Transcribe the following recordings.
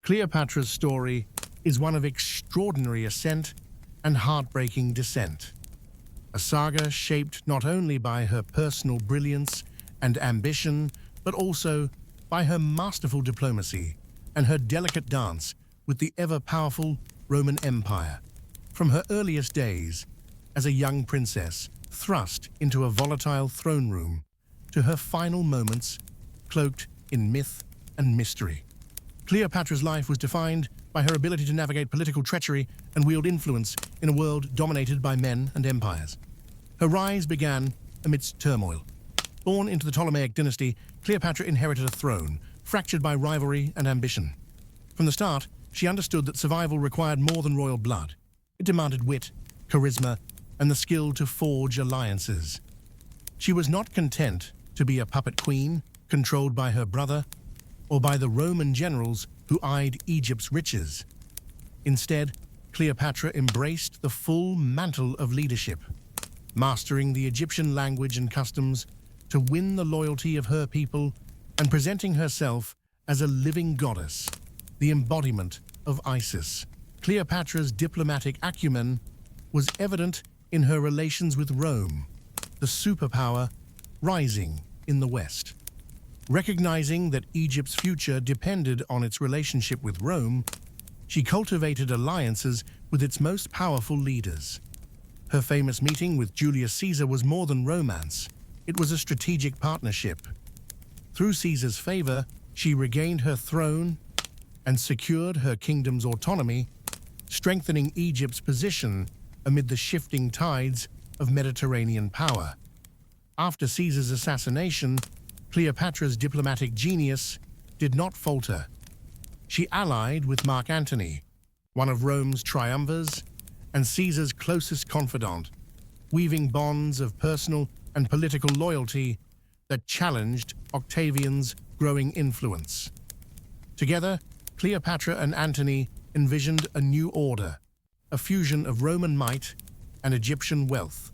Cleopatra's story is one of extraordinary ascent and heartbreaking descent. A saga shaped not only by her personal brilliance and ambition, but also by her masterful diplomacy and her delicate dance with the ever-powerful Roman Empire. From her earliest days as a young princess thrust into a volatile throne room to her final moments cloaked in myth and mystery, Cleopatra's life was defined by her ability to navigate political treachery and wield influence in a world dominated by men and empires. Her rise began amidst turmoil. Born into the Ptolemaic dynasty, Cleopatra inherited a throne fractured by rivalry and ambition. From the start, she understood that survival required more than royal blood. It demanded wit, charisma, and the skill to forge alliances. She was not content to be a puppet queen controlled by her brother or by the Roman generals who eyed Egypt's riches. Instead, Cleopatra embraced the full mantle of leadership, mastering the Egyptian language and customs to win the loyalty of her people and presenting herself as a living goddess, the embodiment of Isis. Cleopatra's diplomatic acumen was evident in her relations with Rome, the superpower rising in the West. Recognizing that Egypt's future depended on its relationship with Rome, she cultivated alliances with its most powerful leaders. Her famous meeting with Julius Caesar was more than romance. It was a strategic partnership. Through Caesar's favor, she regained her throne and secured her kingdom's autonomy, strengthening Egypt's position amid the shifting tides of Mediterranean power. After Caesar's assassination, Cleopatra's diplomatic genius did not falter. She allied with Mark Antony, one of Rome's triumvirs and Caesar's closest confidant, weaving bonds of personal and political loyalty that challenged Octavian's growing influence. Together, Cleopatra and Antony envisioned a new order, a fusion of Roman might and Egyptian wealth,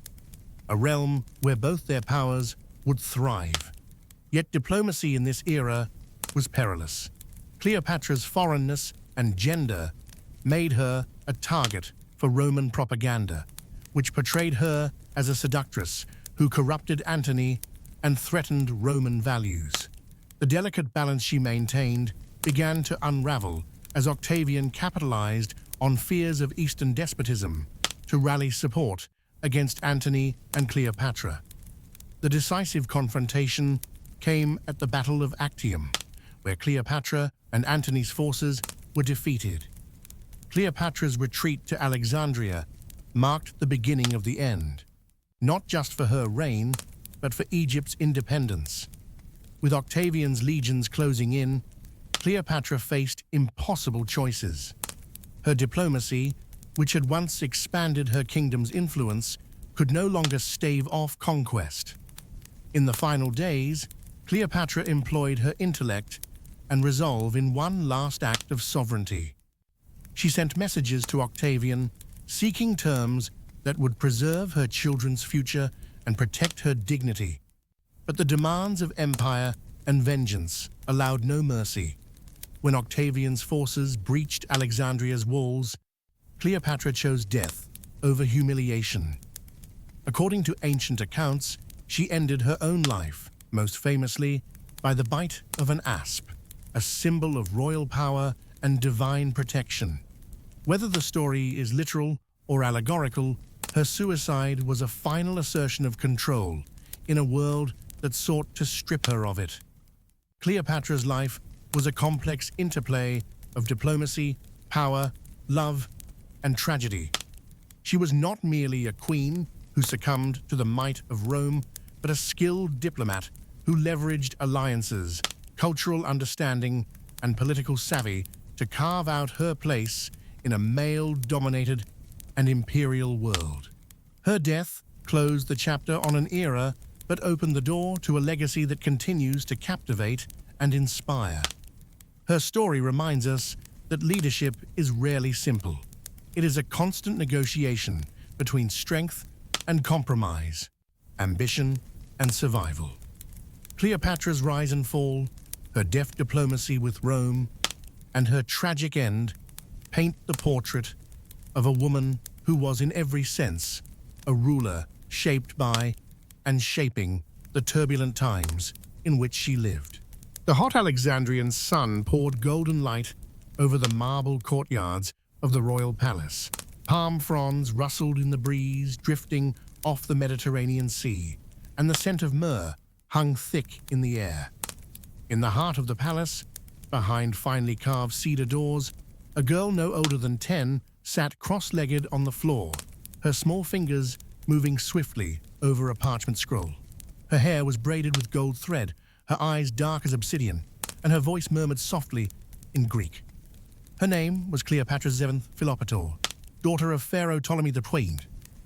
a realm where both their powers would thrive. Yet diplomacy in this era was perilous. Cleopatra's foreignness and gender made her a target for Roman propaganda, which portrayed her as a seductress who corrupted Antony and threatened Roman values. The delicate balance she maintained began to unravel as Octavian capitalized on fears of Eastern despotism to rally support against Antony and Cleopatra. The decisive confrontation came at the Battle of Actium, where Cleopatra and Antony's forces were defeated. Cleopatra's retreat to Alexandria marked the beginning of the end, not just for her reign, but for Egypt's independence. With Octavian's legions closing in, Cleopatra faced impossible choices. Her diplomacy, which had once expanded her kingdom's influence, could no longer stave off conquest. In the final days, Cleopatra employed her intellect and resolve in one last act of sovereignty. She sent messages to Octavian, seeking terms that would preserve her children's future and protect her dignity. But the demands of empire and vengeance allowed no mercy. When Octavian's forces breached Alexandria's walls, Cleopatra chose death over humiliation. According to ancient accounts, she ended her own life, most famously by the bite of an asp, a symbol of royal power and divine protection. Whether the story is literal or allegorical, her suicide was a final assertion of control in a world that sought to strip her of it. Cleopatra's life was a complex interplay of diplomacy, power, love, and tragedy. She was not merely a queen who succumbed to the might of Rome, but a skilled diplomat who leveraged alliances, cultural understanding, and political savvy to carve out her place in a male-dominated and imperial world. Her death closed the chapter on an era, but opened the door to a legacy that continues to captivate and inspire. Her story reminds us that leadership is rarely simple. It is a constant negotiation between strength and compromise, ambition and survival. Cleopatra's rise and fall, her deft diplomacy with Rome, and her tragic end paint the portrait of a woman who was in every sense a ruler shaped by and shaping the turbulent times in which she lived. The hot Alexandrian sun poured golden light over the marble courtyards of the royal palace. Palm fronds rustled in the breeze, drifting off the Mediterranean Sea, and the scent of myrrh hung thick in the air. In the heart of the palace, behind finely carved cedar doors, a girl no older than 10 sat cross-legged on the floor, her small fingers moving swiftly over a parchment scroll. Her hair was braided with gold thread, her eyes dark as obsidian, and her voice murmured softly in Greek. Her name was Cleopatra VII Philopator, daughter of Pharaoh Ptolemy II,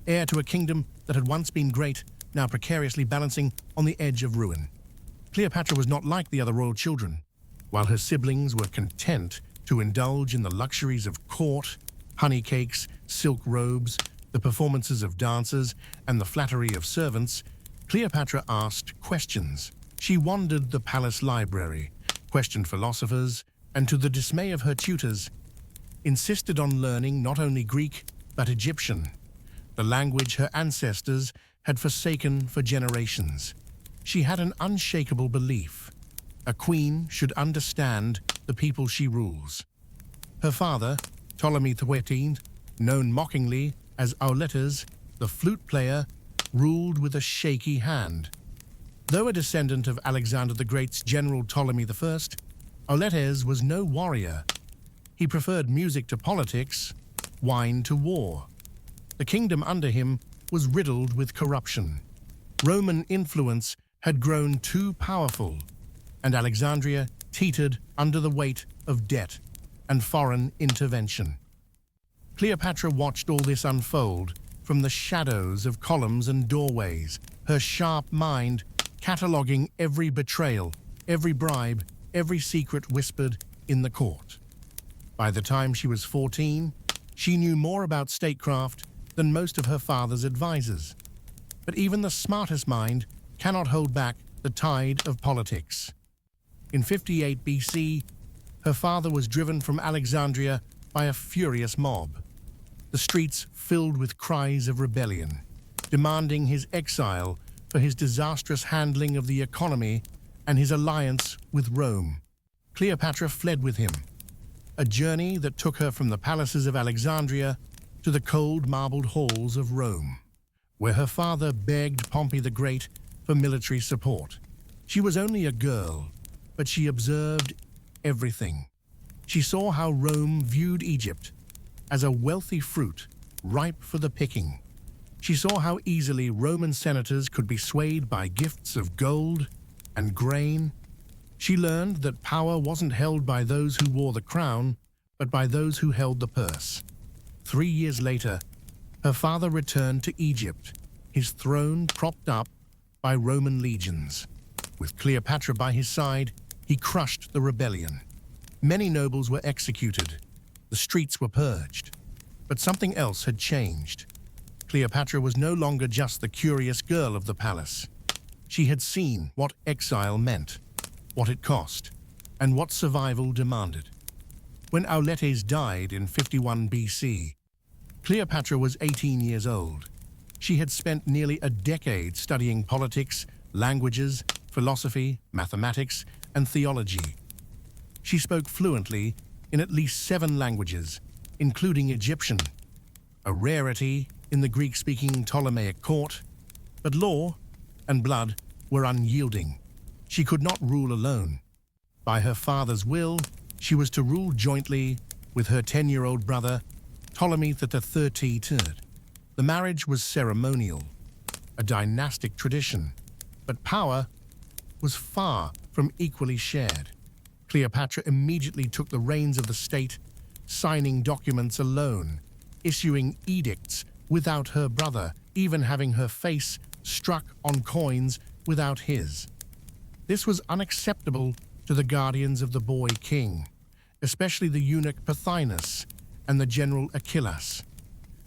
heir to a kingdom that had once been great, now precariously balancing on the edge of ruin. Cleopatra was not like the other royal children. While her siblings were content to indulge in the luxuries of court, honey cakes, silk robes, the performances of dancers, and the flattery of servants, Cleopatra asked questions. She wandered the palace library, questioned philosophers, and to the dismay of her tutors, insisted on learning not only Greek but Egyptian, the language her ancestors had forsaken for generations. She had an unshakable belief: a queen should understand the people she rules. Her father, Ptolemy XIII, known mockingly as Auletes, the flute player, ruled with a shaky hand. Though a descendant of Alexander the Great's general Ptolemy I, Auletes was no warrior. He preferred music to politics, wine to war. The kingdom under him was riddled with corruption. Roman influence had grown too powerful, and Alexandria teetered under the weight of debt and foreign intervention. Cleopatra watched all this unfold from the shadows of columns and doorways, her sharp mind cataloguing every betrayal, every bribe, every secret whispered in the court. By the time she was 14, she knew more about statecraft than most of her father's advisors. But even the smartest mind cannot hold back the tide of politics. In 58 BC, her father was driven from Alexandria by a furious mob, the streets filled with cries of rebellion, demanding his exile for his disastrous handling of the economy and his alliance with Rome. Cleopatra fled with him, a journey that took her from the palaces of Alexandria to the cold marbled halls of Rome, where her father begged Pompey the Great for military support. She was only a girl, but she observed everything. She saw how Rome viewed Egypt as a wealthy fruit ripe for the picking. She saw how easily Roman senators could be swayed by gifts of gold and grain. She learned that power wasn't held by those who wore the crown, but by those who held the purse. 3 years later, her father returned to Egypt, his throne propped up by Roman legions. With Cleopatra by his side, he crushed the rebellion. Many nobles were executed. The streets were purged. But something else had changed. Cleopatra was no longer just the curious girl of the palace. She had seen what exile meant, what it cost, and what survival demanded. When Auletes died in 51 BC, Cleopatra was 18 years old. She had spent nearly a decade studying politics, languages, philosophy, mathematics, and theology. She spoke fluently in at least 7 languages, including Egyptian, a rarity in the Greek-speaking Ptolemaic court, but law and blood were unyielding. She could not rule alone. By her father's will, she was to rule jointly with her 10-year-old brother, Ptolemy XIII. The marriage was ceremonial, a dynastic tradition, but power was far from equally shared. Cleopatra immediately took the reins of the state, signing documents alone, issuing edicts without her brother, even having her face struck on coins without his. This was unacceptable to the guardians of the boy king, especially the eunuch Pothinus and the general Achillas.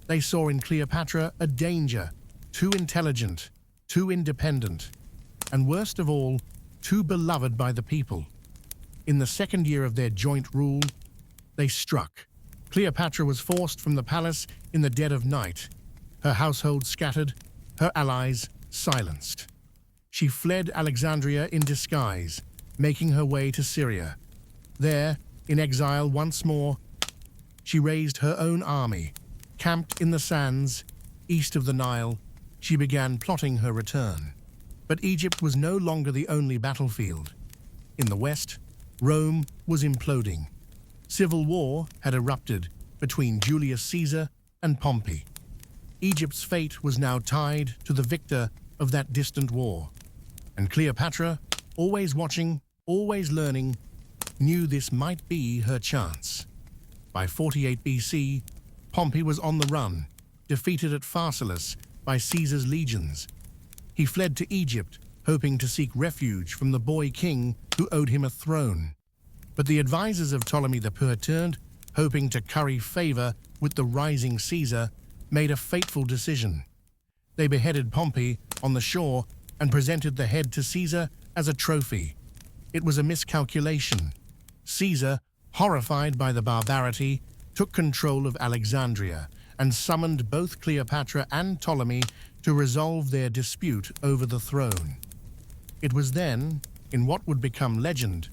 They saw in Cleopatra a danger, too intelligent, too independent, and worst of all, too beloved by the people. In the second year of their joint rule, they struck. Cleopatra was forced from the palace in the dead of night, her household scattered, her allies silenced. She fled Alexandria in disguise, making her way to Syria. There, in exile once more, she raised her own army. Camped in the sands, east of the Nile, she began plotting her return. But Egypt was no longer the only battlefield. In the west, Rome was imploding. Civil war had erupted between Julius Caesar and Pompey. Egypt's fate was now tied to the victor of that distant war. And Cleopatra, always watching, always learning, knew this might be her chance. By 48 BC, Pompey was on the run, defeated at Pharsalus by Caesar's legions. He fled to Egypt, hoping to seek refuge from the boy king who owed him a throne. But the advisors of Ptolemy the Perturned, hoping to curry favor with the rising Caesar, made a fateful decision. They beheaded Pompey on the shore and presented the head to Caesar as a trophy. It was a miscalculation. Caesar, horrified by the barbarity, took control of Alexandria and summoned both Cleopatra and Ptolemy to resolve their dispute over the throne. It was then, in what would become legend,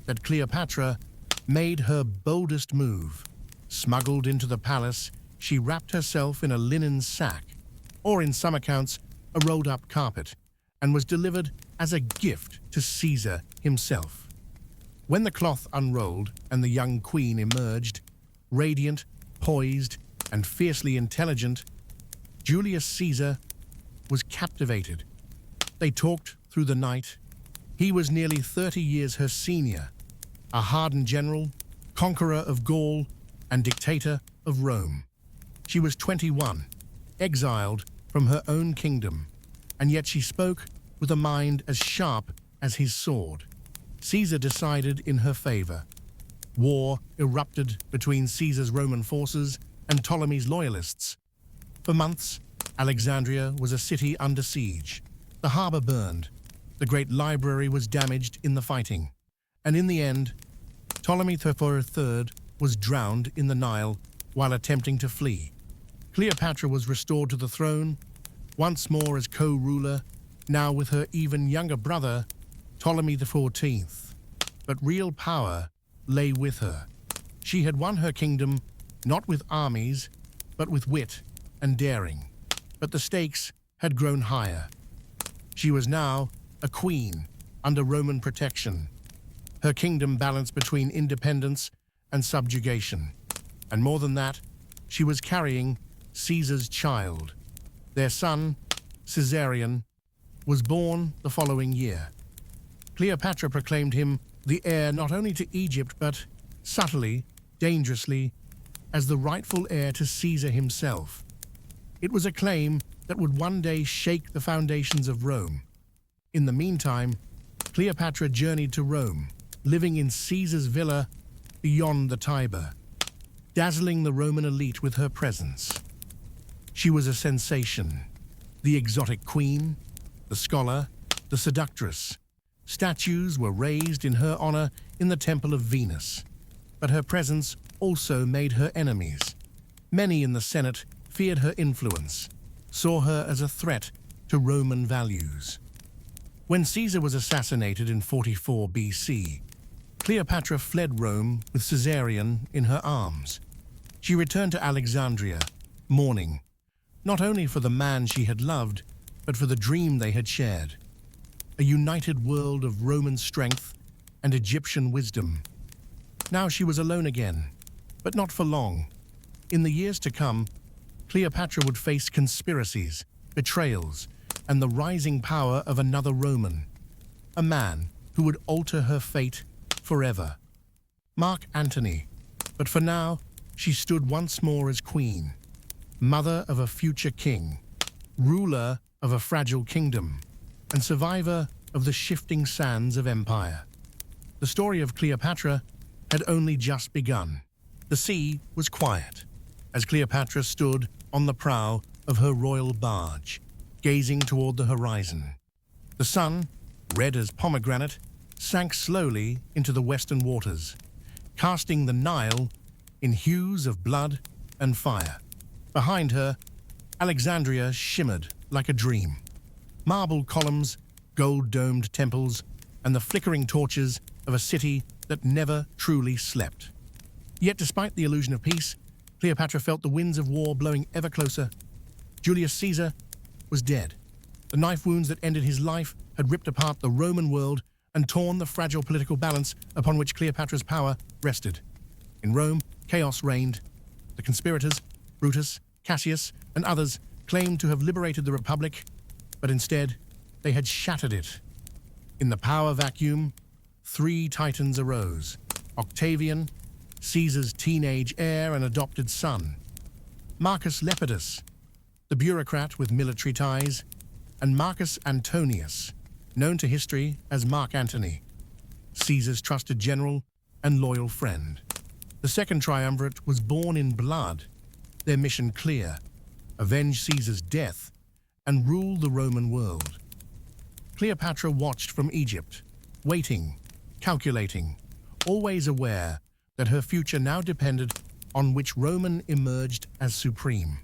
that Cleopatra made her boldest move. Smuggled into the palace, she wrapped herself in a linen sack, or in some accounts, a rolled-up carpet, and was delivered as a gift to Caesar himself. When the cloth unrolled and the young queen emerged, radiant, poised, and fiercely intelligent, Julius Caesar was captivated. They talked through the night. He was nearly 30 years her senior, a hardened general, conqueror of Gaul, and dictator of Rome. She was 21, exiled from her own kingdom, and yet she spoke with a mind as sharp as his sword. Caesar decided in her favor. War erupted between Caesar's Roman forces and Ptolemy's loyalists. For months, Alexandria was a city under siege. The harbor burned. The great library was damaged in the fighting. And in the end, Ptolemy III was drowned in the Nile while attempting to flee. Cleopatra was restored to the throne, once more as co-ruler, now with her even younger brother, Ptolemy XIV. But real power lay with her. She had won her kingdom not with armies, but with wit and daring. But the stakes had grown higher. She was now a queen under Roman protection. Her kingdom balanced between independence and subjugation. And more than that, she was carrying Caesar's child. Their son, Caesarion, was born the following year. Cleopatra proclaimed him the heir not only to Egypt, but subtly, dangerously, as the rightful heir to Caesar himself. It was a claim that would one day shake the foundations of Rome. In the meantime, Cleopatra journeyed to Rome, living in Caesar's villa beyond the Tiber, dazzling the Roman elite with her presence. She was a sensation, the exotic queen, the scholar, the seductress. Statues were raised in her honor in the Temple of Venus, but her presence also made her enemies. Many in the Senate feared her influence, saw her as a threat to Roman values. When Caesar was assassinated in 44 BC, Cleopatra fled Rome with Caesarion in her arms. She returned to Alexandria, mourning, not only for the man she had loved, but for the dream they had shared. A united world of Roman strength and Egyptian wisdom. Now she was alone again, but not for long. In the years to come, Cleopatra would face conspiracies, betrayals, and the rising power of another Roman, a man who would alter her fate forever. Mark Antony, but for now, she stood once more as queen, mother of a future king, ruler of a fragile kingdom, and survivor of the shifting sands of empire. The story of Cleopatra had only just begun. The sea was quiet as Cleopatra stood on the prow of her royal barge, gazing toward the horizon. The sun, red as pomegranate, sank slowly into the western waters, casting the Nile in hues of blood and fire. Behind her, Alexandria shimmered like a dream. Marble columns, gold-domed temples, and the flickering torches of a city that never truly slept. Yet despite the illusion of peace, Cleopatra felt the winds of war blowing ever closer. Julius Caesar was dead. The knife wounds that ended his life had ripped apart the Roman world and torn the fragile political balance upon which Cleopatra's power rested. In Rome, chaos reigned. The conspirators, Brutus, Cassius, and others, claimed to have liberated the Republic, but instead they had shattered it. In the power vacuum, three titans arose: Octavian, Caesar's teenage heir and adopted son; Marcus Lepidus, the bureaucrat with military ties; and Marcus Antonius, known to history as Mark Antony, Caesar's trusted general and loyal friend. The second triumvirate was born in blood, their mission clear: avenge Caesar's death and rule the Roman world. Cleopatra watched from Egypt, waiting, calculating, always aware that her future now depended on which Roman emerged as supreme.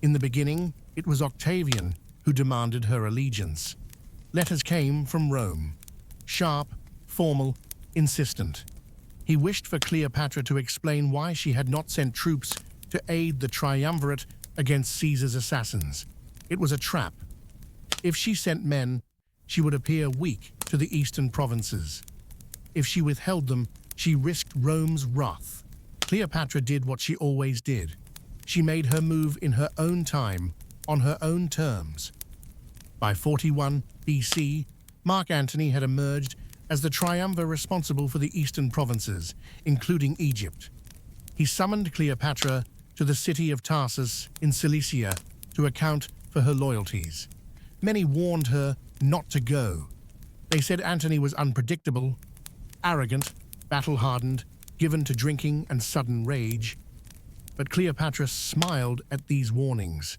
In the beginning, it was Octavian who demanded her allegiance. Letters came from Rome, sharp, formal, insistent. He wished for Cleopatra to explain why she had not sent troops to aid the triumvirate against Caesar's assassins. It was a trap. If she sent men, she would appear weak to the eastern provinces. If she withheld them, she risked Rome's wrath. Cleopatra did what she always did. She made her move in her own time, on her own terms. By 41 BC, Mark Antony had emerged as the triumvir responsible for the eastern provinces, including Egypt. He summoned Cleopatra to the city of Tarsus in Cilicia to account for her loyalties. Many warned her not to go. They said Antony was unpredictable, arrogant, battle-hardened, given to drinking and sudden rage. But Cleopatra smiled at these warnings.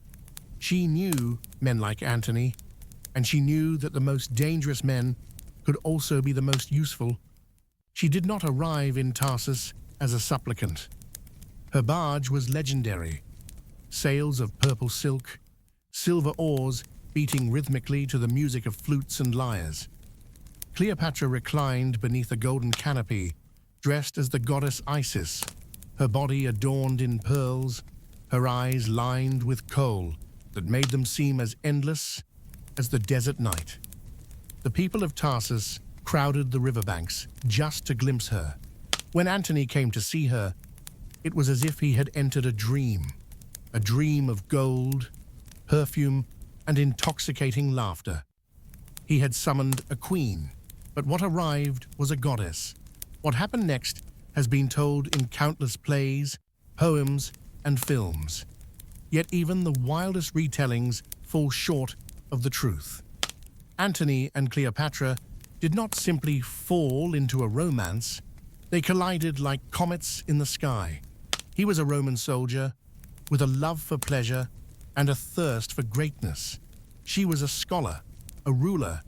She knew men like Antony, and she knew that the most dangerous men could also be the most useful. She did not arrive in Tarsus as a supplicant. Her barge was legendary: sails of purple silk, silver oars beating rhythmically to the music of flutes and lyres. Cleopatra reclined beneath a golden canopy, dressed as the goddess Isis, her body adorned in pearls, her eyes lined with kohl that made them seem as endless as the desert night. The people of Tarsus crowded the riverbanks just to glimpse her. When Antony came to see her, it was as if he had entered a dream of gold, perfume, and intoxicating laughter. He had summoned a queen, but what arrived was a goddess. What happened next has been told in countless plays, poems, and films. Yet even the wildest retellings fall short of the truth. Antony and Cleopatra did not simply fall into a romance. They collided like comets in the sky. He was a Roman soldier with a love for pleasure and a thirst for greatness. She was a scholar, a ruler,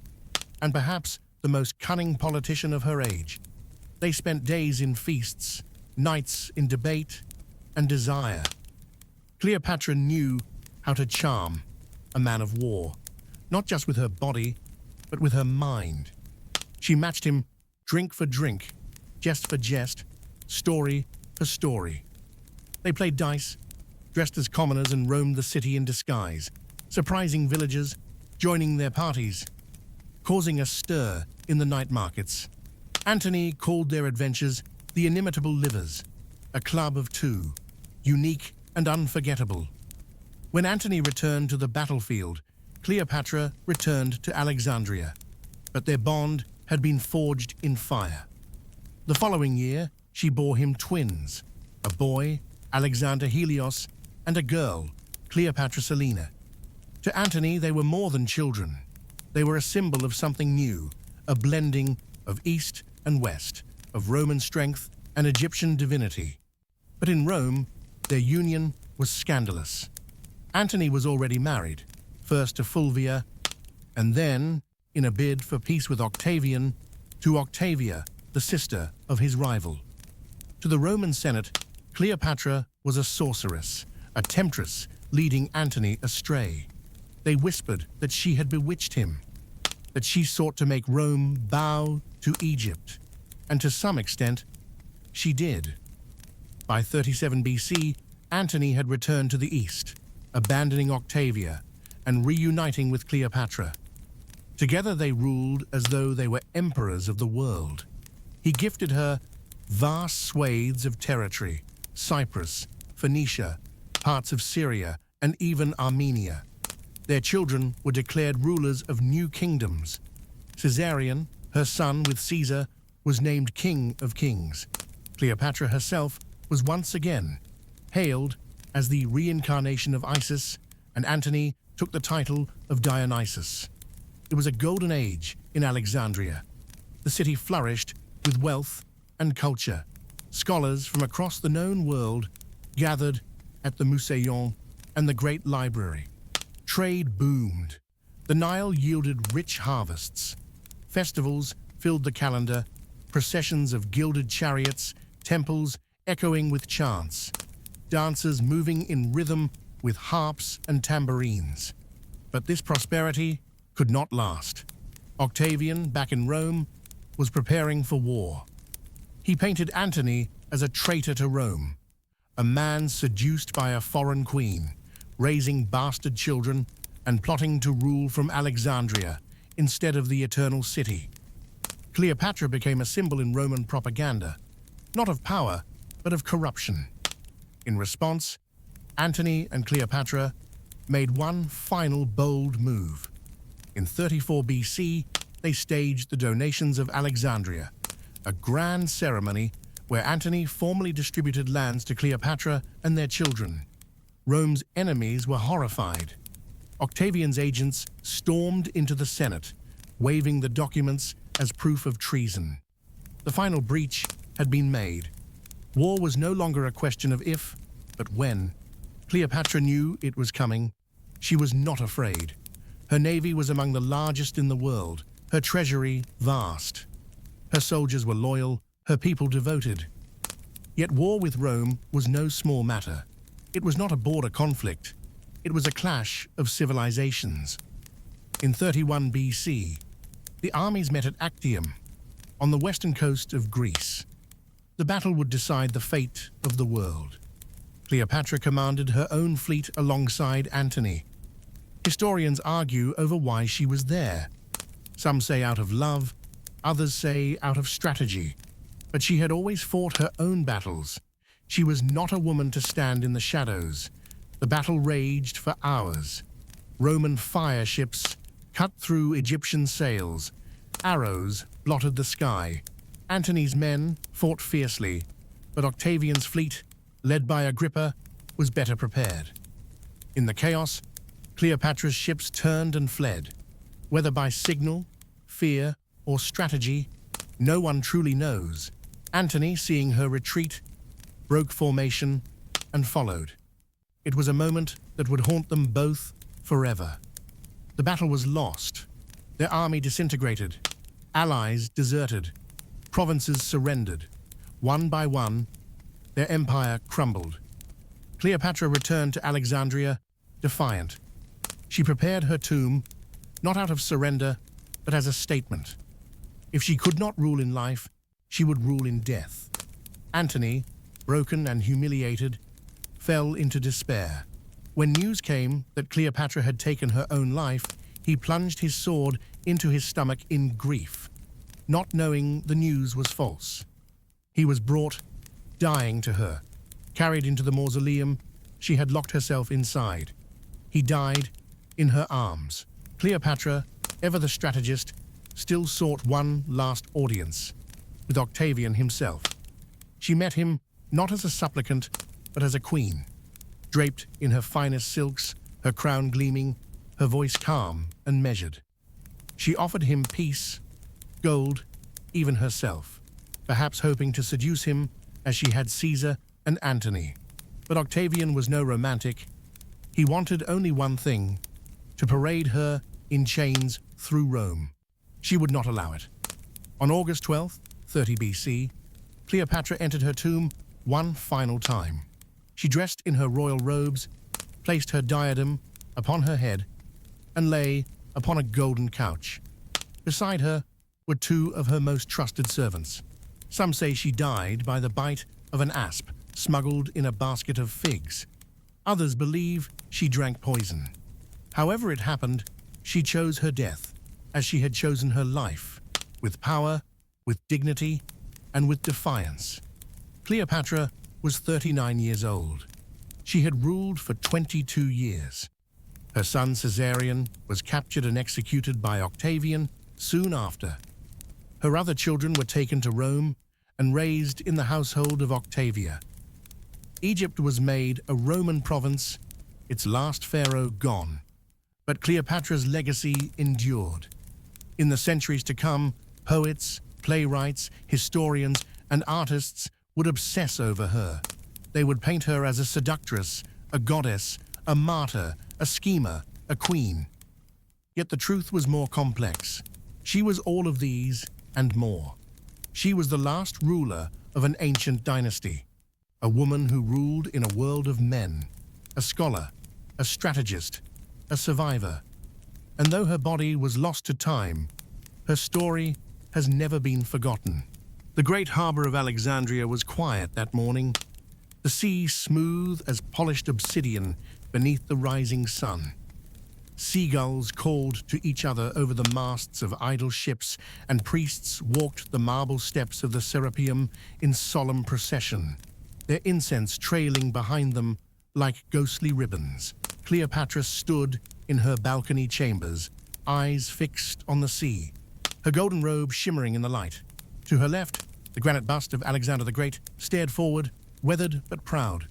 and perhaps the most cunning politician of her age. They spent days in feasts, nights in debate and desire. Cleopatra knew how to charm a man of war, not just with her body, but with her mind. She matched him drink for drink, jest for jest, story for story. They played dice, dressed as commoners, and roamed the city in disguise, surprising villagers, joining their parties, causing a stir in the night markets. Antony called their adventures the Inimitable Livers, a club of two, unique and unforgettable. When Antony returned to the battlefield, Cleopatra returned to Alexandria, but their bond had been forged in fire. The following year, she bore him twins, a boy, Alexander Helios, and a girl, Cleopatra Selina. To Antony, they were more than children. They were a symbol of something new, a blending of East and West, of Roman strength and Egyptian divinity. But in Rome, their union was scandalous. Antony was already married, first to Fulvia, and then, in a bid for peace with Octavian, to Octavia, the sister of his rival. To the Roman Senate, Cleopatra was a sorceress, a temptress leading Antony astray. They whispered that she had bewitched him, that she sought to make Rome bow to Egypt, and to some extent, she did. By 37 BC, Antony had returned to the east, abandoning Octavia and reuniting with Cleopatra. Together they ruled as though they were emperors of the world. He gifted her vast swathes of territory, Cyprus, Phoenicia, parts of Syria, and even Armenia. Their children were declared rulers of new kingdoms. Caesarion, her son with Caesar, was named King of Kings. Cleopatra herself was once again hailed as the reincarnation of Isis, and Antony took the title of Dionysus. It was a golden age in Alexandria. The city flourished with wealth and culture. Scholars from across the known world gathered at the Museion and the Great Library. Trade boomed. The Nile yielded rich harvests. Festivals filled the calendar, processions of gilded chariots, temples echoing with chants, dancers moving in rhythm with harps and tambourines. But this prosperity could not last. Octavian, back in Rome, was preparing for war. He painted Antony as a traitor to Rome, a man seduced by a foreign queen, raising bastard children and plotting to rule from Alexandria instead of the Eternal City. Cleopatra became a symbol in Roman propaganda, not of power, but of corruption. In response, Antony and Cleopatra made one final bold move. In 34 BC, they staged the Donations of Alexandria, a grand ceremony where Antony formally distributed lands to Cleopatra and their children. Rome's enemies were horrified. Octavian's agents stormed into the Senate, waving the documents as proof of treason. The final breach had been made. War was no longer a question of if, but when. Cleopatra knew it was coming. She was not afraid. Her navy was among the largest in the world, her treasury vast. Her soldiers were loyal, her people devoted. Yet war with Rome was no small matter. It was not a border conflict. It was a clash of civilizations. In 31 BC, the armies met at Actium, on the western coast of Greece. The battle would decide the fate of the world. Cleopatra commanded her own fleet alongside Antony. Historians argue over why she was there. Some say out of love, others say out of strategy. But she had always fought her own battles. She was not a woman to stand in the shadows. The battle raged for hours. Roman fire ships cut through Egyptian sails. Arrows blotted the sky. Antony's men fought fiercely, but Octavian's fleet, led by Agrippa, was better prepared. In the chaos, Cleopatra's ships turned and fled. Whether by signal, fear, or strategy, no one truly knows. Antony, seeing her retreat, broke formation and followed. It was a moment that would haunt them both forever. The battle was lost. Their army disintegrated. Allies deserted. Provinces surrendered. One by one, their empire crumbled. Cleopatra returned to Alexandria, defiant. She prepared her tomb, not out of surrender, but as a statement. If she could not rule in life, she would rule in death. Antony, broken and humiliated, fell into despair. When news came that Cleopatra had taken her own life, he plunged his sword into his stomach in grief, not knowing the news was false. He was brought, dying to her. Carried into the mausoleum, she had locked herself inside. He died in her arms. Cleopatra, ever the strategist, still sought one last audience, with Octavian himself. She met him not as a supplicant, but as a queen, draped in her finest silks, her crown gleaming, her voice calm and measured. She offered him peace, gold, even herself, perhaps hoping to seduce him as she had Caesar and Antony. But Octavian was no romantic. He wanted only one thing, to parade her in chains through Rome. She would not allow it. On August 12th, 30 BC, Cleopatra entered her tomb one final time. She dressed in her royal robes, placed her diadem upon her head, and lay upon a golden couch. Beside her were two of her most trusted servants. Some say she died by the bite of an asp smuggled in a basket of figs. Others believe she drank poison. However it happened, she chose her death, as she had chosen her life, with power, with dignity, and with defiance. Cleopatra was 39 years old. She had ruled for 22 years. Her son Caesarion was captured and executed by Octavian soon after. Her other children were taken to Rome and raised in the household of Octavia. Egypt was made a Roman province, its last pharaoh gone. But Cleopatra's legacy endured. In the centuries to come, poets, playwrights, historians, and artists would obsess over her. They would paint her as a seductress, a goddess, a martyr, a schemer, a queen. Yet the truth was more complex. She was all of these and more. She was the last ruler of an ancient dynasty, a woman who ruled in a world of men, a scholar, a strategist, a survivor. And though her body was lost to time, her story has never been forgotten. The great harbor of Alexandria was quiet that morning, the sea smooth as polished obsidian beneath the rising sun. Seagulls called to each other over the masts of idle ships, and priests walked the marble steps of the Serapeum in solemn procession, their incense trailing behind them like ghostly ribbons. Cleopatra stood in her balcony chambers, eyes fixed on the sea, her golden robe shimmering in the light. To her left, the granite bust of Alexander the Great stared forward, weathered but proud.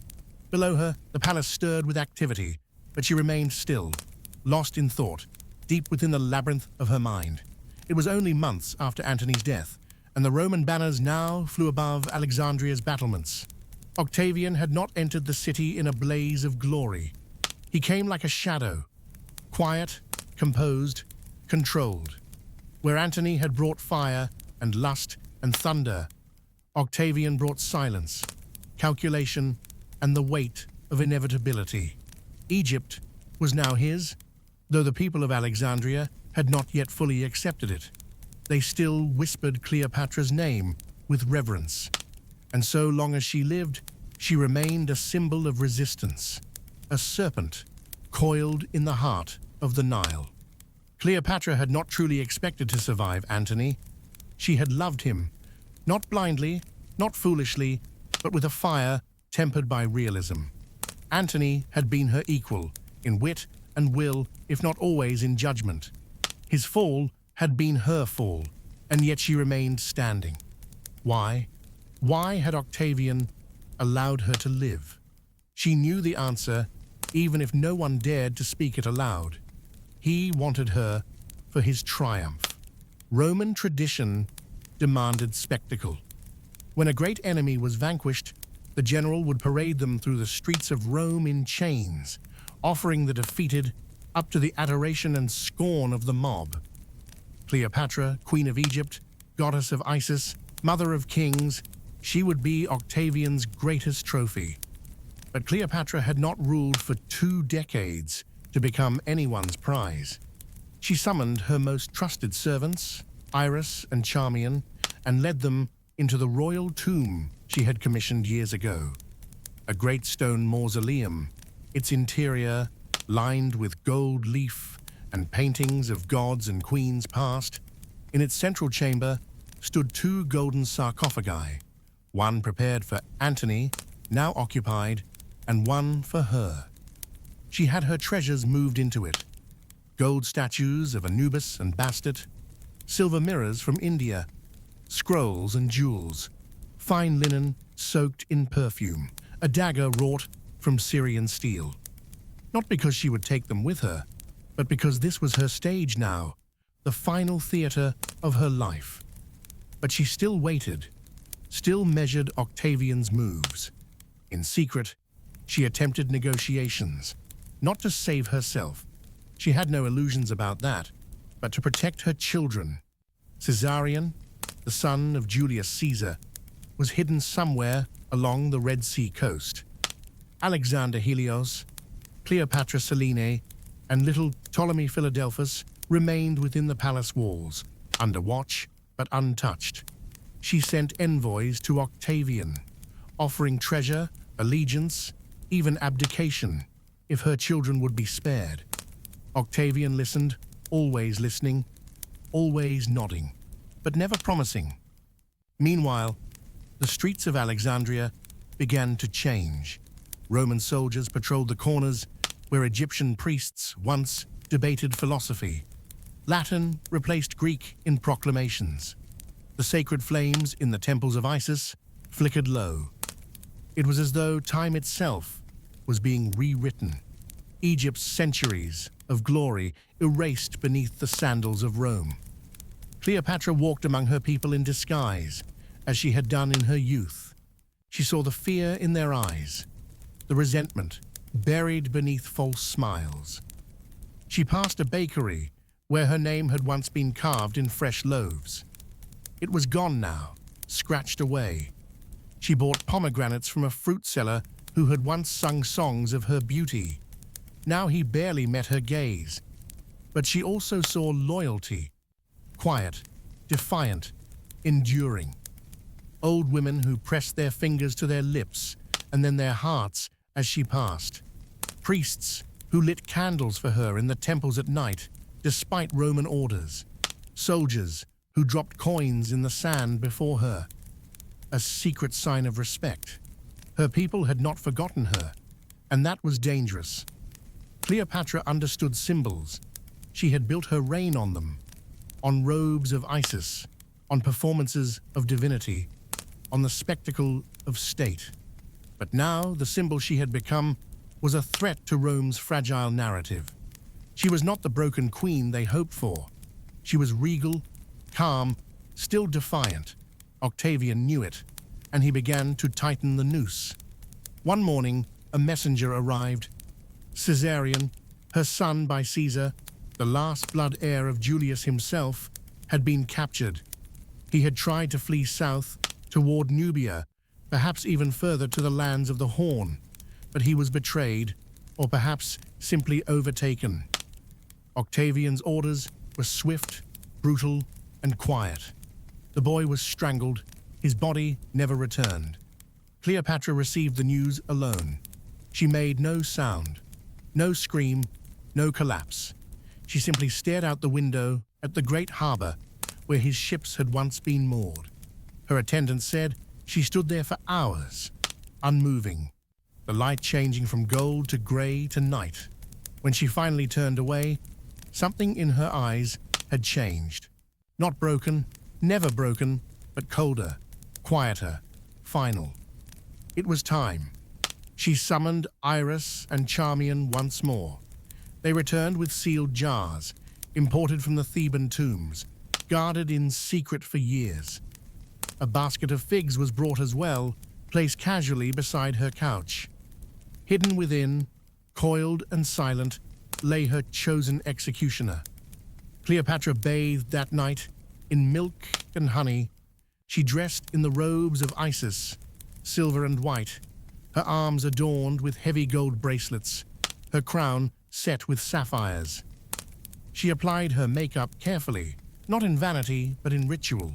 Below her, the palace stirred with activity, but she remained still, lost in thought, deep within the labyrinth of her mind. It was only months after Antony's death, and the Roman banners now flew above Alexandria's battlements. Octavian had not entered the city in a blaze of glory. He came like a shadow, quiet, composed, controlled. Where Antony had brought fire and lust and thunder, Octavian brought silence, calculation, and the weight of inevitability. Egypt was now his, though the people of Alexandria had not yet fully accepted it. They still whispered Cleopatra's name with reverence, and so long as she lived, she remained a symbol of resistance, a serpent coiled in the heart of the Nile. Cleopatra had not truly expected to survive Antony. She had loved him, not blindly, not foolishly, but with a fire tempered by realism. Antony had been her equal, in wit and will, if not always in judgment. His fall had been her fall, and yet she remained standing. Why? Why had Octavian allowed her to live? She knew the answer, even if no one dared to speak it aloud. He wanted her for his triumph. Roman tradition demanded spectacle. When a great enemy was vanquished, the general would parade them through the streets of Rome in chains, offering the defeated up to the adoration and scorn of the mob. Cleopatra, Queen of Egypt, goddess of Isis, mother of kings, she would be Octavian's greatest trophy. But Cleopatra had not ruled for 2 decades to become anyone's prize. She summoned her most trusted servants, Iris and Charmian, and led them into the royal tomb she had commissioned years ago. A great stone mausoleum, its interior lined with gold leaf and paintings of gods and queens past. In its central chamber stood 2 golden sarcophagi, one prepared for Antony, now occupied, and one for her. She had her treasures moved into it: gold statues of Anubis and Bastet, silver mirrors from India, scrolls and jewels, fine linen soaked in perfume, a dagger wrought from Syrian steel. Not because she would take them with her, but because this was her stage now, the final theater of her life. But she still waited, still measured Octavian's moves. In secret, she attempted negotiations, not to save herself. She had no illusions about that, but to protect her children. Caesarion, the son of Julius Caesar, was hidden somewhere along the Red Sea coast. Alexander Helios, Cleopatra Selene, and little Ptolemy Philadelphus remained within the palace walls, under watch but untouched. She sent envoys to Octavian, offering treasure, allegiance, even abdication, if her children would be spared. Octavian listened, always listening, always nodding, but never promising. Meanwhile, the streets of Alexandria began to change. Roman soldiers patrolled the corners where Egyptian priests once debated philosophy. Latin replaced Greek in proclamations. The sacred flames in the temples of Isis flickered low. It was as though time itself was being rewritten. Egypt's centuries of glory erased beneath the sandals of Rome. Cleopatra walked among her people in disguise, as she had done in her youth. She saw the fear in their eyes, the resentment buried beneath false smiles. She passed a bakery where her name had once been carved in fresh loaves. It was gone now, scratched away. She bought pomegranates from a fruit seller who had once sung songs of her beauty. Now he barely met her gaze. But she also saw loyalty, quiet, defiant, enduring. Old women who pressed their fingers to their lips and then their hearts as she passed. Priests who lit candles for her in the temples at night, despite Roman orders. Soldiers who dropped coins in the sand before her, a secret sign of respect. Her people had not forgotten her, and that was dangerous. Cleopatra understood symbols. She had built her reign on them, on robes of Isis, on performances of divinity, on the spectacle of state. But now the symbol she had become was a threat to Rome's fragile narrative. She was not the broken queen they hoped for. She was regal, calm, still defiant. Octavian knew it, and he began to tighten the noose. One morning, a messenger arrived. Caesarion, her son by Caesar, the last blood heir of Julius himself, had been captured. He had tried to flee south toward Nubia, perhaps even further to the lands of the Horn, but he was betrayed, or perhaps simply overtaken. Octavian's orders were swift, brutal, and quiet. The boy was strangled, his body never returned. Cleopatra received the news alone. She made no sound, no scream, no collapse. She simply stared out the window at the great harbor where his ships had once been moored. Her attendants said she stood there for hours, unmoving, the light changing from gold to gray to night. When she finally turned away, something in her eyes had changed. Not broken, never broken, but colder, quieter, final. It was time. She summoned Iris and Charmian once more. They returned with sealed jars, imported from the Theban tombs, guarded in secret for years. A basket of figs was brought as well, placed casually beside her couch. Hidden within, coiled and silent, lay her chosen executioner. Cleopatra bathed that night in milk and honey. She dressed in the robes of Isis, silver and white, her arms adorned with heavy gold bracelets, her crown set with sapphires. She applied her makeup carefully, not in vanity, but in ritual.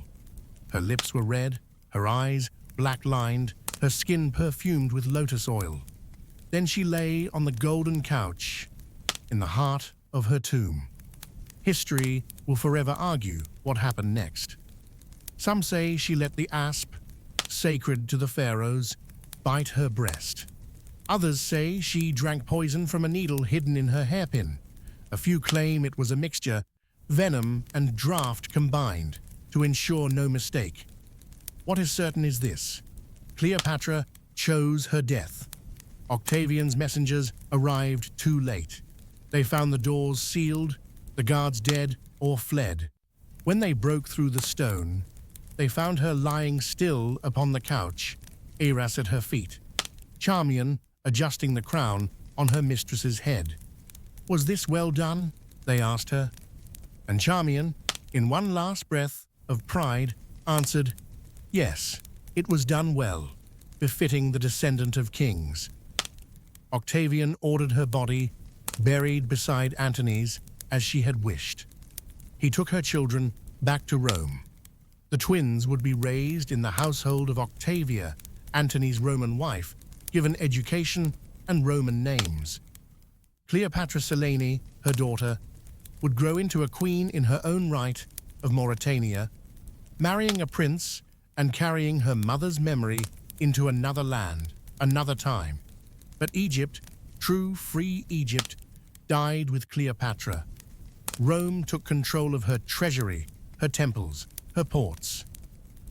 Her lips were red, her eyes black-lined, her skin perfumed with lotus oil. Then she lay on the golden couch in the heart of her tomb. History will forever argue what happened next. Some say she let the asp, sacred to the pharaohs, bite her breast. Others say she drank poison from a needle hidden in her hairpin. A few claim it was a mixture, venom and draught combined, to ensure no mistake. What is certain is this: Cleopatra chose her death. Octavian's messengers arrived too late. They found the doors sealed, the guards dead or fled. When they broke through the stone, they found her lying still upon the couch, Iris at her feet, Charmian adjusting the crown on her mistress's head. Was this well done? They asked her. And Charmian, in one last breath of pride, answered, yes, it was done well. befitting the descendant of kings. Octavian ordered her body buried beside Antony's as she had wished. He took her children back to Rome. The twins would be raised in the household of Octavia, Antony's Roman wife, given education and Roman names. Cleopatra Selene, her daughter, would grow into a queen in her own right of Mauritania, marrying a prince and carrying her mother's memory into another land, another time. But Egypt, true free Egypt, died with Cleopatra. Rome took control of her treasury, her temples, her ports.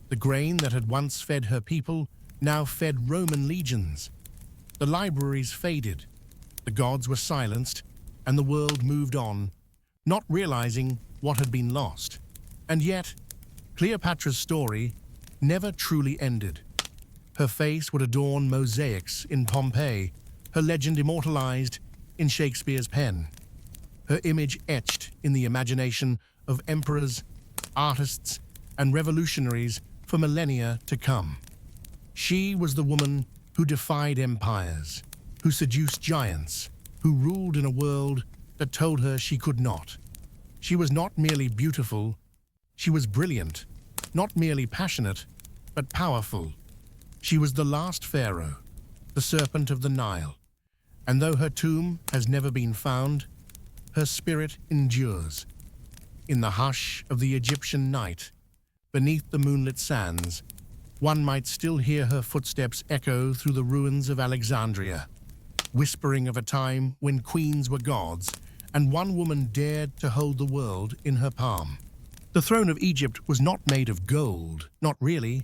The grain that had once fed her people now fed Roman legions. The libraries faded, the gods were silenced, and the world moved on, not realizing what had been lost. And yet, Cleopatra's story never truly ended. Her face would adorn mosaics in Pompeii, her legend immortalized in Shakespeare's pen, her image etched in the imagination of emperors, artists, and revolutionaries for millennia to come. She was the woman who defied empires, who seduced giants, who ruled in a world that told her she could not. She was not merely beautiful, she was brilliant, not merely passionate, but powerful. She was the last pharaoh, the serpent of the Nile, and though her tomb has never been found, her spirit endures. In the hush of the Egyptian night, beneath the moonlit sands, one might still hear her footsteps echo through the ruins of Alexandria, whispering of a time when queens were gods and one woman dared to hold the world in her palm. The throne of Egypt was not made of gold, not really.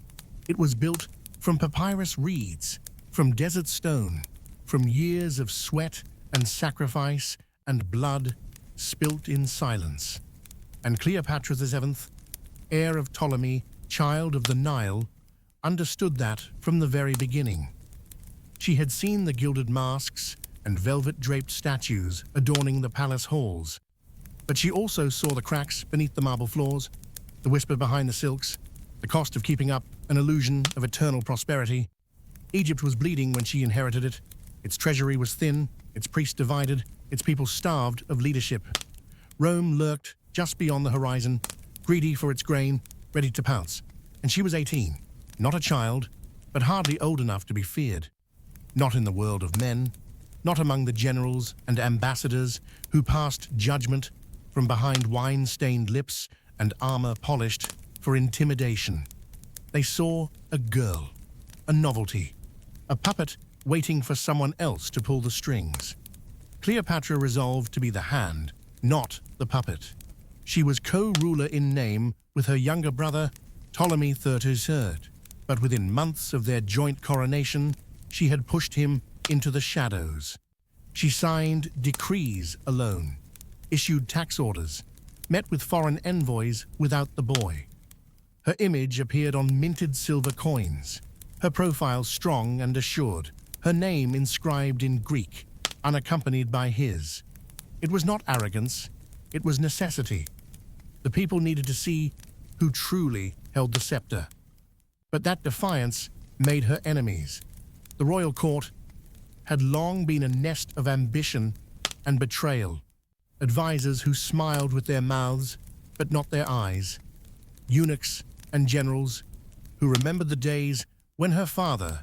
It was built from papyrus reeds, from desert stone, from years of sweat and sacrifice and blood spilt in silence. And Cleopatra VII, heir of Ptolemy, child of the Nile, understood that from the very beginning. She had seen the gilded masks and velvet-draped statues adorning the palace halls, but she also saw the cracks beneath the marble floors, the whisper behind the silks, the cost of keeping up an illusion of eternal prosperity. Egypt was bleeding when she inherited it. Its treasury was thin, its priests divided, its people starved of leadership. Rome lurked just beyond the horizon, greedy for its grain, ready to pounce. And she was 18, not a child, but hardly old enough to be feared. Not in the world of men, not among the generals and ambassadors who passed judgment from behind wine-stained lips and armor polished for intimidation. They saw a girl, a novelty, a puppet waiting for someone else to pull the strings. Cleopatra resolved to be the hand, not the puppet. She was co-ruler in name with her younger brother, Ptolemy III, but within months of their joint coronation, she had pushed him into the shadows. She signed decrees alone, issued tax orders, met with foreign envoys without the boy. Her image appeared on minted silver coins, her profile strong and assured, her name inscribed in Greek, unaccompanied by his. It was not arrogance, it was necessity. The people needed to see who truly held the scepter. But that defiance made her enemies. The royal court had long been a nest of ambition and betrayal, advisors who smiled with their mouths but not their eyes, eunuchs and generals who remembered the days when her father,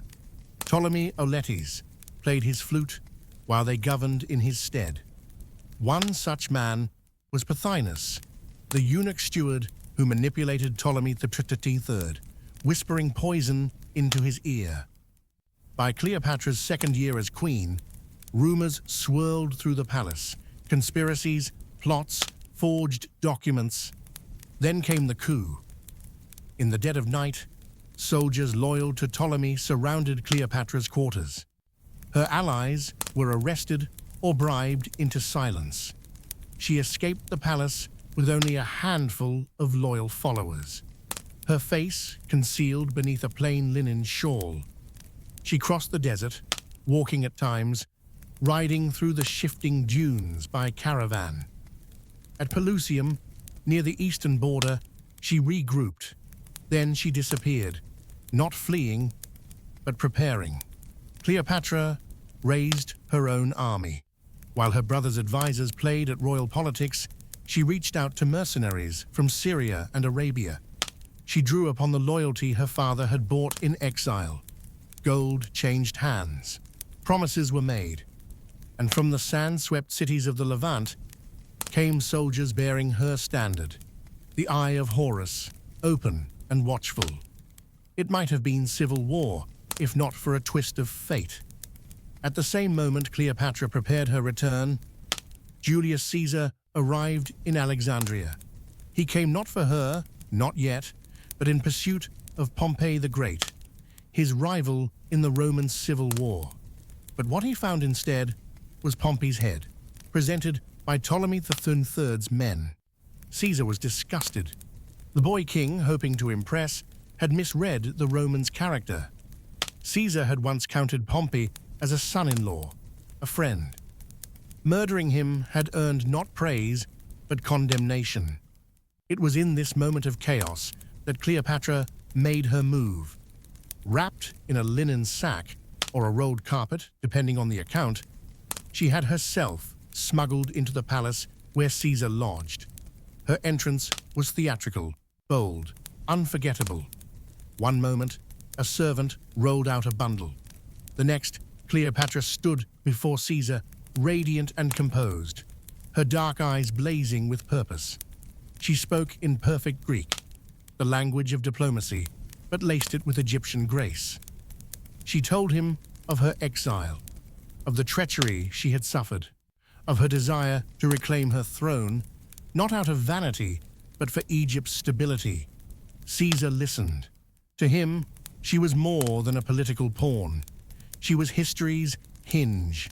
Ptolemy Auletes, played his flute while they governed in his stead. One such man was Pothinus, the eunuch steward who manipulated Ptolemy III, whispering poison into his ear. By Cleopatra's second year as queen, rumors swirled through the palace, conspiracies, plots, forged documents. Then came the coup. In the dead of night, soldiers loyal to Ptolemy surrounded Cleopatra's quarters. Her allies were arrested or bribed into silence. She escaped the palace with only a handful of loyal followers, her face concealed beneath a plain linen shawl. She crossed the desert, walking at times, riding through the shifting dunes by caravan. At Pelusium, near the eastern border, she regrouped. Then she disappeared, not fleeing, but preparing. Cleopatra raised her own army. While her brother's advisors played at royal politics, she reached out to mercenaries from Syria and Arabia. She drew upon the loyalty her father had bought in exile. Gold changed hands. Promises were made. And from the sand-swept cities of the Levant came soldiers bearing her standard, the Eye of Horus, open and watchful. It might have been civil war, if not for a twist of fate. At the same moment Cleopatra prepared her return, Julius Caesar arrived in Alexandria. He came not for her, not yet, but in pursuit of Pompey the Great, his rival in the Roman Civil War. But what he found instead was Pompey's head, presented by Ptolemy III's men. Caesar was disgusted. The boy king, hoping to impress, had misread the Roman's character. Caesar had once counted Pompey as a son-in-law, a friend. Murdering him had earned not praise, but condemnation. It was in this moment of chaos that Cleopatra made her move. Wrapped in a linen sack, or a rolled carpet, depending on the account, she had herself smuggled into the palace where Caesar lodged. Her entrance was theatrical, bold, unforgettable. One moment, a servant rolled out a bundle. The next, Cleopatra stood before Caesar, radiant and composed, her dark eyes blazing with purpose. She spoke in perfect Greek, the language of diplomacy, but laced it with Egyptian grace. She told him of her exile, of the treachery she had suffered, of her desire to reclaim her throne, not out of vanity, but for Egypt's stability. Caesar listened. To him, she was more than a political pawn. She was history's hinge,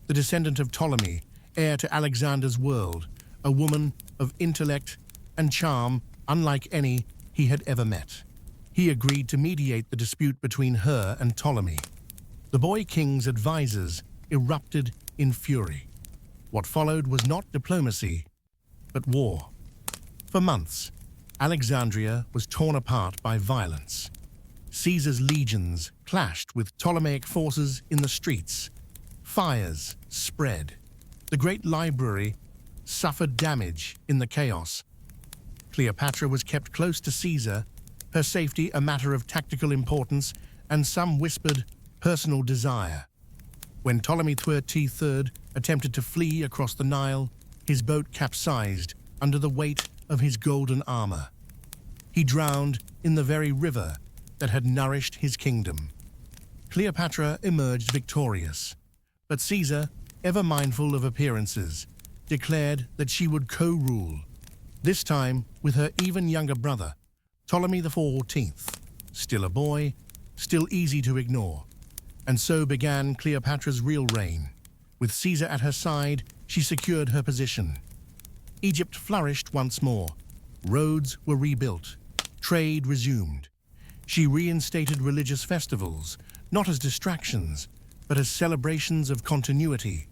the descendant of Ptolemy, heir to Alexander's world, a woman of intellect and charm unlike any he had ever met. He agreed to mediate the dispute between her and Ptolemy. The boy king's advisors erupted in fury. What followed was not diplomacy, but war. For months, Alexandria was torn apart by violence. Caesar's legions clashed with Ptolemaic forces in the streets. Fires spread. The great library suffered damage in the chaos. Cleopatra was kept close to Caesar, her safety a matter of tactical importance and some whispered personal desire. When Ptolemy III attempted to flee across the Nile, his boat capsized under the weight of his golden armor. He drowned in the very river that had nourished his kingdom. Cleopatra emerged victorious, but Caesar, ever mindful of appearances, declared that she would co-rule, this time with her even younger brother, Ptolemy XIV, still a boy, still easy to ignore. And so began Cleopatra's real reign. With Caesar at her side, she secured her position. Egypt flourished once more. Roads were rebuilt. Trade resumed. She reinstated religious festivals, not as distractions, but as celebrations of continuity,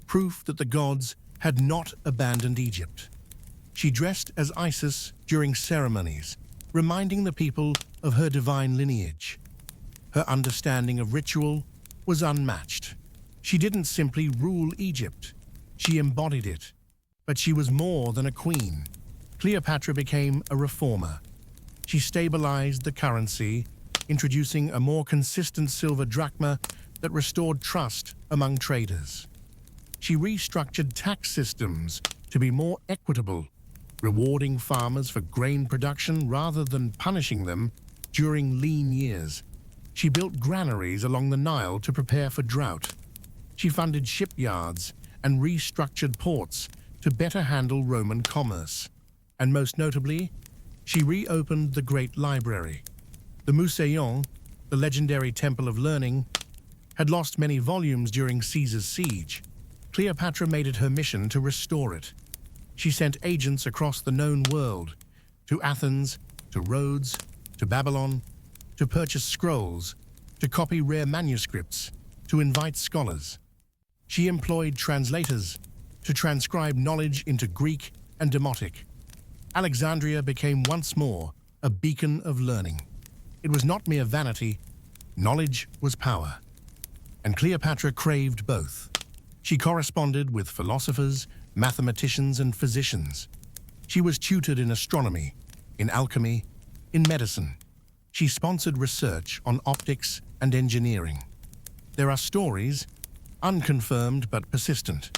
proof that the gods had not abandoned Egypt. She dressed as Isis during ceremonies, reminding the people of her divine lineage. Her understanding of ritual was unmatched. She didn't simply rule Egypt, she embodied it. But she was more than a queen. Cleopatra became a reformer. She stabilized the currency, introducing a more consistent silver drachma that restored trust among traders. She restructured tax systems to be more equitable, rewarding farmers for grain production rather than punishing them during lean years. She built granaries along the Nile to prepare for drought. She funded shipyards and restructured ports to better handle Roman commerce. And most notably, she reopened the Great Library. The Museion, the legendary temple of learning, had lost many volumes during Caesar's siege. Cleopatra made it her mission to restore it. She sent agents across the known world, to Athens, to Rhodes, to Babylon, to purchase scrolls, to copy rare manuscripts, to invite scholars. She employed translators to transcribe knowledge into Greek and Demotic. Alexandria became once more a beacon of learning. It was not mere vanity, Knowledge was power, and Cleopatra craved both. She corresponded with philosophers, mathematicians, and physicians. She was tutored in astronomy, in alchemy, in medicine. She sponsored research on optics and engineering. There are stories, unconfirmed but persistent,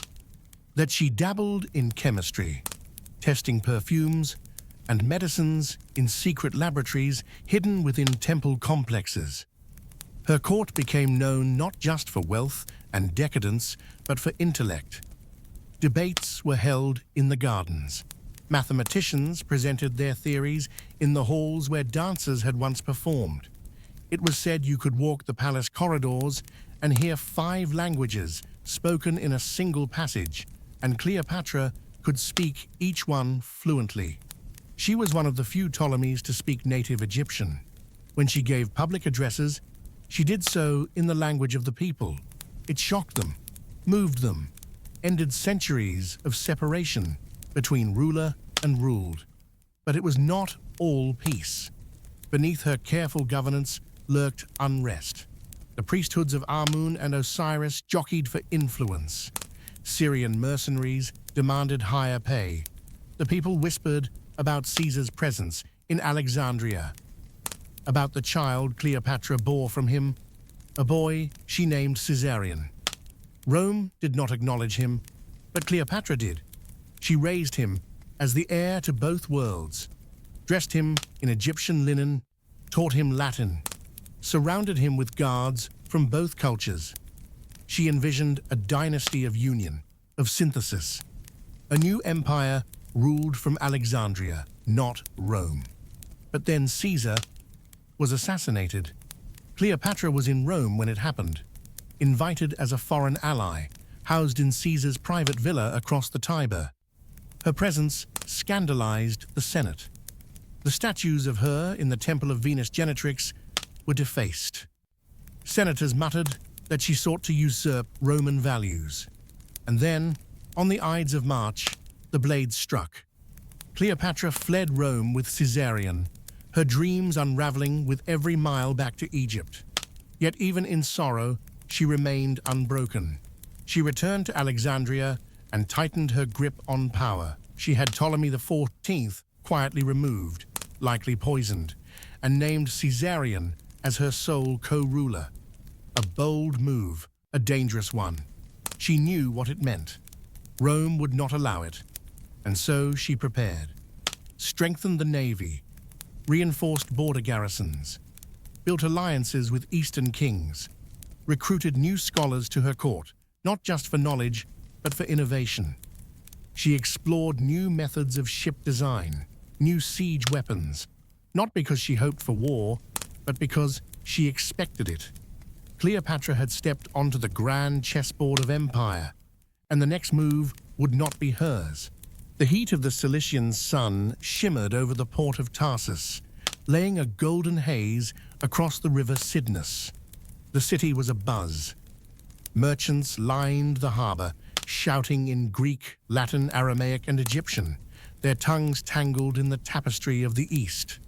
that she dabbled in chemistry, testing perfumes and medicines in secret laboratories hidden within temple complexes. Her court became known not just for wealth and decadence, but for intellect. Debates were held in the gardens. Mathematicians presented their theories in the halls where dancers had once performed. It was said you could walk the palace corridors and hear 5 languages spoken in a single passage, and Cleopatra could speak each one fluently. She was one of the few Ptolemies to speak native Egyptian. When she gave public addresses, she did so in the language of the people. It shocked them, moved them, ended centuries of separation between ruler and ruled. But it was not all peace. Beneath her careful governance lurked unrest. The priesthoods of Amun and Osiris jockeyed for influence. Syrian mercenaries demanded higher pay. The people whispered about Caesar's presence in Alexandria, about the child Cleopatra bore from him, a boy she named Caesarion. Rome did not acknowledge him, but Cleopatra did. She raised him as the heir to both worlds, dressed him in Egyptian linen, taught him Latin, surrounded him with guards from both cultures. She envisioned a dynasty of union, of synthesis. A new empire ruled from Alexandria, not Rome. But then Caesar was assassinated. Cleopatra was in Rome when it happened, invited as a foreign ally, housed in Caesar's private villa across the Tiber. Her presence scandalized the Senate. The statues of her in the Temple of Venus Genetrix were defaced. Senators muttered that she sought to usurp Roman values. And then, on the Ides of March, the blade struck. Cleopatra fled Rome with Caesarion, her dreams unraveling with every mile back to Egypt. Yet even in sorrow, she remained unbroken. She returned to Alexandria and tightened her grip on power. She had Ptolemy XIV quietly removed, likely poisoned, and named Caesarion as her sole co-ruler. A bold move, a dangerous one. She knew what it meant. Rome would not allow it, and so she prepared. Strengthened the navy, reinforced border garrisons, built alliances with Eastern kings, recruited new scholars to her court, not just for knowledge, but for innovation. She explored new methods of ship design, new siege weapons, not because she hoped for war, but because she expected it. Cleopatra had stepped onto the grand chessboard of empire, and the next move would not be hers. The heat of the Cilician sun shimmered over the port of Tarsus, laying a golden haze across the river Cydnus. The city was abuzz. Merchants lined the harbor, shouting in Greek, Latin, Aramaic, and Egyptian, their tongues tangled in the tapestry of the East.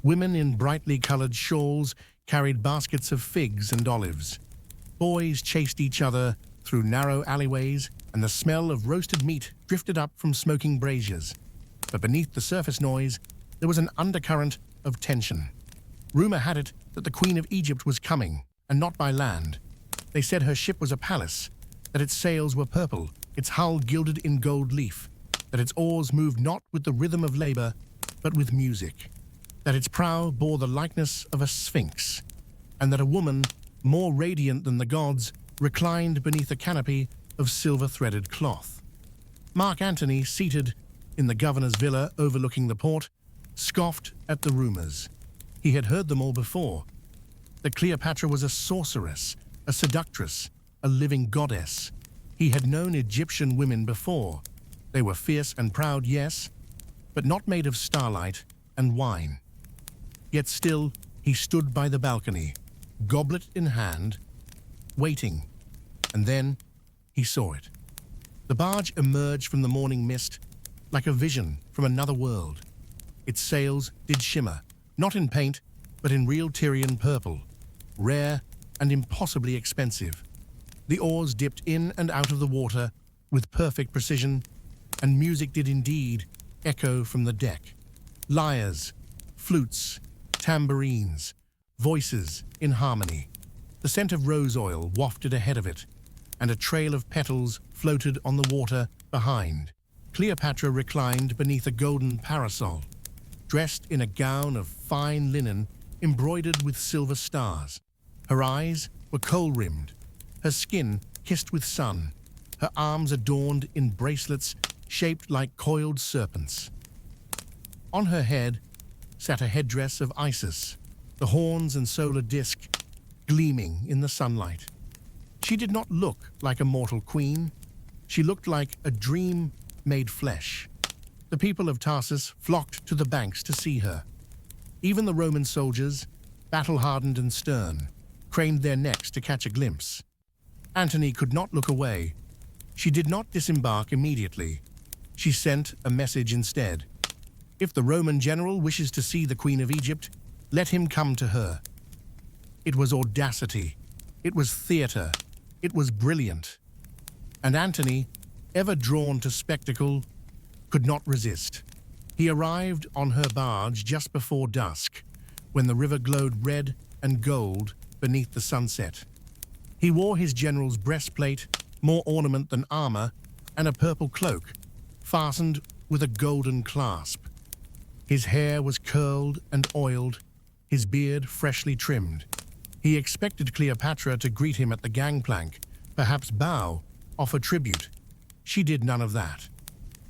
Women in brightly colored shawls carried baskets of figs and olives. Boys chased each other through narrow alleyways, and the smell of roasted meat drifted up from smoking braziers. But beneath the surface noise, there was an undercurrent of tension. Rumor had it that the Queen of Egypt was coming, and not by land. They said her ship was a palace, that its sails were purple, its hull gilded in gold leaf, that its oars moved not with the rhythm of labor, but with music, that its prow bore the likeness of a sphinx, and that a woman, more radiant than the gods, reclined beneath a canopy of silver-threaded cloth. Mark Antony, seated in the governor's villa overlooking the port, scoffed at the rumors. He had heard them all before. That Cleopatra was a sorceress, a seductress, a living goddess. He had known Egyptian women before. They were fierce and proud, yes, but not made of starlight and wine. Yet still, he stood by the balcony, goblet in hand, waiting, and then he saw it. The barge emerged from the morning mist like a vision from another world. Its sails did shimmer, not in paint, but in real Tyrian purple. rare and impossibly expensive. The oars dipped in and out of the water with perfect precision, and music did indeed echo from the deck. Lyres, flutes, tambourines, voices in harmony. The scent of rose oil wafted ahead of it, and a trail of petals floated on the water behind. Cleopatra reclined beneath a golden parasol, dressed in a gown of fine linen embroidered with silver stars. Her eyes were kohl-rimmed, her skin kissed with sun, her arms adorned in bracelets shaped like coiled serpents. On her head sat a headdress of Isis, the horns and solar disk gleaming in the sunlight. She did not look like a mortal queen. She looked like a dream made flesh. The people of Tarsus flocked to the banks to see her. Even the Roman soldiers, battle-hardened and stern, craned their necks to catch a glimpse. Antony could not look away. She did not disembark immediately. She sent a message instead. If the Roman general wishes to see the Queen of Egypt, let him come to her. It was audacity. It was theater. It was brilliant. And Antony, ever drawn to spectacle, could not resist. He arrived on her barge just before dusk, when the river glowed red and gold beneath the sunset. He wore his general's breastplate, more ornament than armor, and a purple cloak, fastened with a golden clasp. His hair was curled and oiled, his beard freshly trimmed. He expected Cleopatra to greet him at the gangplank, perhaps bow, offer tribute. She did none of that.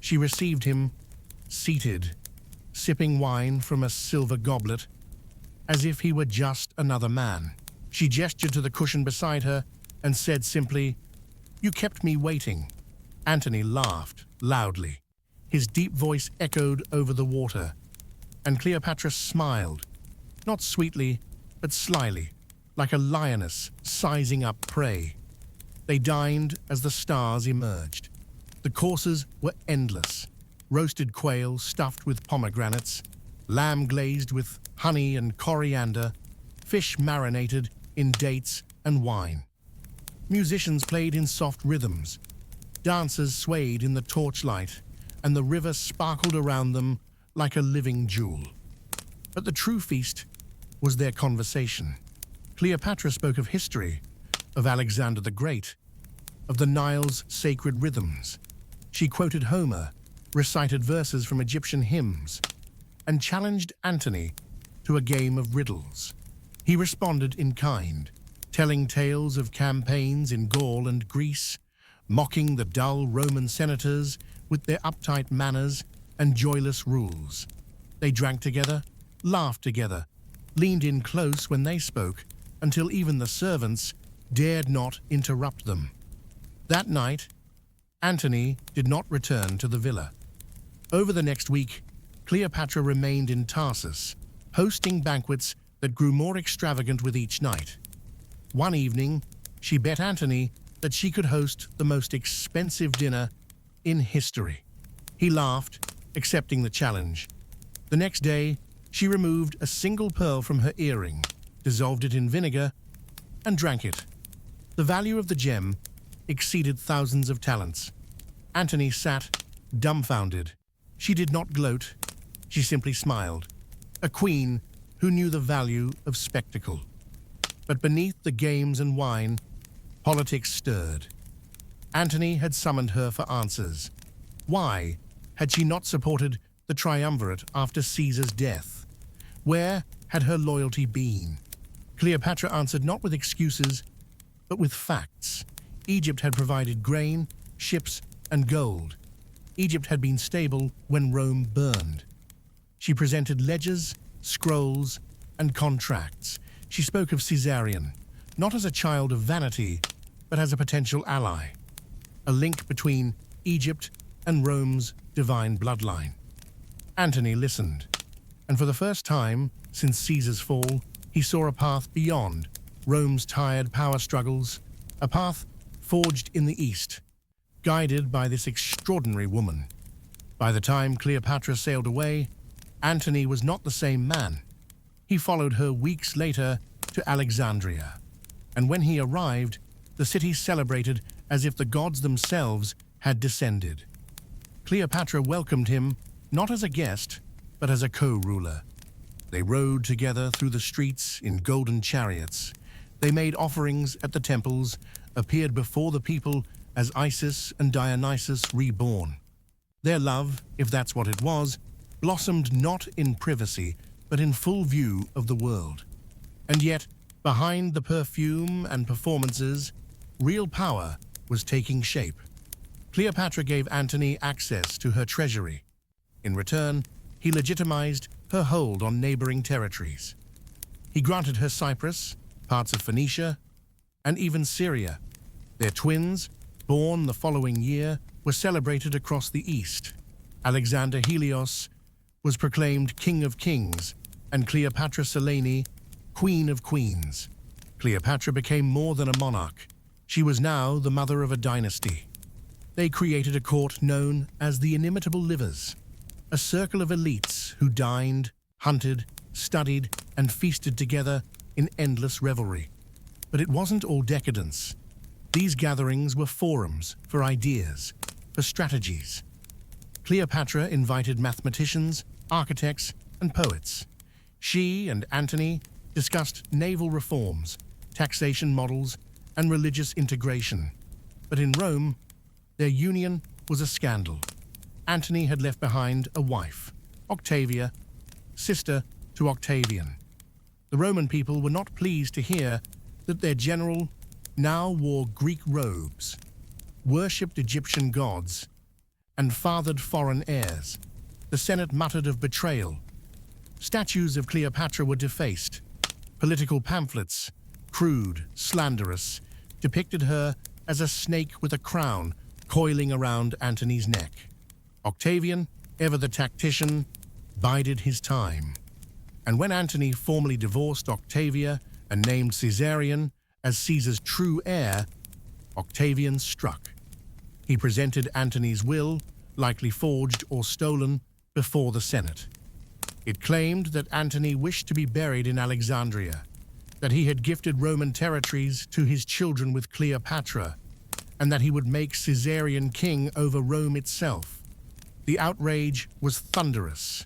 She received him, seated, sipping wine from a silver goblet, as if he were just another man. She gestured to the cushion beside her and said simply, "You kept me waiting." Antony laughed loudly. His deep voice echoed over the water, and Cleopatra smiled, not sweetly, but slyly, like a lioness sizing up prey. They dined as the stars emerged. The courses were endless. Roasted quail stuffed with pomegranates, lamb glazed with honey and coriander, fish marinated in dates and wine. Musicians played in soft rhythms. Dancers swayed in the torchlight, and the river sparkled around them like a living jewel. But the true feast was their conversation. Cleopatra spoke of history, of Alexander the Great, of the Nile's sacred rhythms. She quoted Homer, recited verses from Egyptian hymns, and challenged Antony to a game of riddles. He responded in kind, telling tales of campaigns in Gaul and Greece, mocking the dull Roman senators with their uptight manners and joyless rules. They drank together, laughed together, leaned in close when they spoke, until even the servants dared not interrupt them. That night, Antony did not return to the villa. Over the next week, Cleopatra remained in Tarsus, hosting banquets that grew more extravagant with each night. One evening, she bet Antony that she could host the most expensive dinner in history. He laughed, accepting the challenge. The next day, she removed a single pearl from her earring, dissolved it in vinegar, and drank it. The value of the gem exceeded thousands of talents. Antony sat, dumbfounded. She did not gloat. She simply smiled. A queen who knew the value of spectacle. But beneath the games and wine, politics stirred. Antony had summoned her for answers. Why had she not supported the triumvirate after Caesar's death? Where had her loyalty been? Cleopatra answered not with excuses, but with facts. Egypt had provided grain, ships, and gold. Egypt had been stable when Rome burned. She presented ledgers, scrolls, and contracts. She spoke of Caesarion, not as a child of vanity, but as a potential ally, a link between Egypt and Rome's divine bloodline. Antony listened, and for the first time since Caesar's fall, he saw a path beyond Rome's tired power struggles, a path forged in the East, guided by this extraordinary woman. By the time Cleopatra sailed away, Antony was not the same man. He followed her weeks later to Alexandria, and when he arrived, the city celebrated as if the gods themselves had descended. Cleopatra welcomed him not as a guest, but as a co-ruler. They rode together through the streets in golden chariots. They made offerings at the temples, appeared before the people as Isis and Dionysus reborn. Their love, if that's what it was, blossomed not in privacy, but in full view of the world. And yet, behind the perfume and performances, real power was taking shape. Cleopatra gave Antony access to her treasury. In return, he legitimized her hold on neighboring territories. He granted her Cyprus, parts of Phoenicia, and even Syria. Their twins, born the following year, were celebrated across the east. Alexander Helios was proclaimed King of Kings, and Cleopatra Selene, Queen of Queens. Cleopatra became more than a monarch. She was now the mother of a dynasty. They created a court known as the Inimitable Livers, a circle of elites who dined, hunted, studied, and feasted together in endless revelry. But it wasn't all decadence. These gatherings were forums for ideas, for strategies. Cleopatra invited mathematicians, architects, and poets. She and Antony discussed naval reforms, taxation models, and religious integration. But in Rome, their union was a scandal. Antony had left behind a wife, Octavia, sister to Octavian. The Roman people were not pleased to hear that their general now wore Greek robes, worshipped Egyptian gods, and fathered foreign heirs. The Senate muttered of betrayal. Statues of Cleopatra were defaced. Political pamphlets, crude, slanderous, depicted her as a snake with a crown coiling around Antony's neck. Octavian, ever the tactician, bided his time. And when Antony formally divorced Octavia and named Caesarion as Caesar's true heir, Octavian struck. He presented Antony's will, likely forged or stolen, before the Senate. It claimed that Antony wished to be buried in Alexandria, that he had gifted Roman territories to his children with Cleopatra, and that he would make Caesarion king over Rome itself. The outrage was thunderous.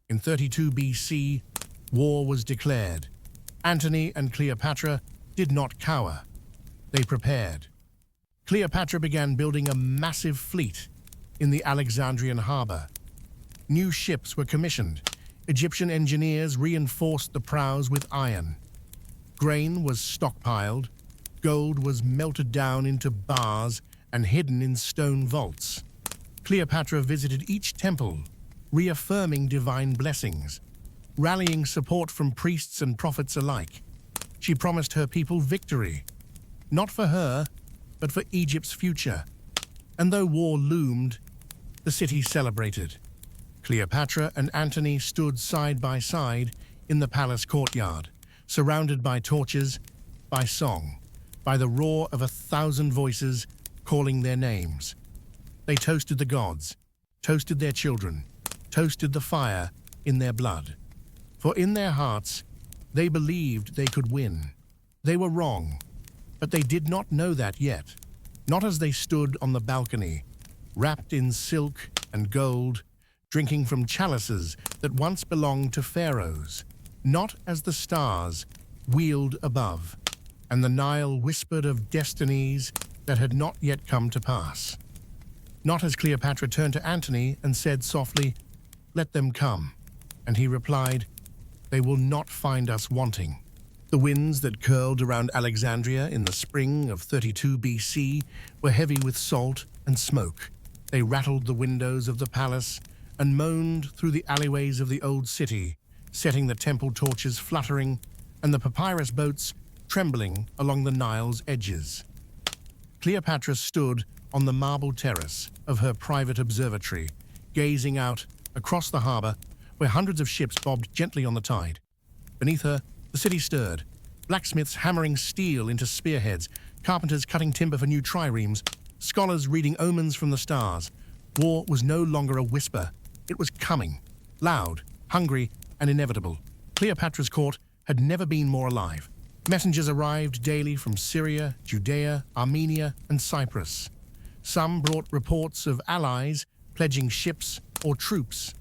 In 32 BC, war was declared. Antony and Cleopatra did not cower. They prepared. Cleopatra began building a massive fleet in the Alexandrian harbor. New ships were commissioned. Egyptian engineers reinforced the prows with iron. Grain was stockpiled. Gold was melted down into bars and hidden in stone vaults. Cleopatra visited each temple, reaffirming divine blessings, rallying support from priests and prophets alike. She promised her people victory, not for her, but for Egypt's future. And though war loomed, the city celebrated. Cleopatra and Antony stood side by side in the palace courtyard, surrounded by torches, by song, by the roar of 1,000 voices calling their names. They toasted the gods, toasted their children, toasted the fire in their blood. For in their hearts, they believed they could win. They were wrong, but they did not know that yet. Not as they stood on the balcony, wrapped in silk and gold, drinking from chalices that once belonged to pharaohs. Not as the stars wheeled above, and the Nile whispered of destinies that had not yet come to pass. Not as Cleopatra turned to Antony and said softly, "Let them come." And he replied, "They will not find us wanting." The winds that curled around Alexandria in the spring of 32 BC were heavy with salt and smoke. They rattled the windows of the palace and moaned through the alleyways of the old city, setting the temple torches fluttering and the papyrus boats trembling along the Nile's edges. Cleopatra stood on the marble terrace of her private observatory, gazing out across the harbor where hundreds of ships bobbed gently on the tide. Beneath her, the city stirred, blacksmiths hammering steel into spearheads, carpenters cutting timber for new triremes, scholars reading omens from the stars. War was no longer a whisper. It was coming, loud, hungry, and inevitable. Cleopatra's court had never been more alive. Messengers arrived daily from Syria, Judea, Armenia, and Cyprus. Some brought reports of allies pledging ships or troops.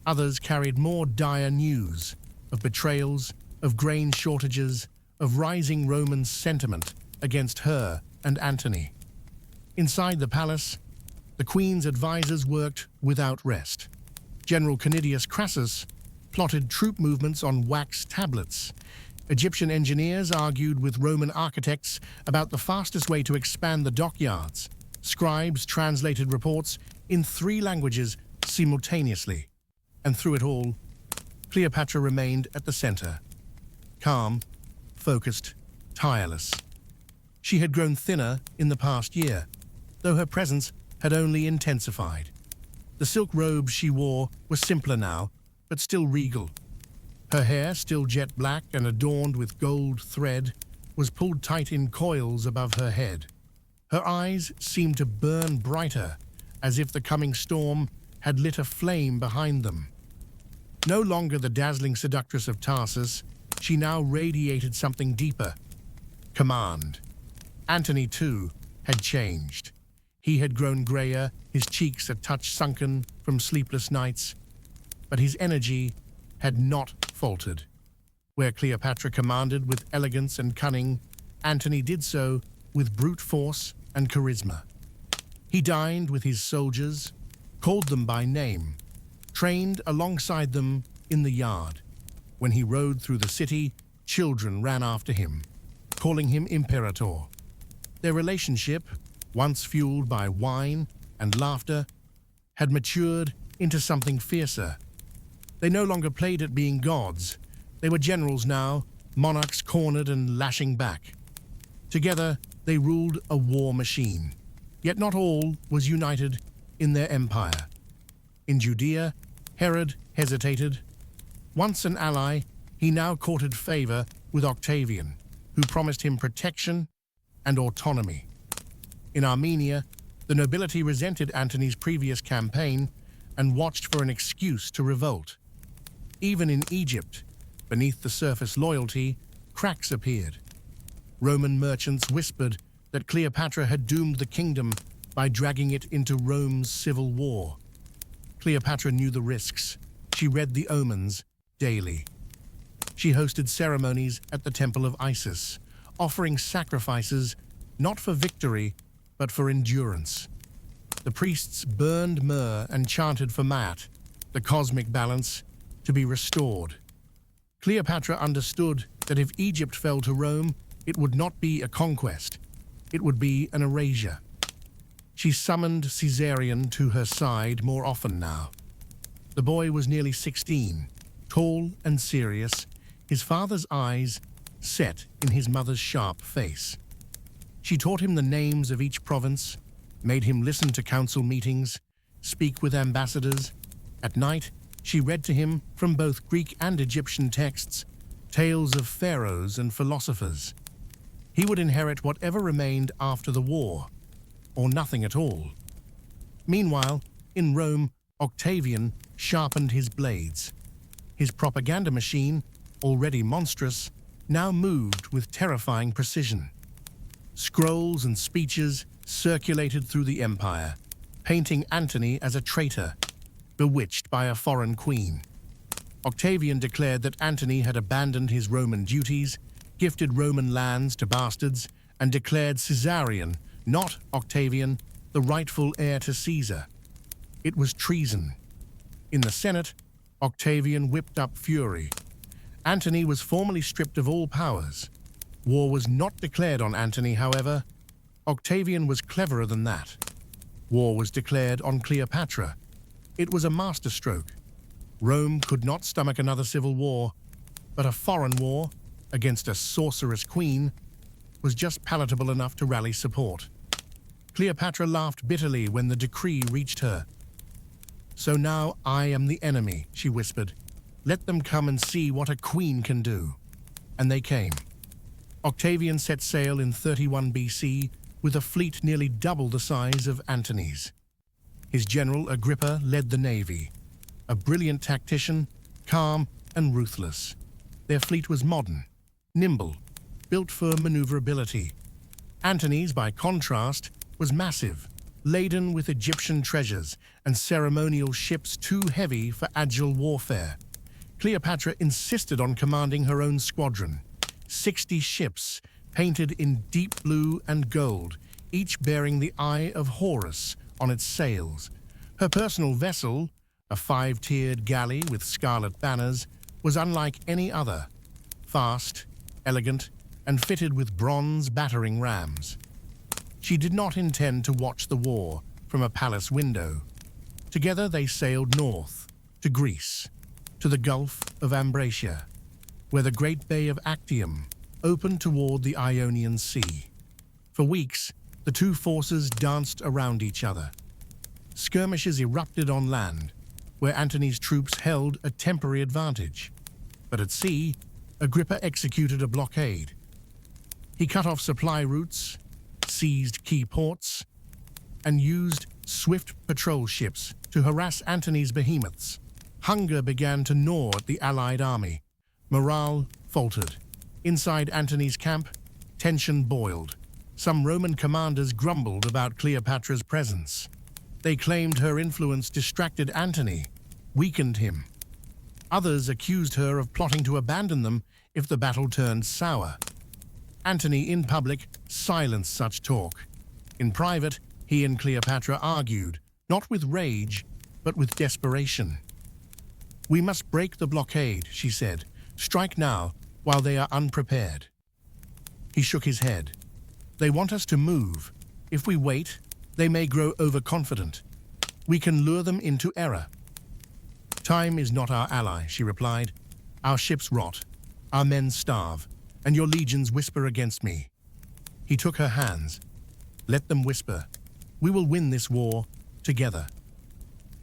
Others carried more dire news of betrayals, of grain shortages, of rising Roman sentiment against her and Antony. Inside the palace, the queen's advisors worked without rest. General Canidius Crassus plotted troop movements on wax tablets. Egyptian engineers argued with Roman architects about the fastest way to expand the dockyards. Scribes translated reports in 3 languages simultaneously. And through it all, Cleopatra remained at the center, calm, focused, tireless. She had grown thinner in the past year, though her presence had only intensified. The silk robes she wore were simpler now, but still regal. Her hair, still jet black and adorned with gold thread, was pulled tight in coils above her head. Her eyes seemed to burn brighter, as if the coming storm had lit a flame behind them. No longer the dazzling seductress of Tarsus, she now radiated something deeper: command. Antony, too, had changed. He had grown grayer, his cheeks a touch sunken from sleepless nights, but his energy had not faltered. Where Cleopatra commanded with elegance and cunning, Antony did so with brute force and charisma. He dined with his soldiers, called them by name, trained alongside them in the yard. When he rode through the city, children ran after him, calling him Imperator. Their relationship, once fueled by wine and laughter, had matured into something fiercer. They no longer played at being gods. They were generals now, monarchs cornered and lashing back. Together, they ruled a war machine. Yet not all was united in their empire. In Judea, Herod hesitated. Once an ally, he now courted favor with Octavian, who promised him protection and autonomy. In Armenia, the nobility resented Antony's previous campaign and watched for an excuse to revolt. Even in Egypt, beneath the surface loyalty, cracks appeared. Roman merchants whispered that Cleopatra had doomed the kingdom by dragging it into Rome's civil war. Cleopatra knew the risks. She read the omens daily. She hosted ceremonies at the Temple of Isis, offering sacrifices not for victory, but for endurance. The priests burned myrrh and chanted for Maat, the cosmic balance, to be restored. Cleopatra understood that if Egypt fell to Rome, it would not be a conquest. It would be an erasure. She summoned Caesarion to her side more often now. The boy was nearly 16, tall and serious, his father's eyes set in his mother's sharp face. She taught him the names of each province, made him listen to council meetings, speak with ambassadors. At night, she read to him from both Greek and Egyptian texts, tales of pharaohs and philosophers. He would inherit whatever remained after the war, or nothing at all. Meanwhile, in Rome, Octavian sharpened his blades. His propaganda machine, already monstrous, now moved with terrifying precision. Scrolls and speeches circulated through the empire, painting Antony as a traitor, bewitched by a foreign queen. Octavian declared that Antony had abandoned his Roman duties, gifted Roman lands to bastards, and declared Caesarion, not Octavian, the rightful heir to Caesar. It was treason. In the Senate, Octavian whipped up fury. Antony was formally stripped of all powers. War was not declared on Antony, however. Octavian was cleverer than that. War was declared on Cleopatra. It was a masterstroke. Rome could not stomach another civil war, but a foreign war against a sorceress queen was just palatable enough to rally support. Cleopatra laughed bitterly when the decree reached her. "So now I am the enemy," she whispered. "Let them come and see what a queen can do." And they came. Octavian set sail in 31 BC with a fleet nearly double the size of Antony's. His general Agrippa led the navy, a brilliant tactician, calm and ruthless. Their fleet was modern, nimble, built for maneuverability. Antony's, by contrast, was massive, laden with Egyptian treasures and ceremonial ships too heavy for agile warfare. Cleopatra insisted on commanding her own squadron. 60 ships, painted in deep blue and gold, each bearing the Eye of Horus on its sails. Her personal vessel, a 5-tiered galley with scarlet banners, was unlike any other. Fast, elegant, and fitted with bronze battering rams. She did not intend to watch the war from a palace window. Together they sailed north, to Greece, to the Gulf of Ambracia, where the great bay of Actium opened toward the Ionian Sea. For weeks, the two forces danced around each other. Skirmishes erupted on land, where Antony's troops held a temporary advantage. But at sea, Agrippa executed a blockade. He cut off supply routes, seized key ports, and used swift patrol ships to harass Antony's behemoths. Hunger began to gnaw at the Allied army. Morale faltered. Inside Antony's camp, tension boiled. Some Roman commanders grumbled about Cleopatra's presence. They claimed her influence distracted Antony, weakened him. Others accused her of plotting to abandon them if the battle turned sour. Antony, in public, silenced such talk. In private, he and Cleopatra argued, not with rage, but with desperation. "We must break the blockade," she said. "Strike now, while they are unprepared." He shook his head. "They want us to move. If we wait, they may grow overconfident. We can lure them into error." "Time is not our ally," she replied. "Our ships rot, our men starve, and your legions whisper against me." He took her hands. "Let them whisper. We will win this war together."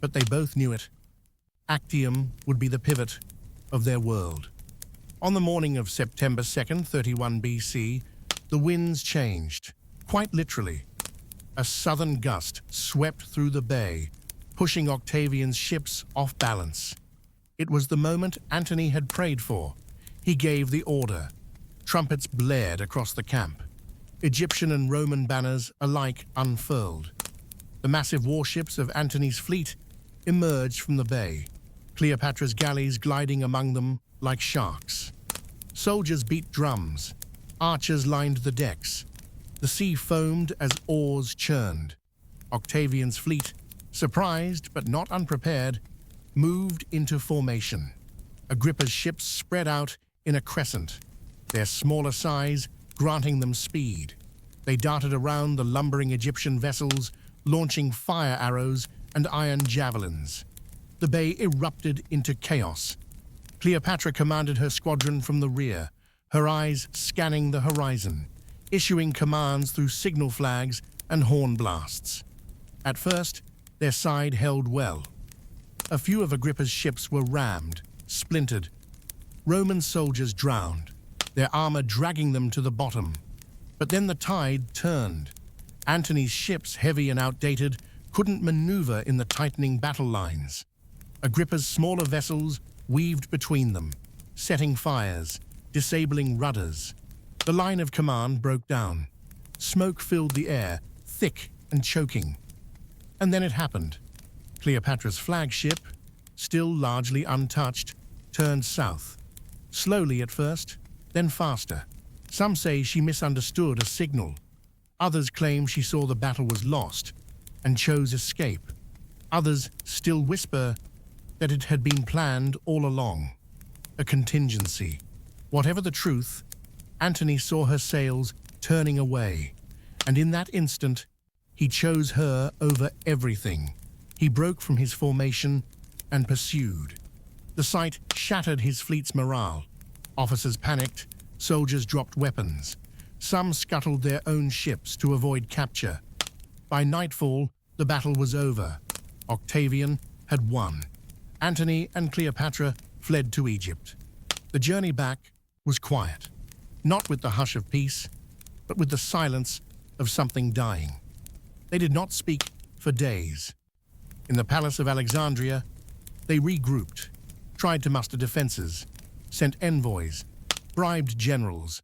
But they both knew it. Actium would be the pivot of their world. On the morning of September 2nd, 31 BC, the winds changed, quite literally. A southern gust swept through the bay, pushing Octavian's ships off balance. It was the moment Antony had prayed for. He gave the order. Trumpets blared across the camp. Egyptian and Roman banners alike unfurled. The massive warships of Antony's fleet emerged from the bay, Cleopatra's galleys gliding among them like sharks. Soldiers beat drums. Archers lined the decks. The sea foamed as oars churned. Octavian's fleet, surprised but not unprepared, moved into formation. Agrippa's ships spread out in a crescent, their smaller size granting them speed. They darted around the lumbering Egyptian vessels, launching fire arrows and iron javelins. The bay erupted into chaos. Cleopatra commanded her squadron from the rear, her eyes scanning the horizon, issuing commands through signal flags and horn blasts. At first, their side held well. A few of Agrippa's ships were rammed, splintered. Roman soldiers drowned, their armor dragging them to the bottom. But then the tide turned. Antony's ships, heavy and outdated, couldn't maneuver in the tightening battle lines. Agrippa's smaller vessels weaved between them, setting fires, disabling rudders. The line of command broke down. Smoke filled the air, thick and choking. And then it happened. Cleopatra's flagship, still largely untouched, turned south. Slowly at first, then faster. Some say she misunderstood a signal. Others claim she saw the battle was lost and chose escape. Others still whisper that it had been planned all along, a contingency. Whatever the truth, Antony saw her sails turning away, and in that instant, he chose her over everything. He broke from his formation and pursued. The sight shattered his fleet's morale. Officers panicked, soldiers dropped weapons. Some scuttled their own ships to avoid capture. By nightfall, the battle was over. Octavian had won. Antony and Cleopatra fled to Egypt. The journey back was quiet, not with the hush of peace, but with the silence of something dying. They did not speak for days. In the palace of Alexandria, they regrouped, tried to muster defenses, sent envoys, bribed generals,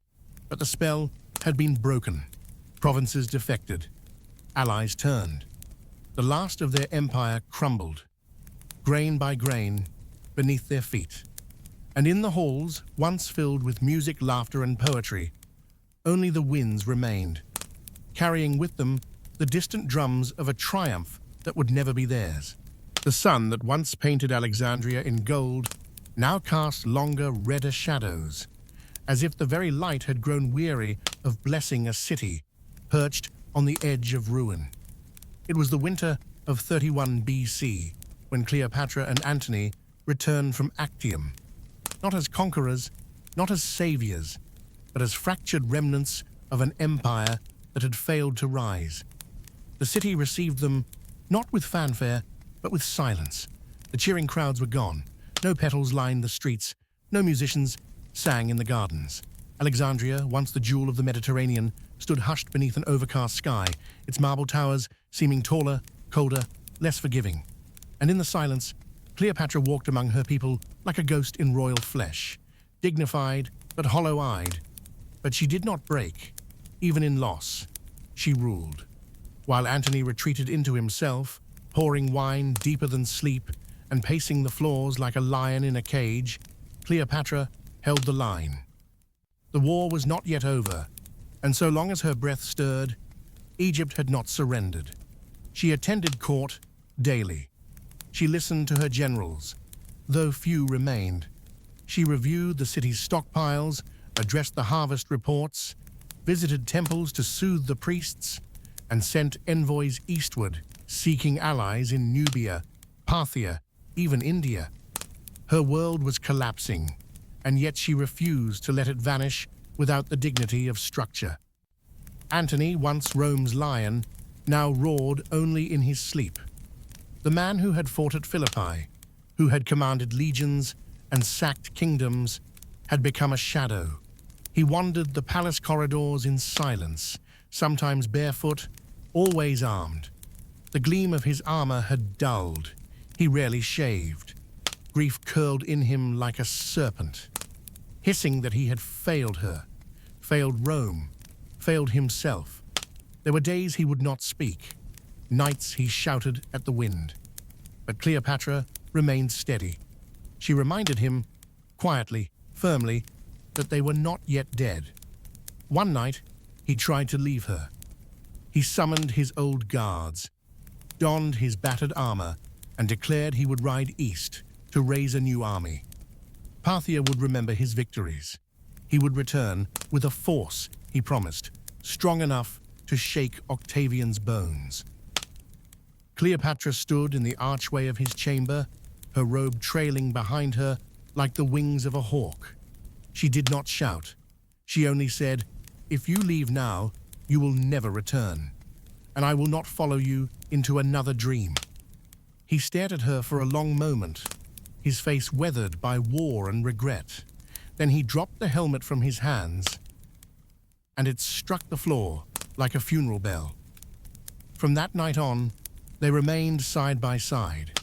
But the spell had been broken. Provinces defected. Allies turned. The last of their empire crumbled, grain by grain, beneath their feet. And in the halls, once filled with music, laughter, and poetry, only the winds remained, carrying with them the distant drums of a triumph that would never be theirs. The sun that once painted Alexandria in gold now cast longer, redder shadows, as if the very light had grown weary of blessing a city perched on the edge of ruin. It was the winter of 31 BC, when Cleopatra and Antony returned from Actium, not as conquerors, not as saviors, but as fractured remnants of an empire that had failed to rise. The city received them not with fanfare, but with silence. The cheering crowds were gone. No petals lined the streets. No musicians sang in the gardens. Alexandria, once the jewel of the Mediterranean, stood hushed beneath an overcast sky, its marble towers seeming taller, colder, less forgiving. And in the silence, Cleopatra walked among her people like a ghost in royal flesh, dignified but hollow-eyed. But she did not break. Even in loss, she ruled. While Antony retreated into himself, pouring wine deeper than sleep and pacing the floors like a lion in a cage, Cleopatra held the line. The war was not yet over, and so long as her breath stirred, Egypt had not surrendered. She attended court daily. She listened to her generals, though few remained. She reviewed the city's stockpiles, addressed the harvest reports, visited temples to soothe the priests, and sent envoys eastward, seeking allies in Nubia, Parthia, even India. Her world was collapsing, and yet she refused to let it vanish without the dignity of structure. Antony, once Rome's lion, now roared only in his sleep. The man who had fought at Philippi, who had commanded legions and sacked kingdoms, had become a shadow. He wandered the palace corridors in silence, sometimes barefoot, always armed. The gleam of his armor had dulled. He rarely shaved. Grief curled in him like a serpent, hissing that he had failed her, failed Rome, failed himself. There were days he would not speak. Nights he shouted at the wind. But Cleopatra remained steady. She reminded him, quietly, firmly, that they were not yet dead. One night, he tried to leave her. He summoned his old guards, donned his battered armor, and declared he would ride east to raise a new army. Parthia would remember his victories. He would return with a force, he promised, strong enough to shake Octavian's bones. Cleopatra stood in the archway of his chamber, her robe trailing behind her like the wings of a hawk. She did not shout. She only said, "If you leave now, you will never return, and I will not follow you into another dream." He stared at her for a long moment, his face weathered by war and regret. Then he dropped the helmet from his hands, and it struck the floor like a funeral bell. From that night on, they remained side by side,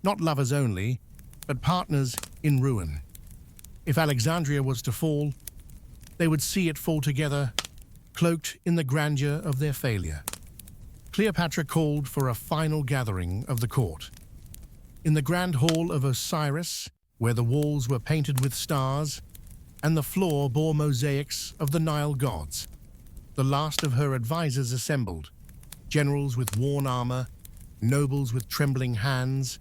not lovers only, but partners in ruin. If Alexandria was to fall, they would see it fall together, cloaked in the grandeur of their failure. Cleopatra called for a final gathering of the court. In the grand hall of Osiris, where the walls were painted with stars, and the floor bore mosaics of the Nile gods, the last of her advisors assembled, generals with worn armor, nobles with trembling hands,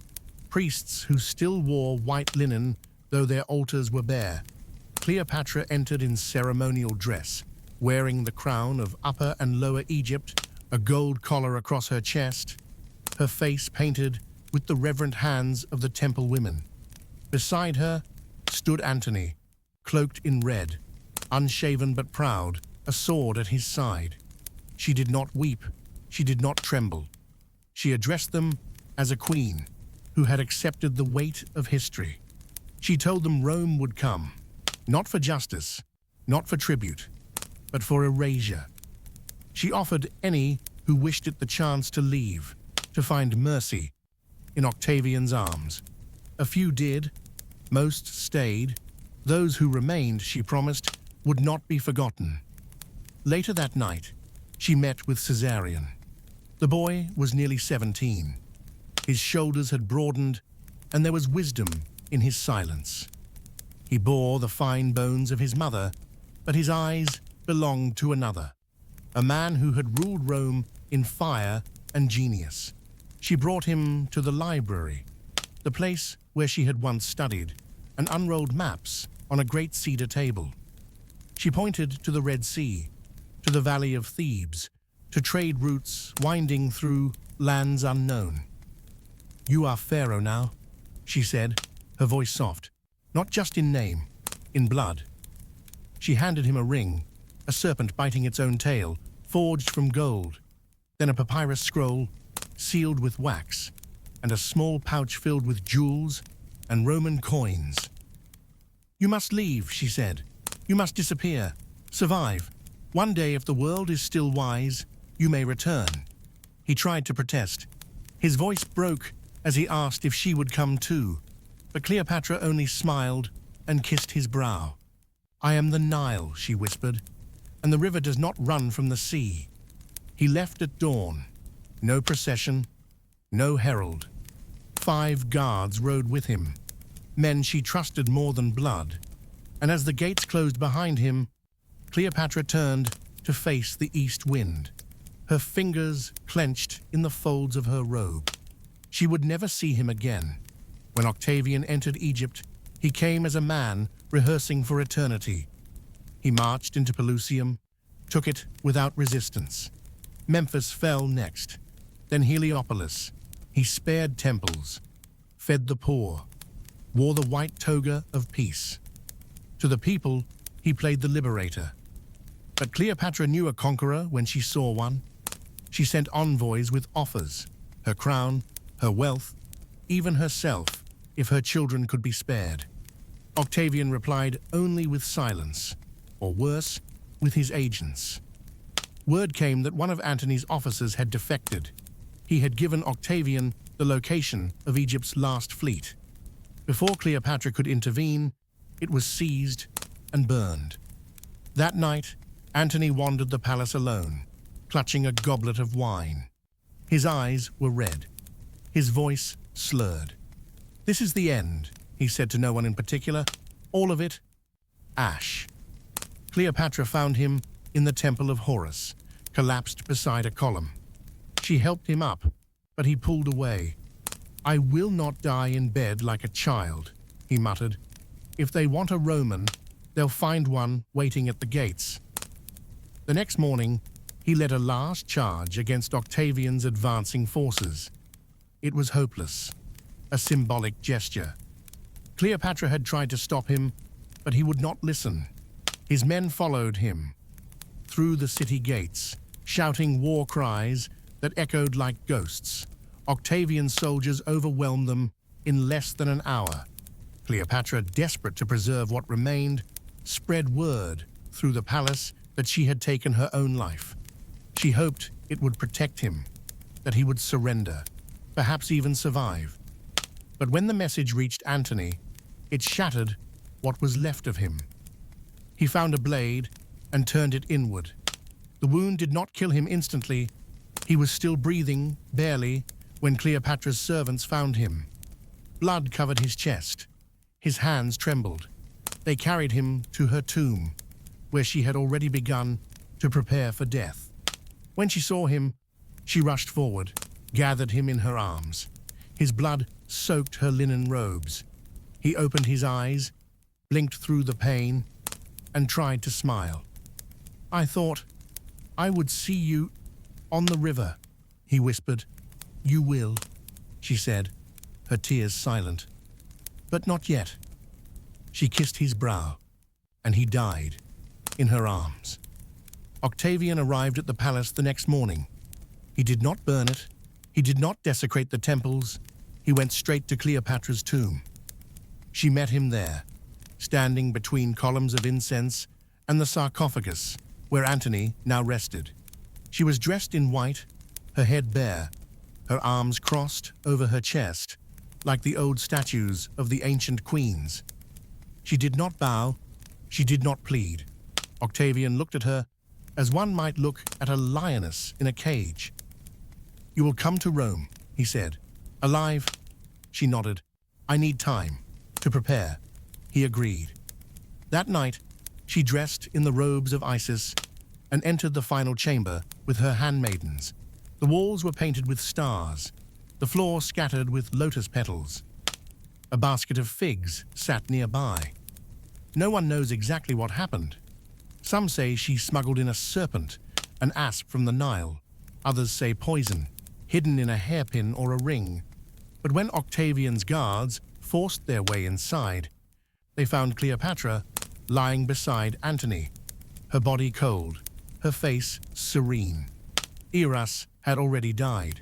priests who still wore white linen though their altars were bare. Cleopatra entered in ceremonial dress, wearing the crown of Upper and Lower Egypt, a gold collar across her chest, her face painted with the reverent hands of the temple women. Beside her stood Antony, cloaked in red, unshaven but proud, a sword at his side. She did not weep, she did not tremble. She addressed them as a queen who had accepted the weight of history. She told them Rome would come, not for justice, not for tribute, but for erasure. She offered any who wished it the chance to leave, to find mercy in Octavian's arms. A few did, most stayed. Those who remained, she promised, would not be forgotten. Later that night, she met with Caesarion. The boy was nearly 17. His shoulders had broadened, and there was wisdom in his silence. He bore the fine bones of his mother, but his eyes belonged to another, a man who had ruled Rome in fire and genius. She brought him to the library, the place where she had once studied, and unrolled maps on a great cedar table. She pointed to the Red Sea, to the Valley of Thebes, to trade routes winding through lands unknown. "You are Pharaoh now," she said, her voice soft, not just in name, in blood. She handed him a ring, a serpent biting its own tail, forged from gold, then a papyrus scroll sealed with wax, and a small pouch filled with jewels and Roman coins. "You must leave," she said. "You must disappear, survive. One day, if the world is still wise, you may return." He tried to protest. His voice broke as he asked if she would come too, but Cleopatra only smiled and kissed his brow. "I am the Nile," she whispered, "and the river does not run from the sea." He left at dawn. No procession, no herald. 5 guards rode with him, men she trusted more than blood. And as the gates closed behind him, Cleopatra turned to face the east wind, her fingers clenched in the folds of her robe. She would never see him again. When Octavian entered Egypt, he came as a man rehearsing for eternity. He marched into Pelusium, took it without resistance. Memphis fell next, then Heliopolis. He spared temples, fed the poor, wore the white toga of peace. To the people, he played the liberator. But Cleopatra knew a conqueror when she saw one. She sent envoys with offers, her crown, her wealth, even herself, if her children could be spared. Octavian replied only with silence, or worse, with his agents. Word came that one of Antony's officers had defected. He had given Octavian the location of Egypt's last fleet. Before Cleopatra could intervene, it was seized and burned. That night, Antony wandered the palace alone, clutching a goblet of wine. His eyes were red, his voice slurred. "This is the end," he said to no one in particular. "All of it, ash." Cleopatra found him in the temple of Horus, collapsed beside a column. She helped him up, but he pulled away. "I will not die in bed like a child," he muttered. "If they want a Roman, they'll find one waiting at the gates." The next morning, he led a last charge against Octavian's advancing forces. It was hopeless, a symbolic gesture. Cleopatra had tried to stop him, but he would not listen. His men followed him through the city gates, shouting war cries that echoed like ghosts. Octavian's soldiers overwhelmed them in less than an hour. Cleopatra, desperate to preserve what remained, spread word through the palace that she had taken her own life. She hoped it would protect him, that he would surrender, perhaps even survive. But when the message reached Antony, it shattered what was left of him. He found a blade and turned it inward. The wound did not kill him instantly. He was still breathing, barely, when Cleopatra's servants found him. Blood covered his chest. His hands trembled. They carried him to her tomb, where she had already begun to prepare for death. When she saw him, she rushed forward, gathered him in her arms. His blood soaked her linen robes. He opened his eyes, blinked through the pain, and tried to smile. "I thought I would see you on the river," he whispered. "You will," she said, her tears silent. "But not yet." She kissed his brow, and he died in her arms. Octavian arrived at the palace the next morning. He did not burn it. He did not desecrate the temples. He went straight to Cleopatra's tomb. She met him there, standing between columns of incense and the sarcophagus where Antony now rested. She was dressed in white, her head bare, her arms crossed over her chest, like the old statues of the ancient queens. She did not bow, she did not plead. Octavian looked at her, as one might look at a lioness in a cage. "You will come to Rome," he said. "Alive?" She nodded. "I need time to prepare," he agreed. That night, she dressed in the robes of Isis and entered the final chamber with her handmaidens. The walls were painted with stars, the floor scattered with lotus petals. A basket of figs sat nearby. No one knows exactly what happened. Some say she smuggled in a serpent, an asp from the Nile. Others say poison, hidden in a hairpin or a ring. But when Octavian's guards forced their way inside, they found Cleopatra lying beside Antony, her body cold, her face serene. Eras had already died.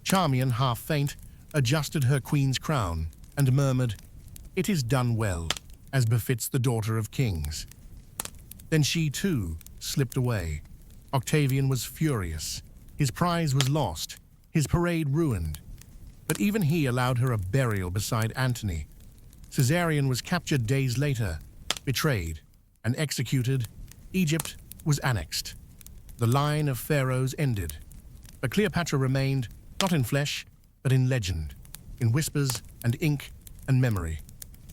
Charmian, half faint, adjusted her queen's crown and murmured, "It is done well, as befits the daughter of kings." Then she, too, slipped away. Octavian was furious. His prize was lost, his parade ruined. But even he allowed her a burial beside Antony. Caesarion was captured days later, betrayed, and executed. Egypt was annexed. The line of pharaohs ended. But Cleopatra remained, not in flesh, but in legend, in whispers and ink and memory,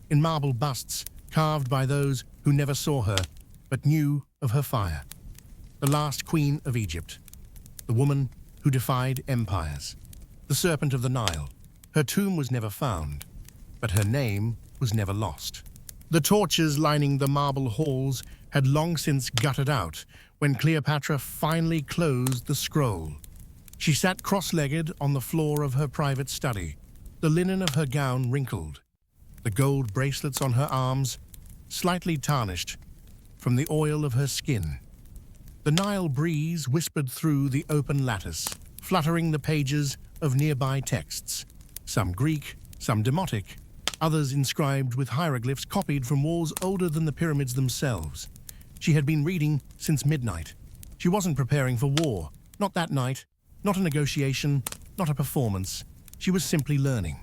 in marble busts carved by those who never saw her but knew of her fire. The last queen of Egypt, the woman who defied empires, the serpent of the Nile. Her tomb was never found, but her name was never lost. The torches lining the marble halls had long since guttered out when Cleopatra finally closed the scroll. She sat cross-legged on the floor of her private study, the linen of her gown wrinkled, the gold bracelets on her arms slightly tarnished from the oil of her skin. The Nile breeze whispered through the open lattice, fluttering the pages of nearby texts, some Greek, some Demotic, others inscribed with hieroglyphs copied from walls older than the pyramids themselves. She had been reading since midnight. She wasn't preparing for war, not that night, not a negotiation, not a performance. She was simply learning.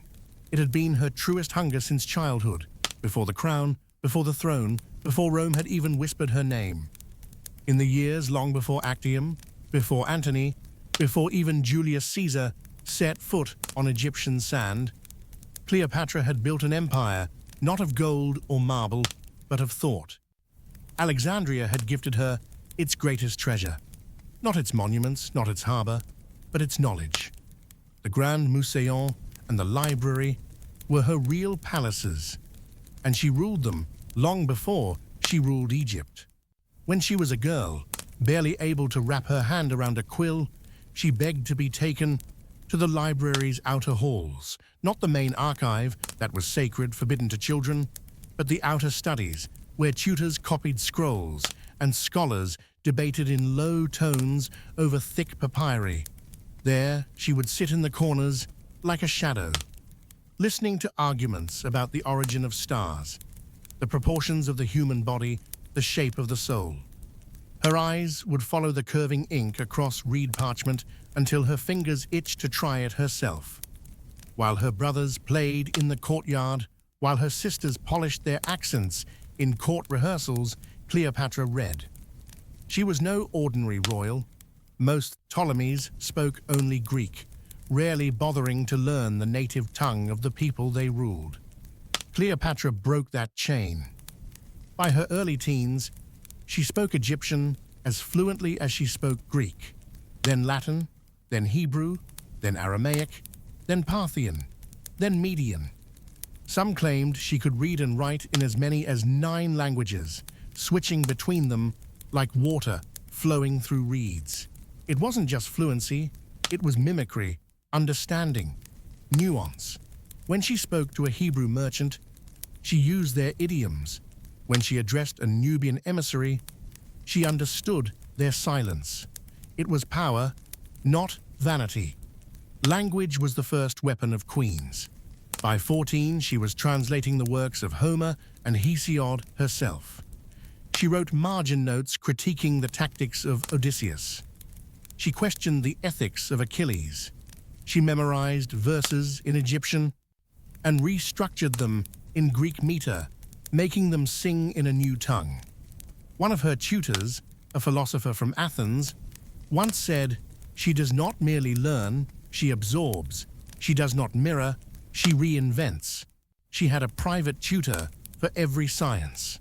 It had been her truest hunger since childhood, before the crown, before the throne, before Rome had even whispered her name. In the years long before Actium, before Antony, before even Julius Caesar set foot on Egyptian sand, Cleopatra had built an empire, not of gold or marble, but of thought. Alexandria had gifted her its greatest treasure. Not its monuments, not its harbor, but its knowledge. The Grand Museum and the library were her real palaces, and she ruled them long before she ruled Egypt. When she was a girl, barely able to wrap her hand around a quill, she begged to be taken to the library's outer halls, not the main archive that was sacred, forbidden to children, but the outer studies, where tutors copied scrolls and scholars debated in low tones over thick papyri. There, she would sit in the corners like a shadow, listening to arguments about the origin of stars, the proportions of the human body, the shape of the soul. Her eyes would follow the curving ink across reed parchment until her fingers itched to try it herself. While her brothers played in the courtyard, while her sisters polished their accents in court rehearsals, Cleopatra read. She was no ordinary royal. Most Ptolemies spoke only Greek, rarely bothering to learn the native tongue of the people they ruled. Cleopatra broke that chain. By her early teens, she spoke Egyptian as fluently as she spoke Greek, then Latin, then Hebrew, then Aramaic, then Parthian, then Median. Some claimed she could read and write in as many as 9 languages, switching between them like water flowing through reeds. It wasn't just fluency, it was mimicry, understanding, nuance. When she spoke to a Hebrew merchant, she used their idioms. When she addressed a Nubian emissary, she understood their silence. It was power, not vanity. Language was the first weapon of queens. By 14, she was translating the works of Homer and Hesiod herself. She wrote margin notes critiquing the tactics of Odysseus. She questioned the ethics of Achilles. She memorized verses in Egyptian and restructured them in Greek meter, making them sing in a new tongue. One of her tutors, a philosopher from Athens, once said, "She does not merely learn, she absorbs. She does not mirror, she reinvents." She had a private tutor for every science.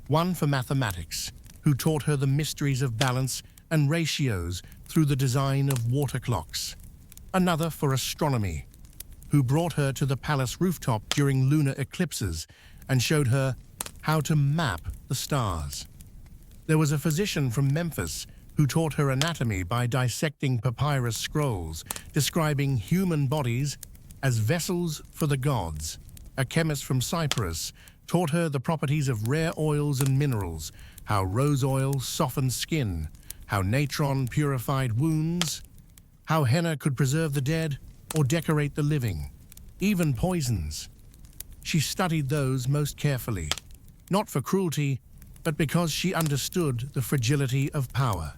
One for mathematics, who taught her the mysteries of balance and ratios through the design of water clocks. Another for astronomy, who brought her to the palace rooftop during lunar eclipses and showed her how to map the stars. There was a physician from Memphis who taught her anatomy by dissecting papyrus scrolls, describing human bodies as vessels for the gods. A chemist from Cyprus taught her the properties of rare oils and minerals, how rose oil softened skin, how natron purified wounds, how henna could preserve the dead or decorate the living, even poisons. She studied those most carefully, not for cruelty, but because she understood the fragility of power.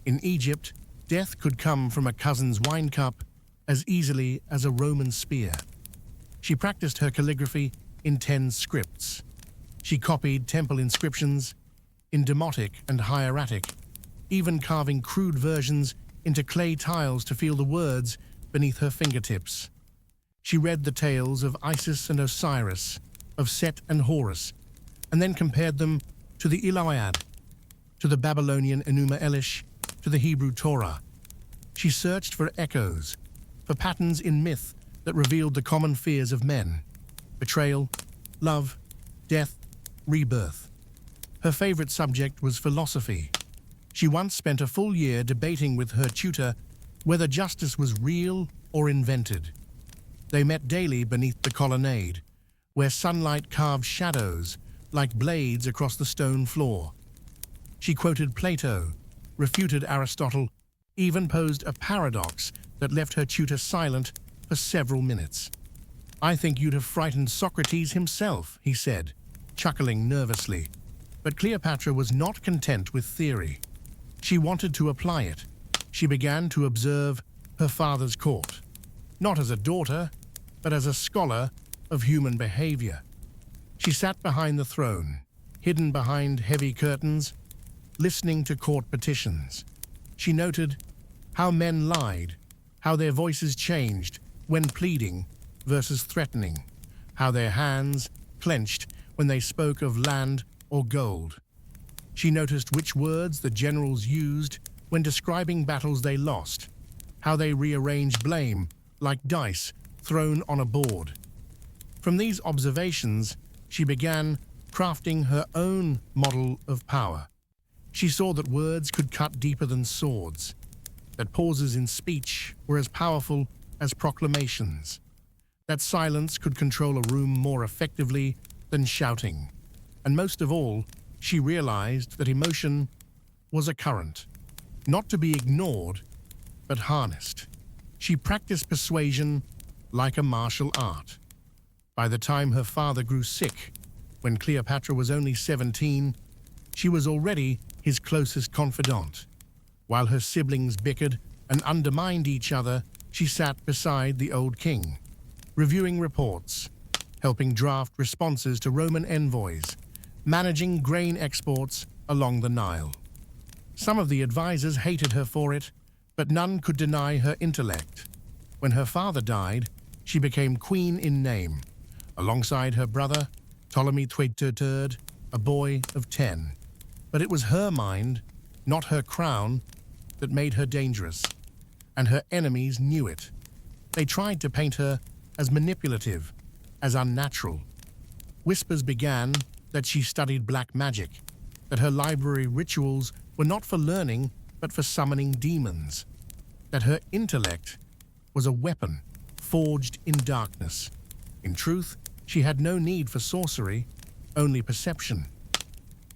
In Egypt, death could come from a cousin's wine cup as easily as a Roman spear. She practiced her calligraphy in 10 scripts. She copied temple inscriptions in Demotic and Hieratic, even carving crude versions into clay tiles to feel the words beneath her fingertips. She read the tales of Isis and Osiris, of Set and Horus, and then compared them to the Iliad, to the Babylonian Enuma Elish, to the Hebrew Torah. She searched for echoes, for patterns in myth that revealed the common fears of men: betrayal, love, death, rebirth. Her favorite subject was philosophy. She once spent a full year debating with her tutor whether justice was real or invented. They met daily beneath the colonnade, where sunlight carved shadows like blades across the stone floor. She quoted Plato, refuted Aristotle, even posed a paradox that left her tutor silent for several minutes. "I think you'd have frightened Socrates himself," he said, chuckling nervously. But Cleopatra was not content with theory. She wanted to apply it. She began to observe her father's court, not as a daughter, but as a scholar of human behavior. She sat behind the throne, hidden behind heavy curtains, listening to court petitions. She noted how men lied, how their voices changed when pleading versus threatening, how their hands clenched when they spoke of land or gold. She noticed which words the generals used when describing battles they lost, how they rearranged blame like dice thrown on a board. From these observations, she began crafting her own model of power. She saw that words could cut deeper than swords, that pauses in speech were as powerful as proclamations, that silence could control a room more effectively than shouting. And most of all, she realized that emotion was a current, not to be ignored, but harnessed. She practiced persuasion like a martial art. By the time her father grew sick, when Cleopatra was only 17, she was already his closest confidant. While her siblings bickered and undermined each other, she sat beside the old king, reviewing reports, helping draft responses to Roman envoys, managing grain exports along the Nile. Some of the advisors hated her for it, but none could deny her intellect. When her father died, she became queen in name, alongside her brother, Ptolemy III, a boy of 10. But it was her mind, not her crown, that made her dangerous, and her enemies knew it. They tried to paint her as manipulative, as unnatural. Whispers began that she studied black magic, that her library rituals were not for learning, but for summoning demons, that her intellect was a weapon forged in darkness. In truth, she had no need for sorcery, only perception.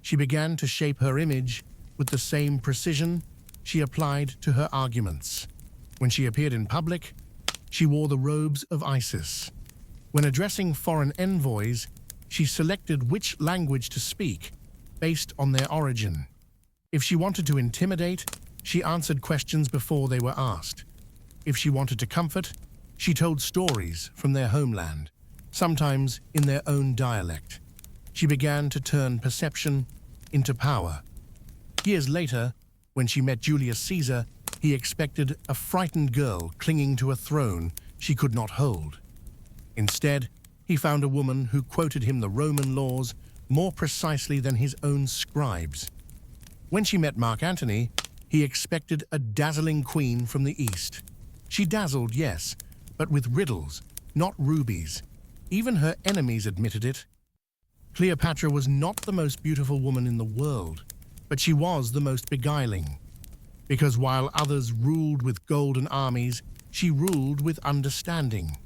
She began to shape her image with the same precision she applied to her arguments. When she appeared in public, she wore the robes of Isis. When addressing foreign envoys, she selected which language to speak based on their origin. If she wanted to intimidate, she answered questions before they were asked. If she wanted to comfort, she told stories from their homeland, sometimes in their own dialect. She began to turn perception into power. Years later, when she met Julius Caesar, he expected a frightened girl clinging to a throne she could not hold. Instead, he found a woman who quoted him the Roman laws more precisely than his own scribes. When she met Mark Antony, he expected a dazzling queen from the East. She dazzled, yes, but with riddles, not rubies. Even her enemies admitted it. Cleopatra was not the most beautiful woman in the world, but she was the most beguiling. Because while others ruled with golden armies, she ruled with understanding.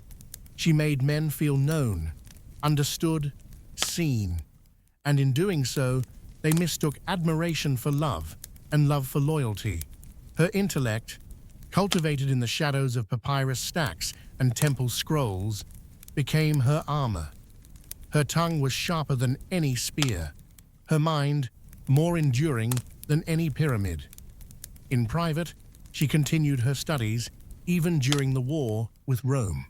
She made men feel known, understood, seen, and in doing so, they mistook admiration for love and love for loyalty. Her intellect, cultivated in the shadows of papyrus stacks and temple scrolls, became her armor. Her tongue was sharper than any spear, her mind more enduring than any pyramid. In private, she continued her studies even during the war with Rome.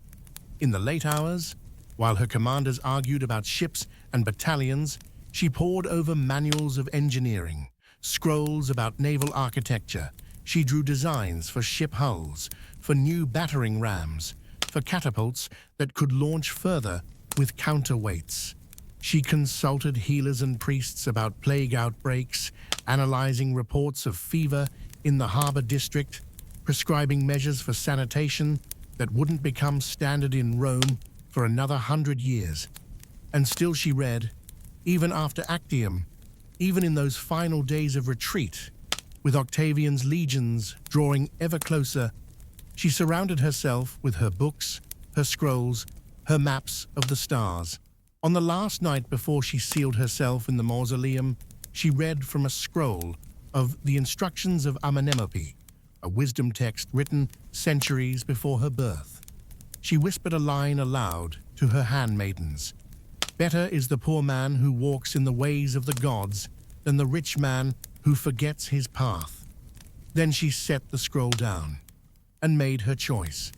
In the late hours, while her commanders argued about ships and battalions, she pored over manuals of engineering, scrolls about naval architecture. She drew designs for ship hulls, for new battering rams, for catapults that could launch further with counterweights. She consulted healers and priests about plague outbreaks, analyzing reports of fever in the harbor district, prescribing measures for sanitation that wouldn't become standard in Rome for another 100 years. And still she read, even after Actium, even in those final days of retreat, with Octavian's legions drawing ever closer, she surrounded herself with her books, her scrolls, her maps of the stars. On the last night before she sealed herself in the mausoleum, she read from a scroll of the instructions of Amenemope, a wisdom text written centuries before her birth. She whispered a line aloud to her handmaidens. Better is the poor man who walks in the ways of the gods than the rich man who forgets his path. Then she set the scroll down and made her choice.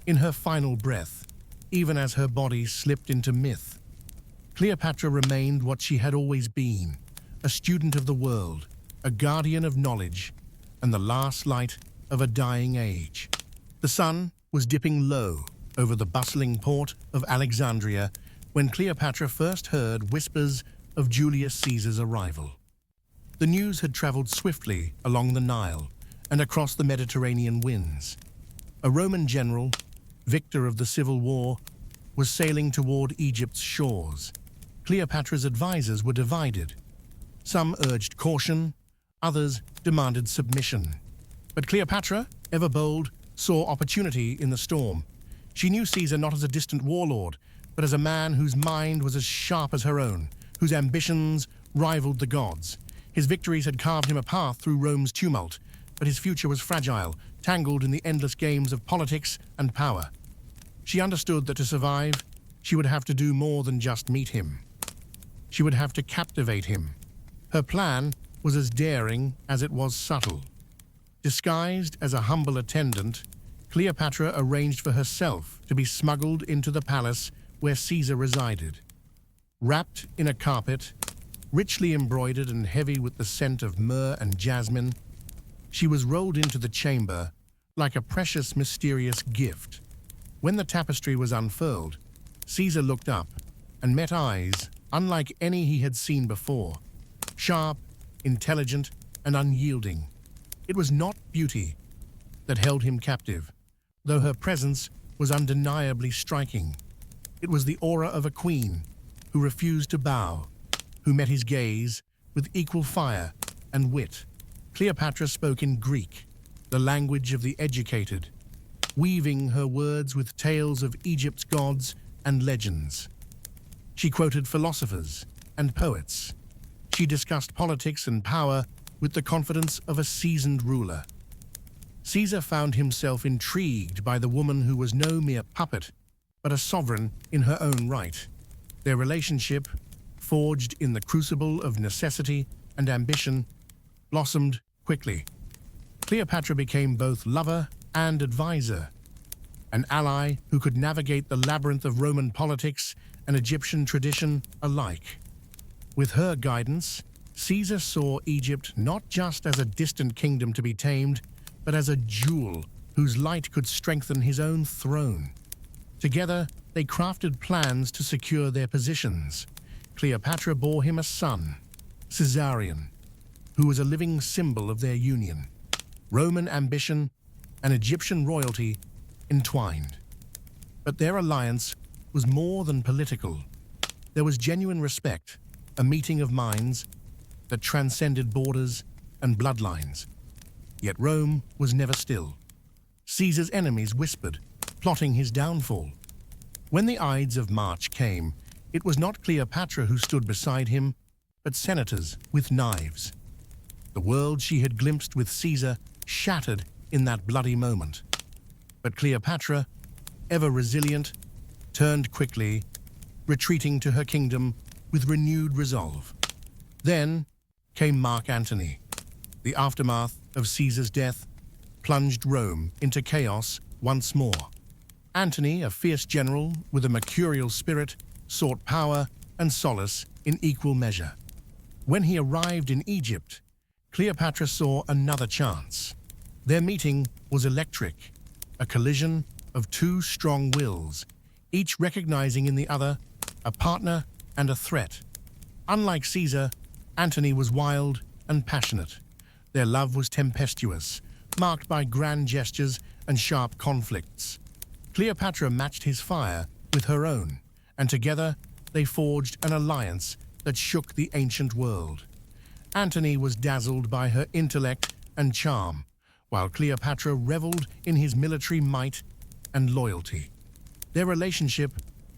In her final breath, even as her body slipped into myth, Cleopatra remained what she had always been, a student of the world, a guardian of knowledge, and the last light of a dying age. The sun was dipping low over the bustling port of Alexandria when Cleopatra first heard whispers of Julius Caesar's arrival. The news had traveled swiftly along the Nile and across the Mediterranean winds. A Roman general, victor of the civil war, was sailing toward Egypt's shores. Cleopatra's advisors were divided. Some urged caution, others demanded submission. But Cleopatra, ever bold, saw opportunity in the storm. She knew Caesar not as a distant warlord, but as a man whose mind was as sharp as her own, whose ambitions rivaled the gods. His victories had carved him a path through Rome's tumult, but his future was fragile, tangled in the endless games of politics and power. She understood that to survive, she would have to do more than just meet him. She would have to captivate him. Her plan was as daring as it was subtle. Disguised as a humble attendant, Cleopatra arranged for herself to be smuggled into the palace where Caesar resided. Wrapped in a carpet, richly embroidered and heavy with the scent of myrrh and jasmine, she was rolled into the chamber like a precious, mysterious gift. When the tapestry was unfurled, Caesar looked up and met eyes unlike any he had seen before, sharp, intelligent, and unyielding. It was not beauty that held him captive, though her presence was undeniably striking. It was the aura of a queen who refused to bow, who met his gaze with equal fire and wit. Cleopatra spoke in Greek, the language of the educated, weaving her words with tales of Egypt's gods and legends. She quoted philosophers and poets. She discussed politics and power with the confidence of a seasoned ruler. Caesar found himself intrigued by the woman who was no mere puppet, but a sovereign in her own right. Their relationship, forged in the crucible of necessity and ambition, blossomed quickly. Cleopatra became both lover and advisor, an ally who could navigate the labyrinth of Roman politics and Egyptian tradition alike. With her guidance, Caesar saw Egypt not just as a distant kingdom to be tamed, but as a jewel whose light could strengthen his own throne. Together, they crafted plans to secure their positions. Cleopatra bore him a son, Caesarion, who was a living symbol of their union. Roman ambition and Egyptian royalty entwined. But their alliance was more than political. There was genuine respect, a meeting of minds that transcended borders and bloodlines. Yet Rome was never still. Caesar's enemies whispered, plotting his downfall. When the Ides of March came, it was not Cleopatra who stood beside him, but senators with knives. The world she had glimpsed with Caesar shattered in that bloody moment. But Cleopatra, ever resilient, turned quickly, retreating to her kingdom with renewed resolve. Then came Mark Antony. The aftermath of Caesar's death plunged Rome into chaos once more. Antony, a fierce general with a mercurial spirit, sought power and solace in equal measure. When he arrived in Egypt, Cleopatra saw another chance. Their meeting was electric, a collision of two strong wills, each recognizing in the other a partner and a threat. Unlike Caesar, Antony was wild and passionate. Their love was tempestuous, marked by grand gestures and sharp conflicts. Cleopatra matched his fire with her own, and together they forged an alliance that shook the ancient world. Antony was dazzled by her intellect and charm, while Cleopatra reveled in his military might and loyalty. Their relationship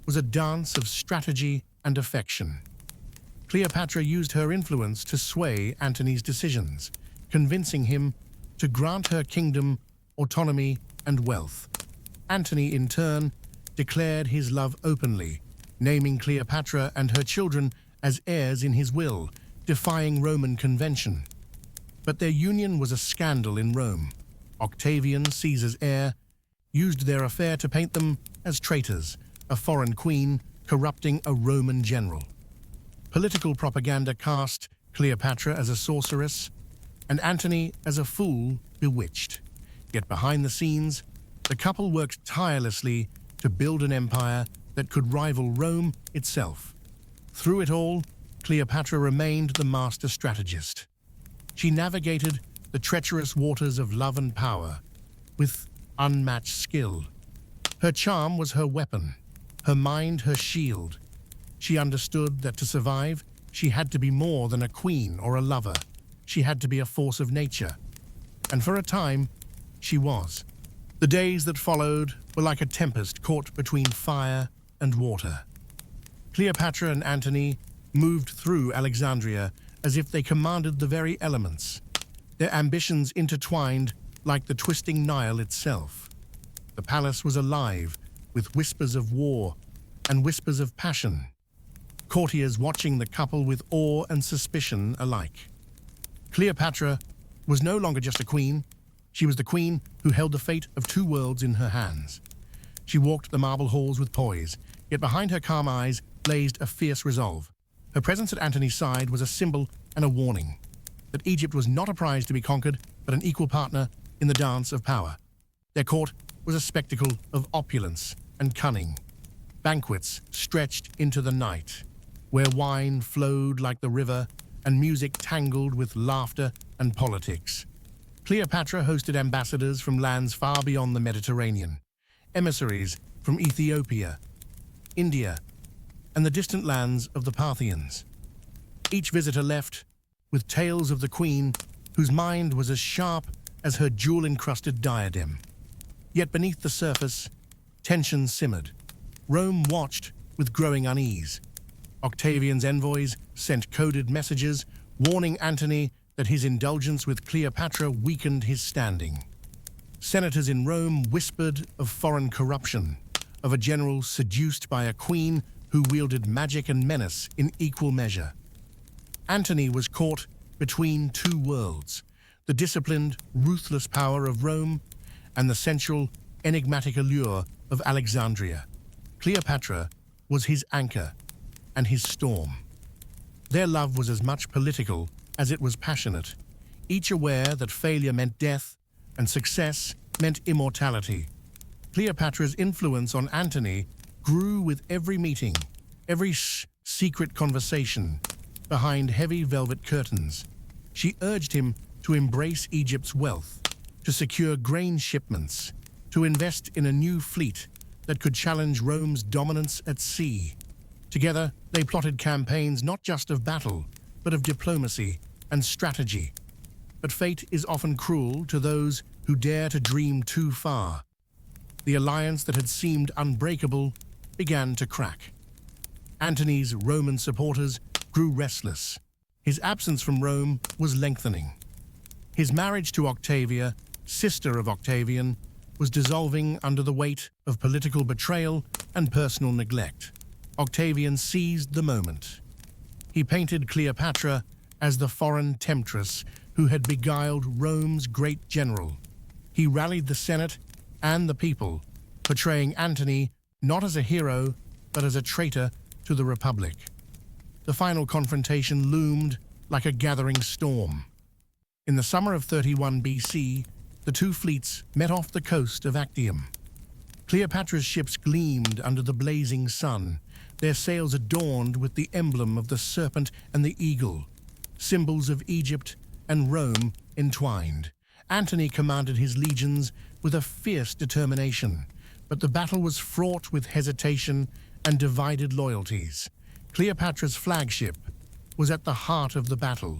was a dance of strategy and affection. Cleopatra used her influence to sway Antony's decisions, convincing him to grant her kingdom autonomy and wealth. Antony, in turn, declared his love openly, naming Cleopatra and her children as heirs in his will, defying Roman convention. But their union was a scandal in Rome. Octavian, Caesar's heir, used their affair to paint them as traitors, a foreign queen corrupting a Roman general. Political propaganda cast Cleopatra as a sorceress and Antony as a fool bewitched. Yet behind the scenes, the couple worked tirelessly to build an empire that could rival Rome itself. Through it all, Cleopatra remained the master strategist. She navigated the treacherous waters of love and power with unmatched skill. Her charm was her weapon, her mind her shield. She understood that to survive, she had to be more than a queen or a lover. She had to be a force of nature. And for a time, she was. The days that followed were like a tempest caught between fire and water. Cleopatra and Antony moved through Alexandria as if they commanded the very elements. Their ambitions intertwined like the twisting Nile itself. The palace was alive with whispers of war and whispers of passion, courtiers watching the couple with awe and suspicion alike. Cleopatra was no longer just a queen. She was the queen who held the fate of two worlds in her hands. She walked the marble halls with poise, yet behind her calm eyes blazed a fierce resolve. Her presence at Antony's side was a symbol and a warning that Egypt was not a prize to be conquered, but an equal partner in the dance of power. Their court was a spectacle of opulence and cunning. Banquets stretched into the night, where wine flowed like the river and music tangled with laughter and politics. Cleopatra hosted ambassadors from lands far beyond the Mediterranean, emissaries from Ethiopia, India, and the distant lands of the Parthians. Each visitor left with tales of the queen whose mind was as sharp as her jewel-encrusted diadem. Yet beneath the surface, tension simmered. Rome watched with growing unease. Octavian's envoys sent coded messages warning Antony that his indulgence with Cleopatra weakened his standing. Senators in Rome whispered of foreign corruption, of a general seduced by a queen who wielded magic and menace in equal measure. Antony was caught between two worlds, the disciplined, ruthless power of Rome and the sensual, enigmatic allure of Alexandria. Cleopatra was his anchor and his storm. Their love was as much political as it was passionate, each aware that failure meant death and success meant immortality. Cleopatra's influence on Antony grew with every meeting, every secret conversation behind heavy velvet curtains. She urged him to embrace Egypt's wealth, to secure grain shipments, to invest in a new fleet that could challenge Rome's dominance at sea. Together, they plotted campaigns not just of battle, but of diplomacy and strategy. But fate is often cruel to those who dare to dream too far. The alliance that had seemed unbreakable began to crack. Antony's Roman supporters grew restless. His absence from Rome was lengthening. His marriage to Octavia, sister of Octavian, was dissolving under the weight of political betrayal and personal neglect. Octavian seized the moment. He painted Cleopatra as the foreign temptress who had beguiled Rome's great general. He rallied the Senate and the people, portraying Antony not as a hero, but as a traitor to the Republic. The final confrontation loomed like a gathering storm. In the summer of 31 BC, the two fleets met off the coast of Actium. Cleopatra's ships gleamed under the blazing sun, their sails adorned with the emblem of the serpent and the eagle, symbols of Egypt and Rome entwined. Antony commanded his legions with a fierce determination, but the battle was fraught with hesitation and divided loyalties. Cleopatra's flagship was at the heart of the battle,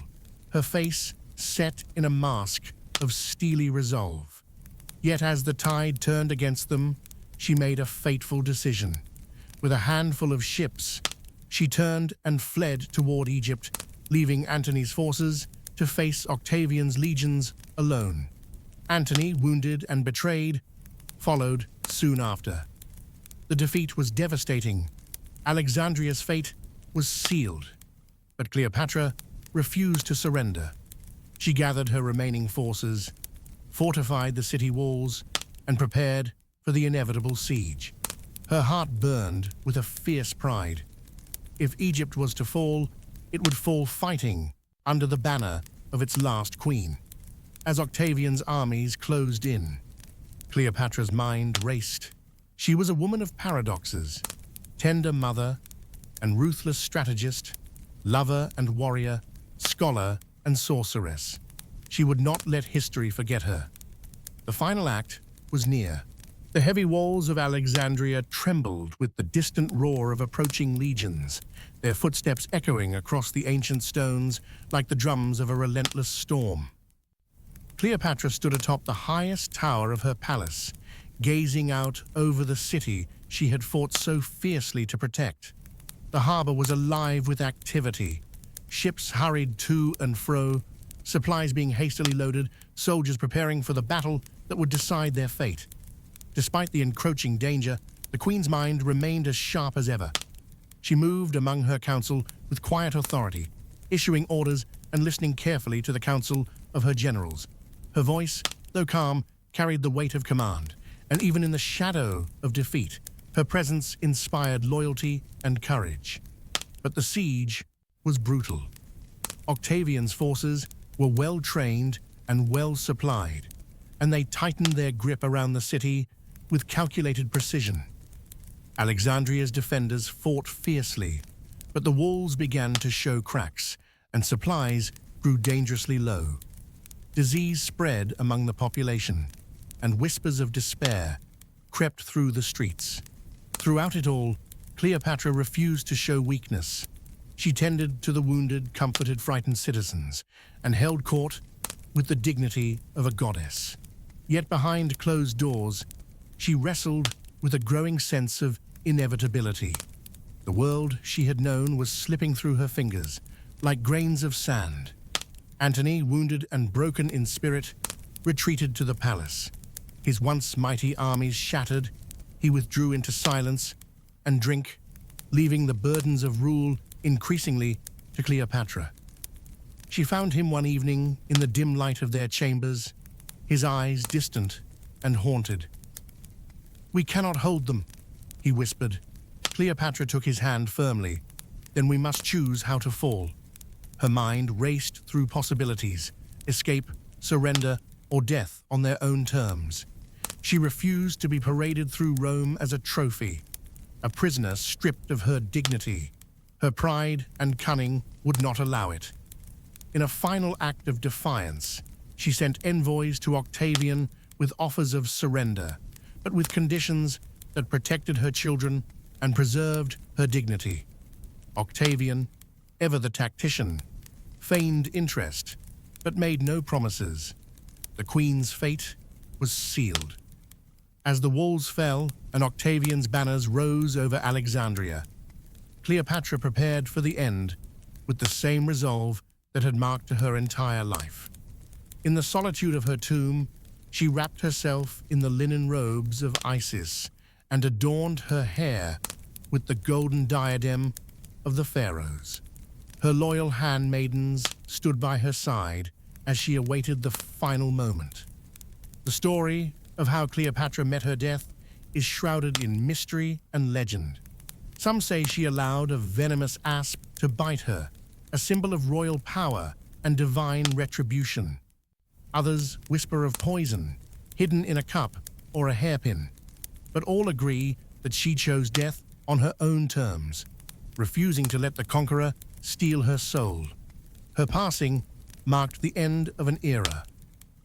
her face set in a mask of steely resolve. Yet as the tide turned against them, she made a fateful decision. With a handful of ships, she turned and fled toward Egypt, leaving Antony's forces to face Octavian's legions alone. Antony, wounded and betrayed, followed soon after. The defeat was devastating. Alexandria's fate was sealed, but Cleopatra refused to surrender. She gathered her remaining forces, fortified the city walls, and prepared for the inevitable siege. Her heart burned with a fierce pride. If Egypt was to fall, it would fall fighting under the banner of its last queen. As Octavian's armies closed in, Cleopatra's mind raced. She was a woman of paradoxes, tender mother and ruthless strategist, lover and warrior, scholar and sorceress. She would not let history forget her. The final act was near. The heavy walls of Alexandria trembled with the distant roar of approaching legions, their footsteps echoing across the ancient stones like the drums of a relentless storm. Cleopatra stood atop the highest tower of her palace, gazing out over the city she had fought so fiercely to protect. The harbor was alive with activity. Ships hurried to and fro, supplies being hastily loaded, soldiers preparing for the battle that would decide their fate. Despite the encroaching danger, the queen's mind remained as sharp as ever. She moved among her council with quiet authority, issuing orders and listening carefully to the counsel of her generals. Her voice, though calm, carried the weight of command, and even in the shadow of defeat, her presence inspired loyalty and courage. But the siege was brutal. Octavian's forces were well-trained and well-supplied, and they tightened their grip around the city with calculated precision. Alexandria's defenders fought fiercely, but the walls began to show cracks, and supplies grew dangerously low. Disease spread among the population, and whispers of despair crept through the streets. Throughout it all, Cleopatra refused to show weakness. She tended to the wounded, comforted, frightened citizens, and held court with the dignity of a goddess. Yet behind closed doors, she wrestled with a growing sense of inevitability. The world she had known was slipping through her fingers, like grains of sand. Antony, wounded and broken in spirit, retreated to the palace. His once mighty armies shattered, he withdrew into silence and drink, leaving the burdens of rule increasingly to Cleopatra. She found him one evening in the dim light of their chambers, his eyes distant and haunted. "We cannot hold them," he whispered. Cleopatra took his hand firmly. then we must choose how to fall. Her mind raced through possibilities: escape, surrender, or death on their own terms. She refused to be paraded through Rome as a trophy, a prisoner stripped of her dignity. Her pride and cunning would not allow it. In a final act of defiance, she sent envoys to Octavian with offers of surrender, but with conditions that protected her children and preserved her dignity. Octavian, ever the tactician, feigned interest, but made no promises. The queen's fate was sealed. As the walls fell and Octavian's banners rose over Alexandria, Cleopatra prepared for the end with the same resolve that had marked her entire life. In the solitude of her tomb, she wrapped herself in the linen robes of Isis and adorned her hair with the golden diadem of the pharaohs. Her loyal handmaidens stood by her side as she awaited the final moment. The story of how Cleopatra met her death is shrouded in mystery and legend. Some say she allowed a venomous asp to bite her, a symbol of royal power and divine retribution. Others whisper of poison, hidden in a cup or a hairpin. But all agree that she chose death on her own terms, refusing to let the conqueror steal her soul. Her passing marked the end of an era,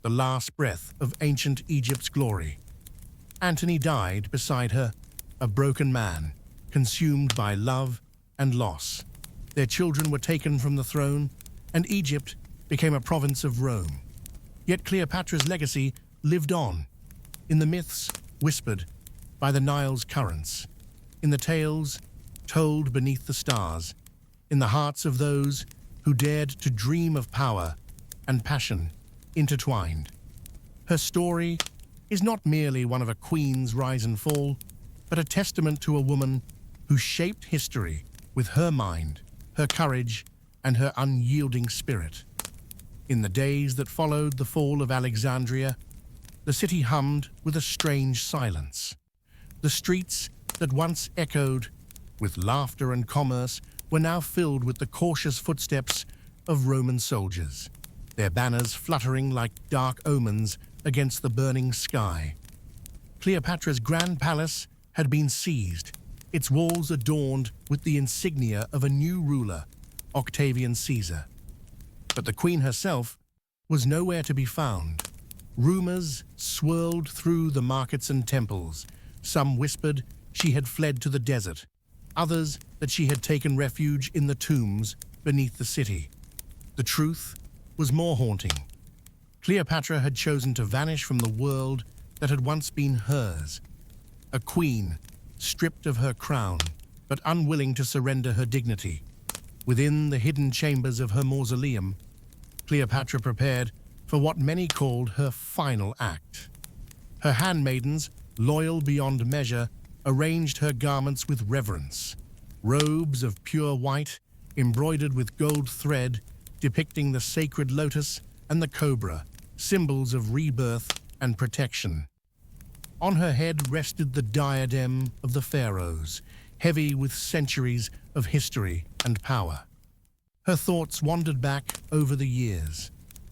the last breath of ancient Egypt's glory. Antony died beside her, a broken man, consumed by love and loss. Their children were taken from the throne, and Egypt became a province of Rome. Yet Cleopatra's legacy lived on, in the myths whispered by the Nile's currents, in the tales told beneath the stars, in the hearts of those who dared to dream of power and passion intertwined. Her story is not merely one of a queen's rise and fall, but a testament to a woman who shaped history with her mind, her courage, and her unyielding spirit. In the days that followed the fall of Alexandria, the city hummed with a strange silence. The streets that once echoed with laughter and commerce were now filled with the cautious footsteps of Roman soldiers, their banners fluttering like dark omens against the burning sky. Cleopatra's grand palace had been seized, its walls adorned with the insignia of a new ruler, Octavian Caesar. But the queen herself was nowhere to be found. Rumors swirled through the markets and temples. Some whispered she had fled to the desert, others that she had taken refuge in the tombs beneath the city. The truth was more haunting. Cleopatra had chosen to vanish from the world that had once been hers, a queen stripped of her crown, but unwilling to surrender her dignity. Within the hidden chambers of her mausoleum, Cleopatra prepared for what many called her final act. Her handmaidens, loyal beyond measure, arranged her garments with reverence. Robes of pure white, embroidered with gold thread, depicting the sacred lotus and the cobra, symbols of rebirth and protection. On her head rested the diadem of the pharaohs, heavy with centuries of history and power. Her thoughts wandered back over the years,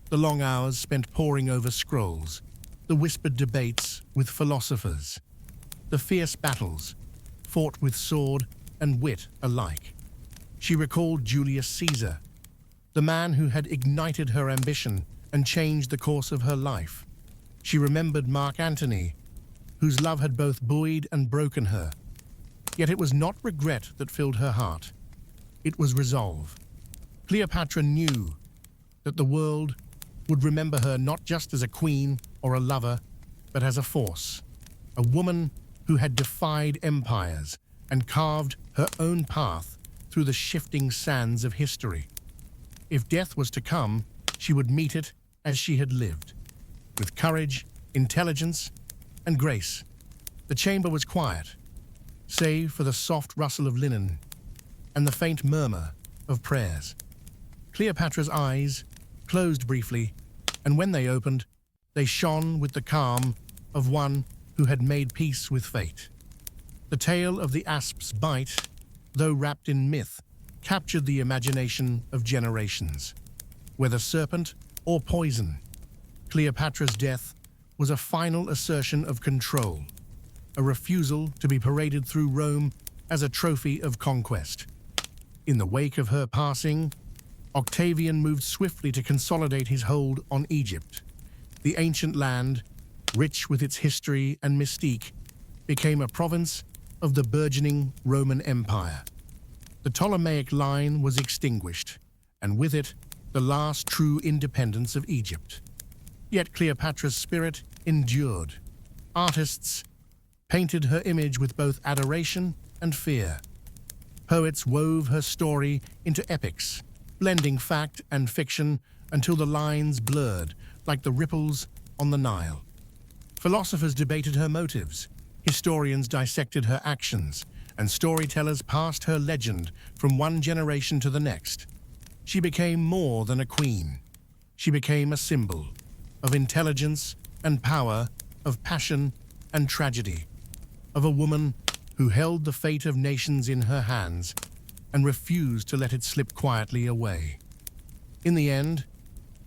the long hours spent poring over scrolls, the whispered debates with philosophers, the fierce battles fought with sword and wit alike. She recalled Julius Caesar, the man who had ignited her ambition and changed the course of her life. She remembered Mark Antony, whose love had both buoyed and broken her. Yet it was not regret that filled her heart. It was resolve. Cleopatra knew that the world would remember her not just as a queen or a lover, but as a force, a woman who had defied empires and carved her own path through the shifting sands of history. If death was to come, she would meet it as she had lived, with courage, intelligence, and grace. The chamber was quiet, save for the soft rustle of linen and the faint murmur of prayers. Cleopatra's eyes closed briefly, and when they opened, they shone with the calm of one who had made peace with fate. The tale of the asp's bite, though wrapped in myth, captured the imagination of generations. Whether serpent or poison, Cleopatra's death was a final assertion of control, a refusal to be paraded through Rome as a trophy of conquest. In the wake of her passing, Octavian moved swiftly to consolidate his hold on Egypt. The ancient land, rich with its history and mystique, became a province of the burgeoning Roman Empire. The Ptolemaic line was extinguished, and with it, the last true independence of Egypt. Yet Cleopatra's spirit endured. Artists painted her image with both adoration and fear. Poets wove her story into epics, blending fact and fiction until the lines blurred like the ripples on the Nile. Philosophers debated her motives, historians dissected her actions, and storytellers passed her legend from one generation to the next. She became more than a queen. She became a symbol of intelligence and power, of passion and tragedy, of a woman who held the fate of nations in her hands and refused to let it slip quietly away. In the end,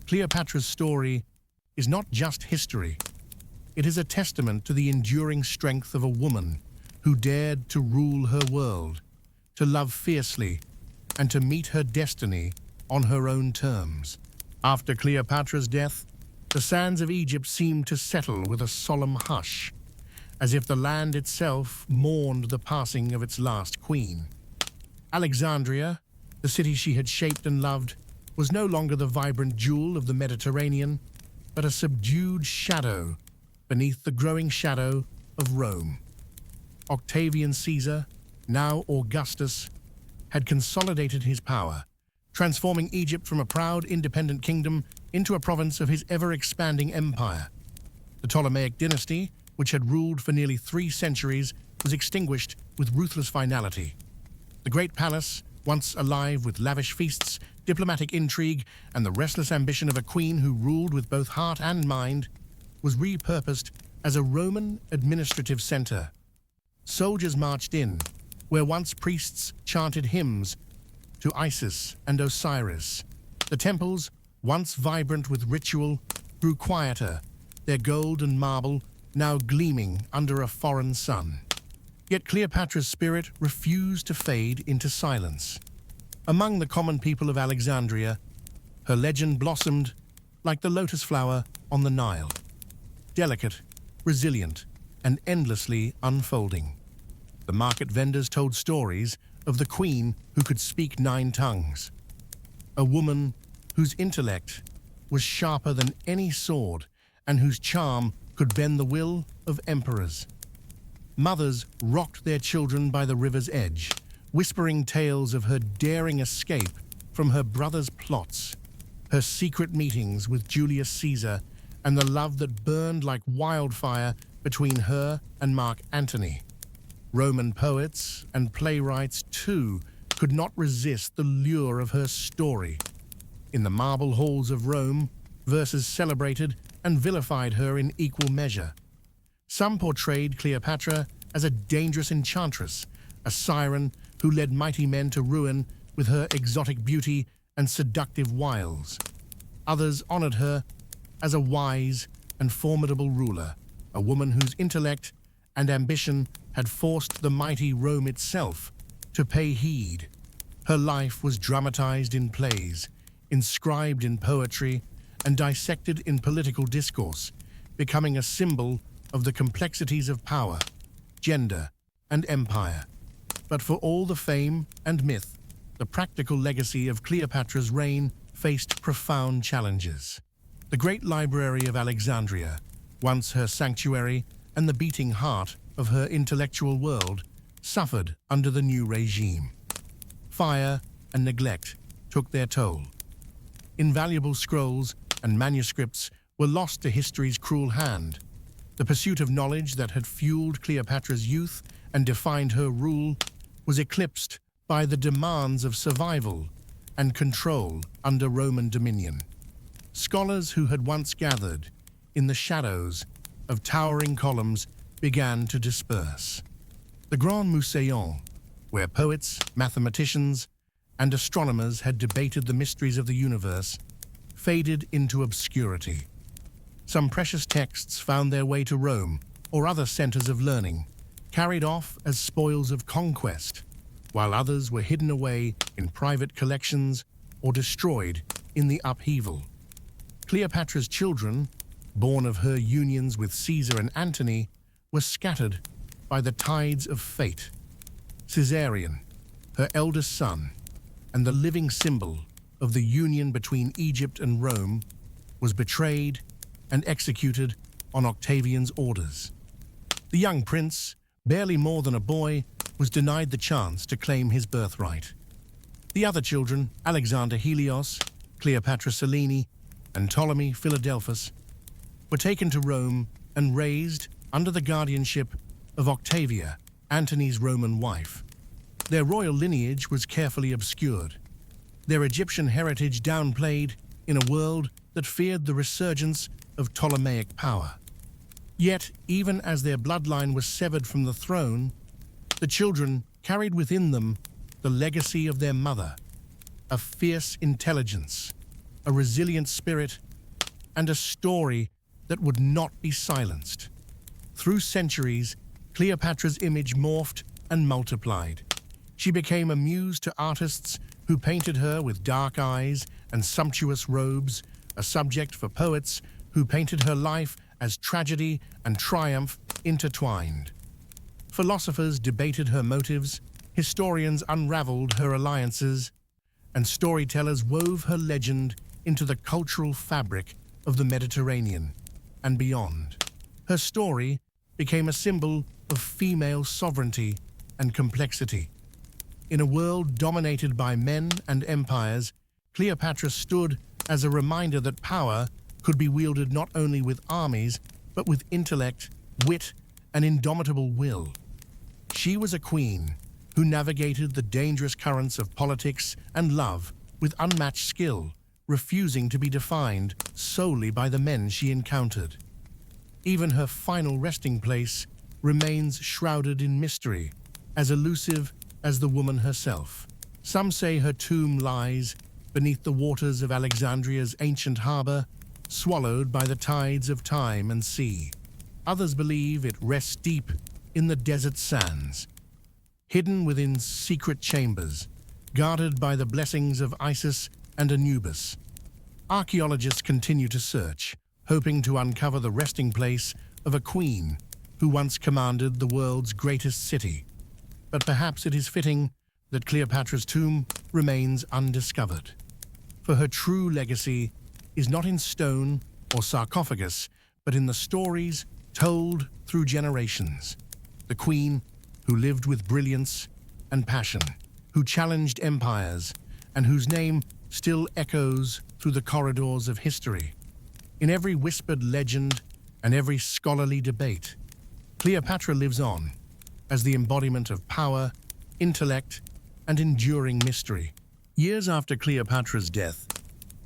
Cleopatra's story is not just history. It is a testament to the enduring strength of a woman who dared to rule her world, to love fiercely, and to meet her destiny on her own terms. After Cleopatra's death, the sands of Egypt seemed to settle with a solemn hush, as if the land itself mourned the passing of its last queen. Alexandria, the city she had shaped and loved, was no longer the vibrant jewel of the Mediterranean, but a subdued shadow beneath the growing shadow of Rome. Octavian Caesar, now Augustus, had consolidated his power, transforming Egypt from a proud, independent kingdom into a province of his ever-expanding empire. The Ptolemaic dynasty, which had ruled for nearly 3 centuries, was extinguished with ruthless finality. The great palace, once alive with lavish feasts, diplomatic intrigue, and the restless ambition of a queen who ruled with both heart and mind, was repurposed as a Roman administrative center. Soldiers marched in, where once priests chanted hymns to Isis and Osiris. The temples, once vibrant with ritual, grew quieter, their gold and marble now gleaming under a foreign sun. Yet Cleopatra's spirit refused to fade into silence. Among the common people of Alexandria, her legend blossomed like the lotus flower on the Nile, delicate, resilient, and endlessly unfolding. The market vendors told stories of the queen who could speak 9 tongues, a woman whose intellect was sharper than any sword and whose charm could bend the will of emperors. Mothers rocked their children by the river's edge, whispering tales of her daring escape from her brother's plots, her secret meetings with Julius Caesar, and the love that burned like wildfire between her and Mark Antony. Roman poets and playwrights, too, could not resist the lure of her story. In the marble halls of Rome, verses celebrated and vilified her in equal measure. Some portrayed Cleopatra as a dangerous enchantress, a siren who led mighty men to ruin with her exotic beauty and seductive wiles. Others honored her as a wise and formidable ruler, a woman whose intellect and ambition had forced the mighty Rome itself to pay heed. Her life was dramatized in plays, inscribed in poetry, and dissected in political discourse, becoming a symbol of the complexities of power, gender, and empire. But for all the fame and myth, the practical legacy of Cleopatra's reign faced profound challenges. The great library of Alexandria, once her sanctuary and the beating heart of her intellectual world, suffered under the new regime. Fire and neglect took their toll. Invaluable scrolls and manuscripts were lost to history's cruel hand. The pursuit of knowledge that had fueled Cleopatra's youth and defined her rule was eclipsed by the demands of survival and control under Roman dominion. Scholars who had once gathered in the shadows of towering columns began to disperse. The Grand Museion, where poets, mathematicians, and astronomers had debated the mysteries of the universe, faded into obscurity. Some precious texts found their way to Rome or other centers of learning, carried off as spoils of conquest, while others were hidden away in private collections or destroyed in the upheaval. Cleopatra's children, born of her unions with Caesar and Antony, were scattered by the tides of fate. Caesarion, her eldest son, and the living symbol of the union between Egypt and Rome, was betrayed and executed on Octavian's orders. The young prince, barely more than a boy, was denied the chance to claim his birthright. The other children, Alexander Helios, Cleopatra Selene, and Ptolemy Philadelphus, were taken to Rome and raised under the guardianship of Octavia, Antony's Roman wife. Their royal lineage was carefully obscured, their Egyptian heritage downplayed in a world that feared the resurgence of Ptolemaic power. Yet, even as their bloodline was severed from the throne, the children carried within them the legacy of their mother, a fierce intelligence, a resilient spirit, and a story that would not be silenced. Through centuries, Cleopatra's image morphed and multiplied. She became a muse to artists who painted her with dark eyes and sumptuous robes, a subject for poets who painted her life as tragedy and triumph intertwined. Philosophers debated her motives, historians unraveled her alliances, and storytellers wove her legend into the cultural fabric of the Mediterranean and beyond. Her story became a symbol of female sovereignty and complexity. In a world dominated by men and empires, Cleopatra stood as a reminder that power could be wielded not only with armies, but with intellect, wit, and indomitable will. She was a queen who navigated the dangerous currents of politics and love with unmatched skill, refusing to be defined solely by the men she encountered. Even her final resting place remains shrouded in mystery, as elusive as the woman herself. Some say her tomb lies beneath the waters of Alexandria's ancient harbor, swallowed by the tides of time and sea. Others believe it rests deep in the desert sands, hidden within secret chambers, guarded by the blessings of Isis and Anubis. Archaeologists continue to search, hoping to uncover the resting place of a queen who once commanded the world's greatest city. But perhaps it is fitting that Cleopatra's tomb remains undiscovered, for her true legacy is not in stone or sarcophagus, but in the stories told through generations. The queen who lived with brilliance and passion, who challenged empires, and whose name still echoes through the corridors of history. In every whispered legend and every scholarly debate, Cleopatra lives on as the embodiment of power, intellect, and enduring mystery. Years after Cleopatra's death,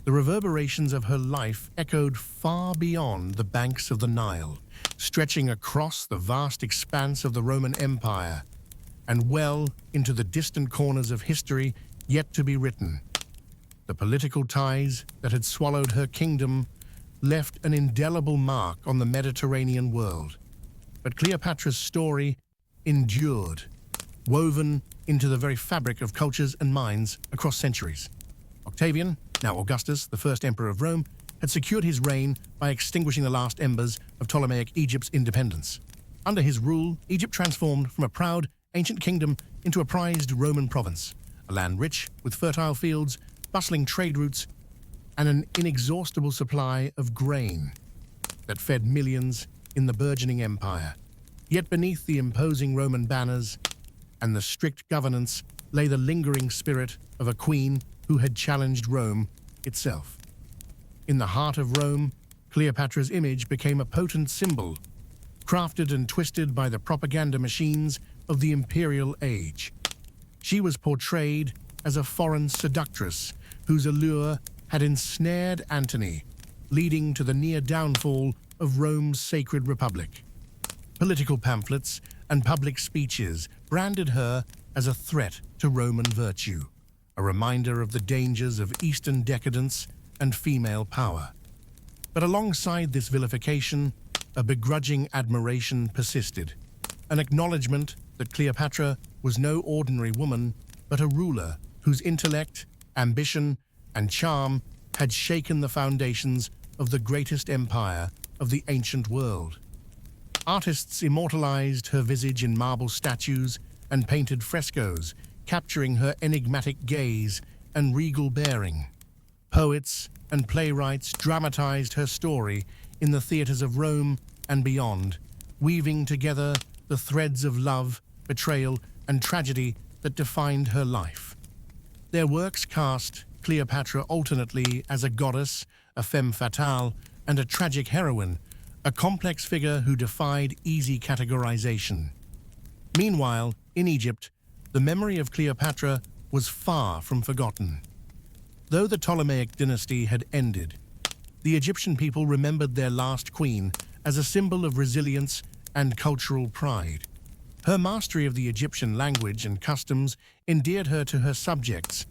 the reverberations of her life echoed far beyond the banks of the Nile, stretching across the vast expanse of the Roman Empire and well into the distant corners of history yet to be written. The political ties that had swallowed her kingdom left an indelible mark on the Mediterranean world. But Cleopatra's story endured, woven into the very fabric of cultures and minds across centuries. Octavian, now Augustus, the first emperor of Rome, had secured his reign by extinguishing the last embers of Ptolemaic Egypt's independence. Under his rule, Egypt transformed from a proud, ancient kingdom into a prized Roman province, a land rich with fertile fields, bustling trade routes, and an inexhaustible supply of grain that fed millions in the burgeoning empire. Yet beneath the imposing Roman banners and the strict governance lay the lingering spirit of a queen who had challenged Rome itself. In the heart of Rome, Cleopatra's image became a potent symbol, crafted and twisted by the propaganda machines of the imperial age. She was portrayed as a foreign seductress whose allure had ensnared Antony, leading to the near downfall of Rome's sacred republic. Political pamphlets and public speeches branded her as a threat to Roman virtue, a reminder of the dangers of Eastern decadence and female power. But alongside this vilification, a begrudging admiration persisted, an acknowledgement that Cleopatra was no ordinary woman, but a ruler whose intellect, ambition, and charm had shaken the foundations of the greatest empire of the ancient world. Artists immortalized her visage in marble statues and painted frescoes, capturing her enigmatic gaze and regal bearing. Poets and playwrights dramatized her story in the theaters of Rome and beyond, weaving together the threads of love, betrayal, and tragedy that defined her life. Their works cast Cleopatra alternately as a goddess, a femme fatale, and a tragic heroine, a complex figure who defied easy categorization. Meanwhile, in Egypt, the memory of Cleopatra was far from forgotten. Though the Ptolemaic dynasty had ended, the Egyptian people remembered their last queen as a symbol of resilience and cultural pride. Her mastery of the Egyptian language and customs endeared her to her subjects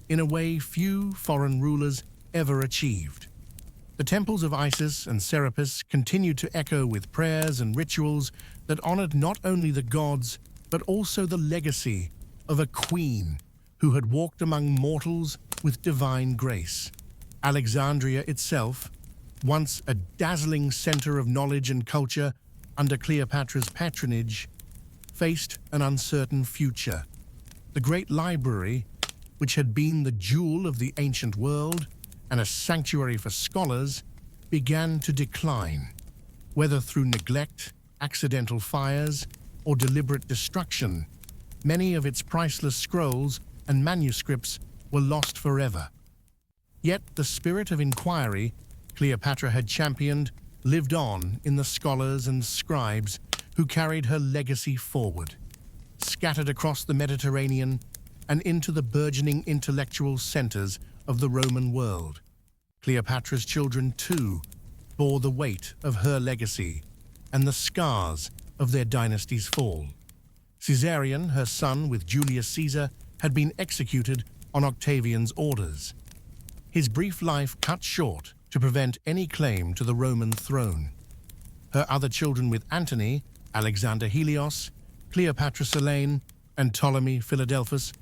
in a way few foreign rulers ever achieved. The temples of Isis and Serapis continued to echo with prayers and rituals that honored not only the gods, but also the legacy of a queen who had walked among mortals with divine grace. Alexandria itself, once a dazzling center of knowledge and culture under Cleopatra's patronage, faced an uncertain future. The great library, which had been the jewel of the ancient world and a sanctuary for scholars, began to decline, whether through neglect, accidental fires, or deliberate destruction. Many of its priceless scrolls and manuscripts were lost forever. Yet the spirit of inquiry Cleopatra had championed lived on in the scholars and scribes who carried her legacy forward. Scattered across the Mediterranean and into the burgeoning intellectual centers of the Roman world, Cleopatra's children too bore the weight of her legacy and the scars of their dynasty's fall. Caesarion, her son with Julius Caesar, had been executed on Octavian's orders, his brief life cut short to prevent any claim to the Roman throne. Her other children with Antony, Alexander Helios, Cleopatra Selene, and Ptolemy Philadelphus,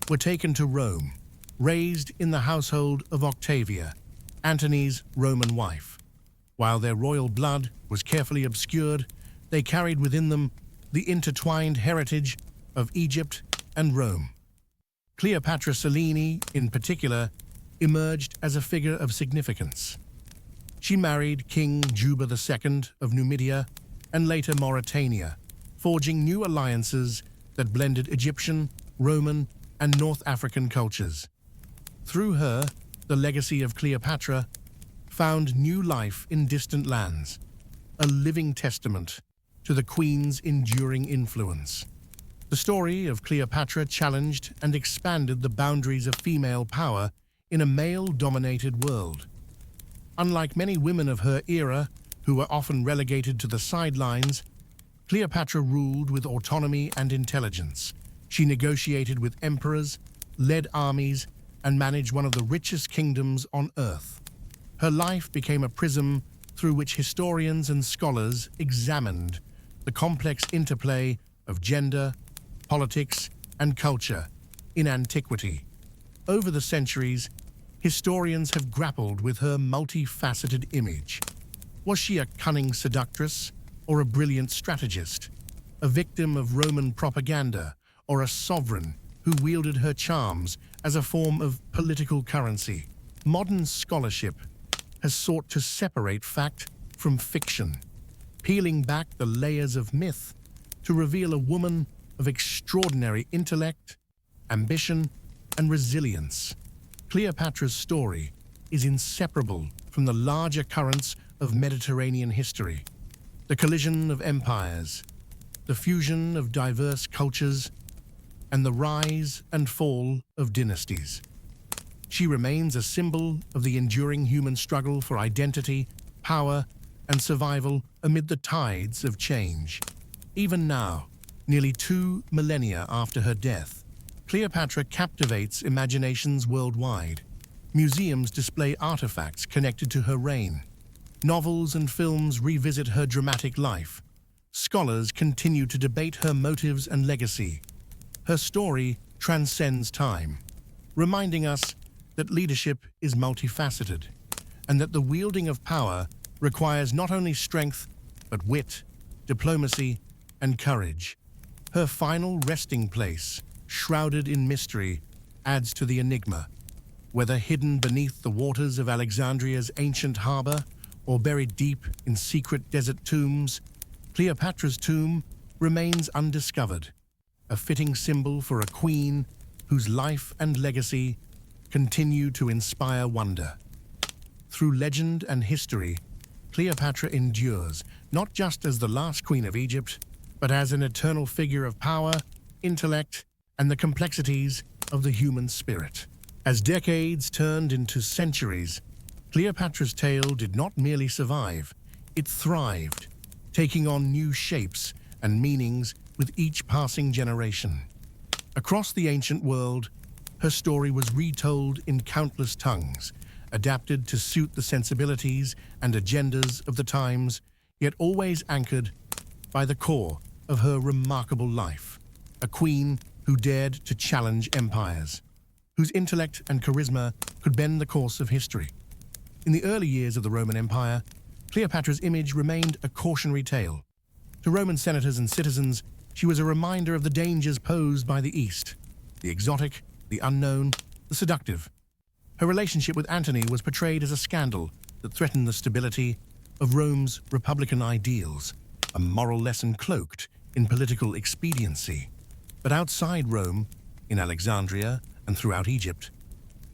were taken to Rome, raised in the household of Octavia, Antony's Roman wife. While their royal blood was carefully obscured, they carried within them the intertwined heritage of Egypt and Rome. Cleopatra Selene, in particular, emerged as a figure of significance. She married King Juba II of Numidia and later Mauritania, forging new alliances that blended Egyptian, Roman, and North African cultures. Through her, the legacy of Cleopatra found new life in distant lands, a living testament to the queen's enduring influence. The story of Cleopatra challenged and expanded the boundaries of female power in a male-dominated world. Unlike many women of her era, who were often relegated to the sidelines, Cleopatra ruled with autonomy and intelligence. She negotiated with emperors, led armies, and managed one of the richest kingdoms on earth. Her life became a prism through which historians and scholars examined the complex interplay of gender, politics, and culture in antiquity. Over the centuries, historians have grappled with her multifaceted image. Was she a cunning seductress or a brilliant strategist, a victim of Roman propaganda or a sovereign who wielded her charms as a form of political currency? Modern scholarship has sought to separate fact from fiction, peeling back the layers of myth to reveal a woman of extraordinary intellect, ambition, and resilience. Cleopatra's story is inseparable from the larger currents of Mediterranean history, the collision of empires, the fusion of diverse cultures, and the rise and fall of dynasties. She remains a symbol of the enduring human struggle for identity, power, and survival amid the tides of change. Even now, nearly 2 millennia after her death, Cleopatra captivates imaginations worldwide. Museums display artifacts connected to her reign. Novels and films revisit her dramatic life. Scholars continue to debate her motives and legacy. Her story transcends time, reminding us that leadership is multifaceted and that the wielding of power requires not only strength, but wit, diplomacy, and courage. Her final resting place, shrouded in mystery, adds to the enigma. Whether hidden beneath the waters of Alexandria's ancient harbor or buried deep in secret desert tombs, Cleopatra's tomb remains undiscovered, a fitting symbol for a queen whose life and legacy continue to inspire wonder. Through legend and history, Cleopatra endures, not just as the last queen of Egypt, but as an eternal figure of power, intellect, and the complexities of the human spirit. As decades turned into centuries, Cleopatra's tale did not merely survive, it thrived, taking on new shapes and meanings with each passing generation. Across the ancient world, her story was retold in countless tongues, adapted to suit the sensibilities and agendas of the times, yet always anchored by the core of her remarkable life, a queen who dared to challenge empires, whose intellect and charisma could bend the course of history. In the early years of the Roman Empire, Cleopatra's image remained a cautionary tale. To Roman senators and citizens, she was a reminder of the dangers posed by the East, the exotic, the unknown, the seductive. Her relationship with Antony was portrayed as a scandal that threatened the stability of Rome's republican ideals, a moral lesson cloaked in political expediency. But outside Rome, in Alexandria and throughout Egypt,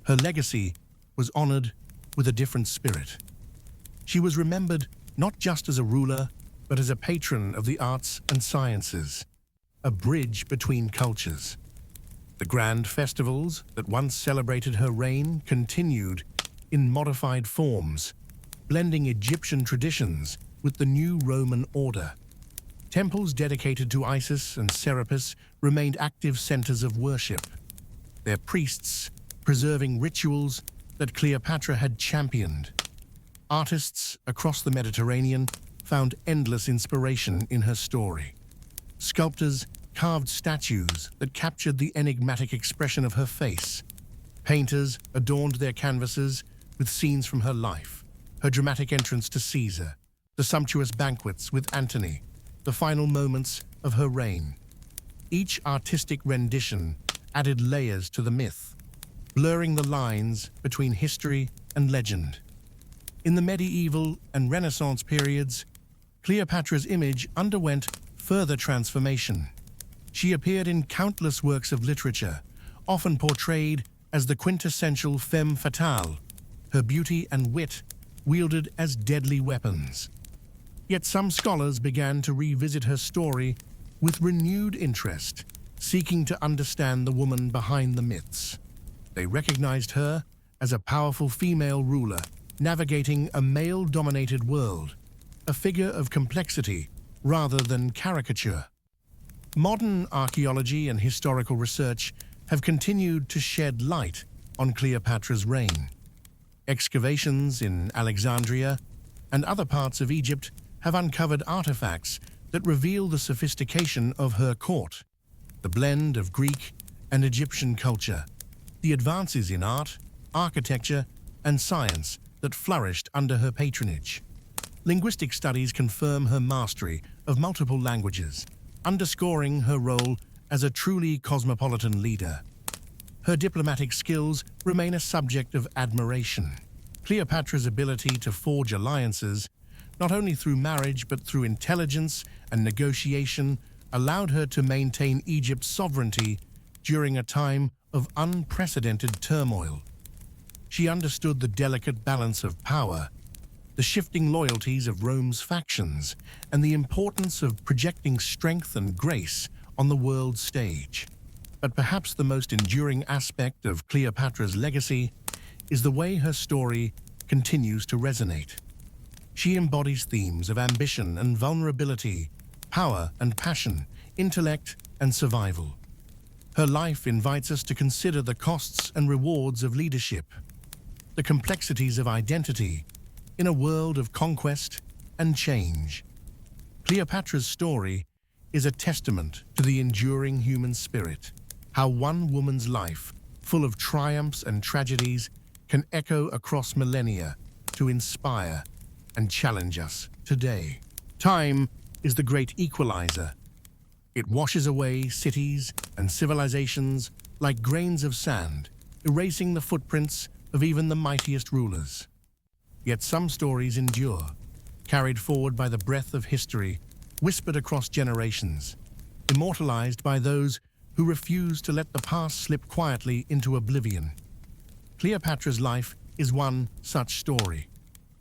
her legacy was honored with a different spirit. She was remembered not just as a ruler, but as a patron of the arts and sciences, a bridge between cultures. The grand festivals that once celebrated her reign continued in modified forms, blending Egyptian traditions with the new Roman order. Temples dedicated to Isis and Serapis remained active centers of worship, their priests preserving rituals that Cleopatra had championed. Artists across the Mediterranean found endless inspiration in her story. Sculptors carved statues that captured the enigmatic expression of her face. Painters adorned their canvases with scenes from her life, her dramatic entrance to Caesar, the sumptuous banquets with Antony, the final moments of her reign. Each artistic rendition added layers to the myth, blurring the lines between history and legend. In the medieval and Renaissance periods, Cleopatra's image underwent further transformation. She appeared in countless works of literature, often portrayed as the quintessential femme fatale, her beauty and wit wielded as deadly weapons. Yet some scholars began to revisit her story with renewed interest, seeking to understand the woman behind the myths. They recognized her as a powerful female ruler, navigating a male-dominated world, a figure of complexity rather than caricature. Modern archaeology and historical research have continued to shed light on Cleopatra's reign. Excavations in Alexandria and other parts of Egypt have uncovered artifacts that reveal the sophistication of her court, the blend of Greek and Egyptian culture, the advances in art, architecture, and science that flourished under her patronage. Linguistic studies confirm her mastery of multiple languages, underscoring her role as a truly cosmopolitan leader. Her diplomatic skills remain a subject of admiration. Cleopatra's ability to forge alliances, not only through marriage but through intelligence and negotiation, allowed her to maintain Egypt's sovereignty during a time of unprecedented turmoil. She understood the delicate balance of power, the shifting loyalties of Rome's factions, and the importance of projecting strength and grace on the world stage. But perhaps the most enduring aspect of Cleopatra's legacy is the way her story continues to resonate. She embodies themes of ambition and vulnerability, power and passion, intellect and survival. Her life invites us to consider the costs and rewards of leadership, the complexities of identity in a world of conquest and change. Cleopatra's story is a testament to the enduring human spirit, how one woman's life, full of triumphs and tragedies, can echo across millennia to inspire and challenge us today. Time is the great equalizer. It washes away cities and civilizations like grains of sand, erasing the footprints of even the mightiest rulers. Yet some stories endure, carried forward by the breath of history, whispered across generations, immortalized by those who refuse to let the past slip quietly into oblivion. Cleopatra's life is one such story,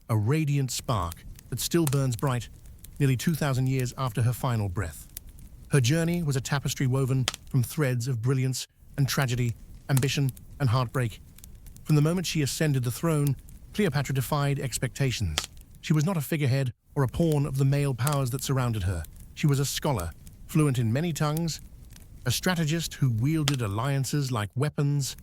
a radiant spark that still burns bright nearly 2,000 years after her final breath. Her journey was a tapestry woven from threads of brilliance and tragedy, ambition and heartbreak. From the moment she ascended the throne, Cleopatra defied expectations. She was not a figurehead or a pawn of the male powers that surrounded her. She was a scholar, fluent in many tongues, a strategist who wielded alliances like weapons,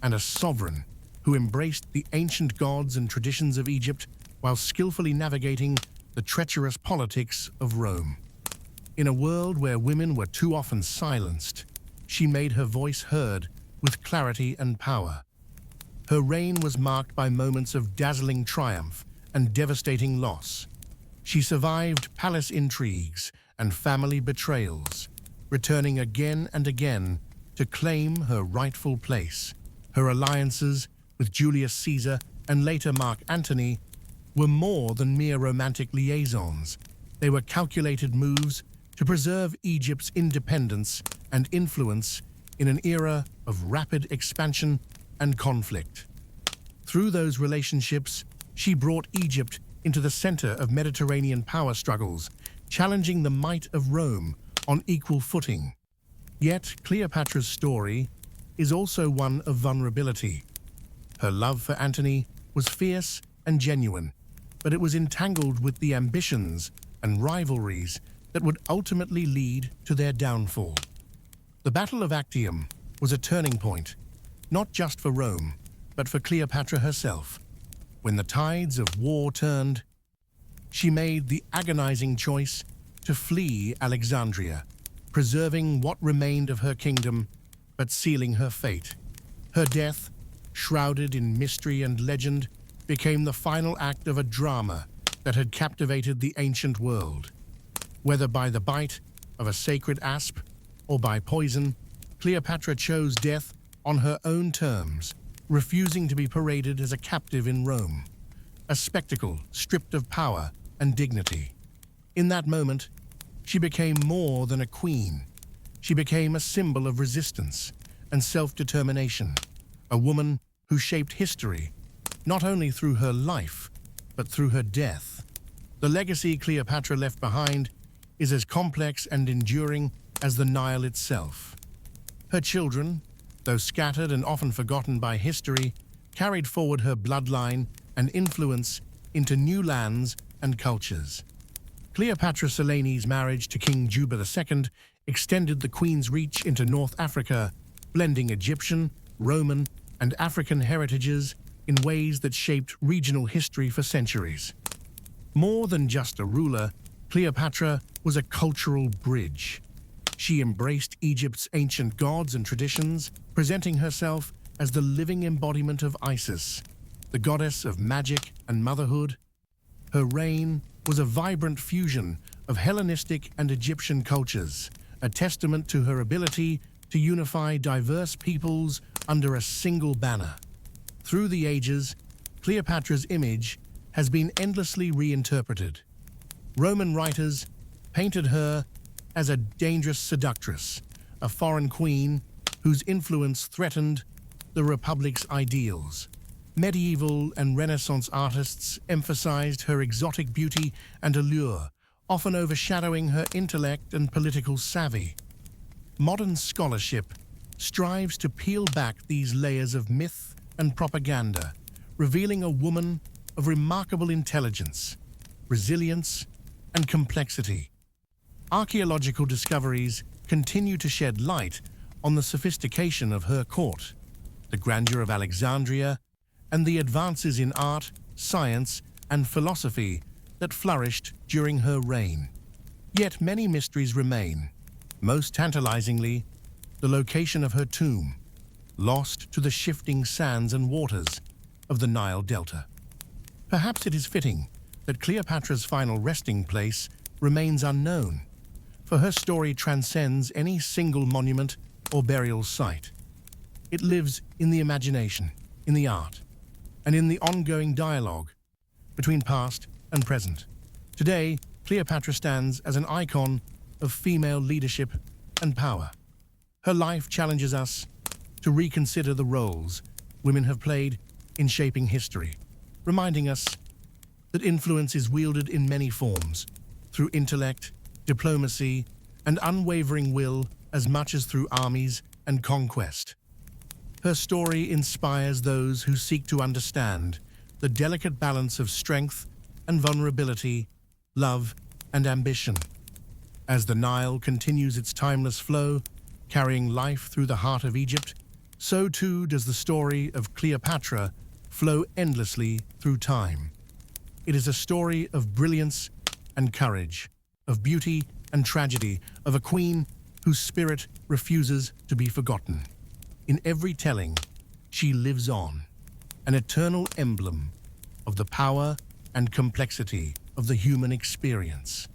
and a sovereign who embraced the ancient gods and traditions of Egypt while skillfully navigating the treacherous politics of Rome. In a world where women were too often silenced, she made her voice heard with clarity and power. Her reign was marked by moments of dazzling triumph and devastating loss. She survived palace intrigues and family betrayals, returning again and again to claim her rightful place. Her alliances with Julius Caesar and later Mark Antony were more than mere romantic liaisons. They were calculated moves to preserve Egypt's independence and influence in an era of rapid expansion and conflict. Through those relationships, she brought Egypt into the center of Mediterranean power struggles, challenging the might of Rome on equal footing. Yet Cleopatra's story is also one of vulnerability. Her love for Antony was fierce and genuine, but it was entangled with the ambitions and rivalries that would ultimately lead to their downfall. The Battle of Actium was a turning point, not just for Rome, but for Cleopatra herself. When the tides of war turned, she made the agonizing choice to flee Alexandria, preserving what remained of her kingdom, but sealing her fate. Her death, shrouded in mystery and legend, became the final act of a drama that had captivated the ancient world. Whether by the bite of a sacred asp or by poison, Cleopatra chose death on her own terms, refusing to be paraded as a captive in Rome, a spectacle stripped of power and dignity. In that moment, she became more than a queen. She became a symbol of resistance and self-determination, a woman who shaped history, not only through her life, but through her death. The legacy Cleopatra left behind is as complex and enduring as the Nile itself. Her children, though scattered and often forgotten by history, carried forward her bloodline and influence into new lands and cultures. Cleopatra Selene's marriage to King Juba II extended the queen's reach into North Africa, blending Egyptian, Roman, and African heritages in ways that shaped regional history for centuries. More than just a ruler, Cleopatra was a cultural bridge. She embraced Egypt's ancient gods and traditions, presenting herself as the living embodiment of Isis, the goddess of magic and motherhood. Her reign was a vibrant fusion of Hellenistic and Egyptian cultures, a testament to her ability to unify diverse peoples under a single banner. Through the ages, Cleopatra's image has been endlessly reinterpreted. Roman writers painted her as a dangerous seductress, a foreign queen whose influence threatened the Republic's ideals. Medieval and Renaissance artists emphasized her exotic beauty and allure, often overshadowing her intellect and political savvy. Modern scholarship strives to peel back these layers of myth and propaganda, revealing a woman of remarkable intelligence, resilience, and complexity. Archaeological discoveries continue to shed light on the sophistication of her court, the grandeur of Alexandria, and the advances in art, science, and philosophy that flourished during her reign. Yet many mysteries remain, most tantalizingly, the location of her tomb, lost to the shifting sands and waters of the Nile Delta. Perhaps it is fitting that Cleopatra's final resting place remains unknown, for her story transcends any single monument or burial site. It lives in the imagination, in the art, and in the ongoing dialogue between past and present. Today, Cleopatra stands as an icon of female leadership and power. Her life challenges us to reconsider the roles women have played in shaping history, reminding us that influence is wielded in many forms, through intellect, diplomacy, and unwavering will as much as through armies and conquest. Her story inspires those who seek to understand the delicate balance of strength and vulnerability, love and ambition. As the Nile continues its timeless flow, carrying life through the heart of Egypt, so too does the story of Cleopatra flow endlessly through time. It is a story of brilliance and courage, of beauty and tragedy, of a queen whose spirit refuses to be forgotten. In every telling, she lives on, an eternal emblem of the power and complexity of the human experience.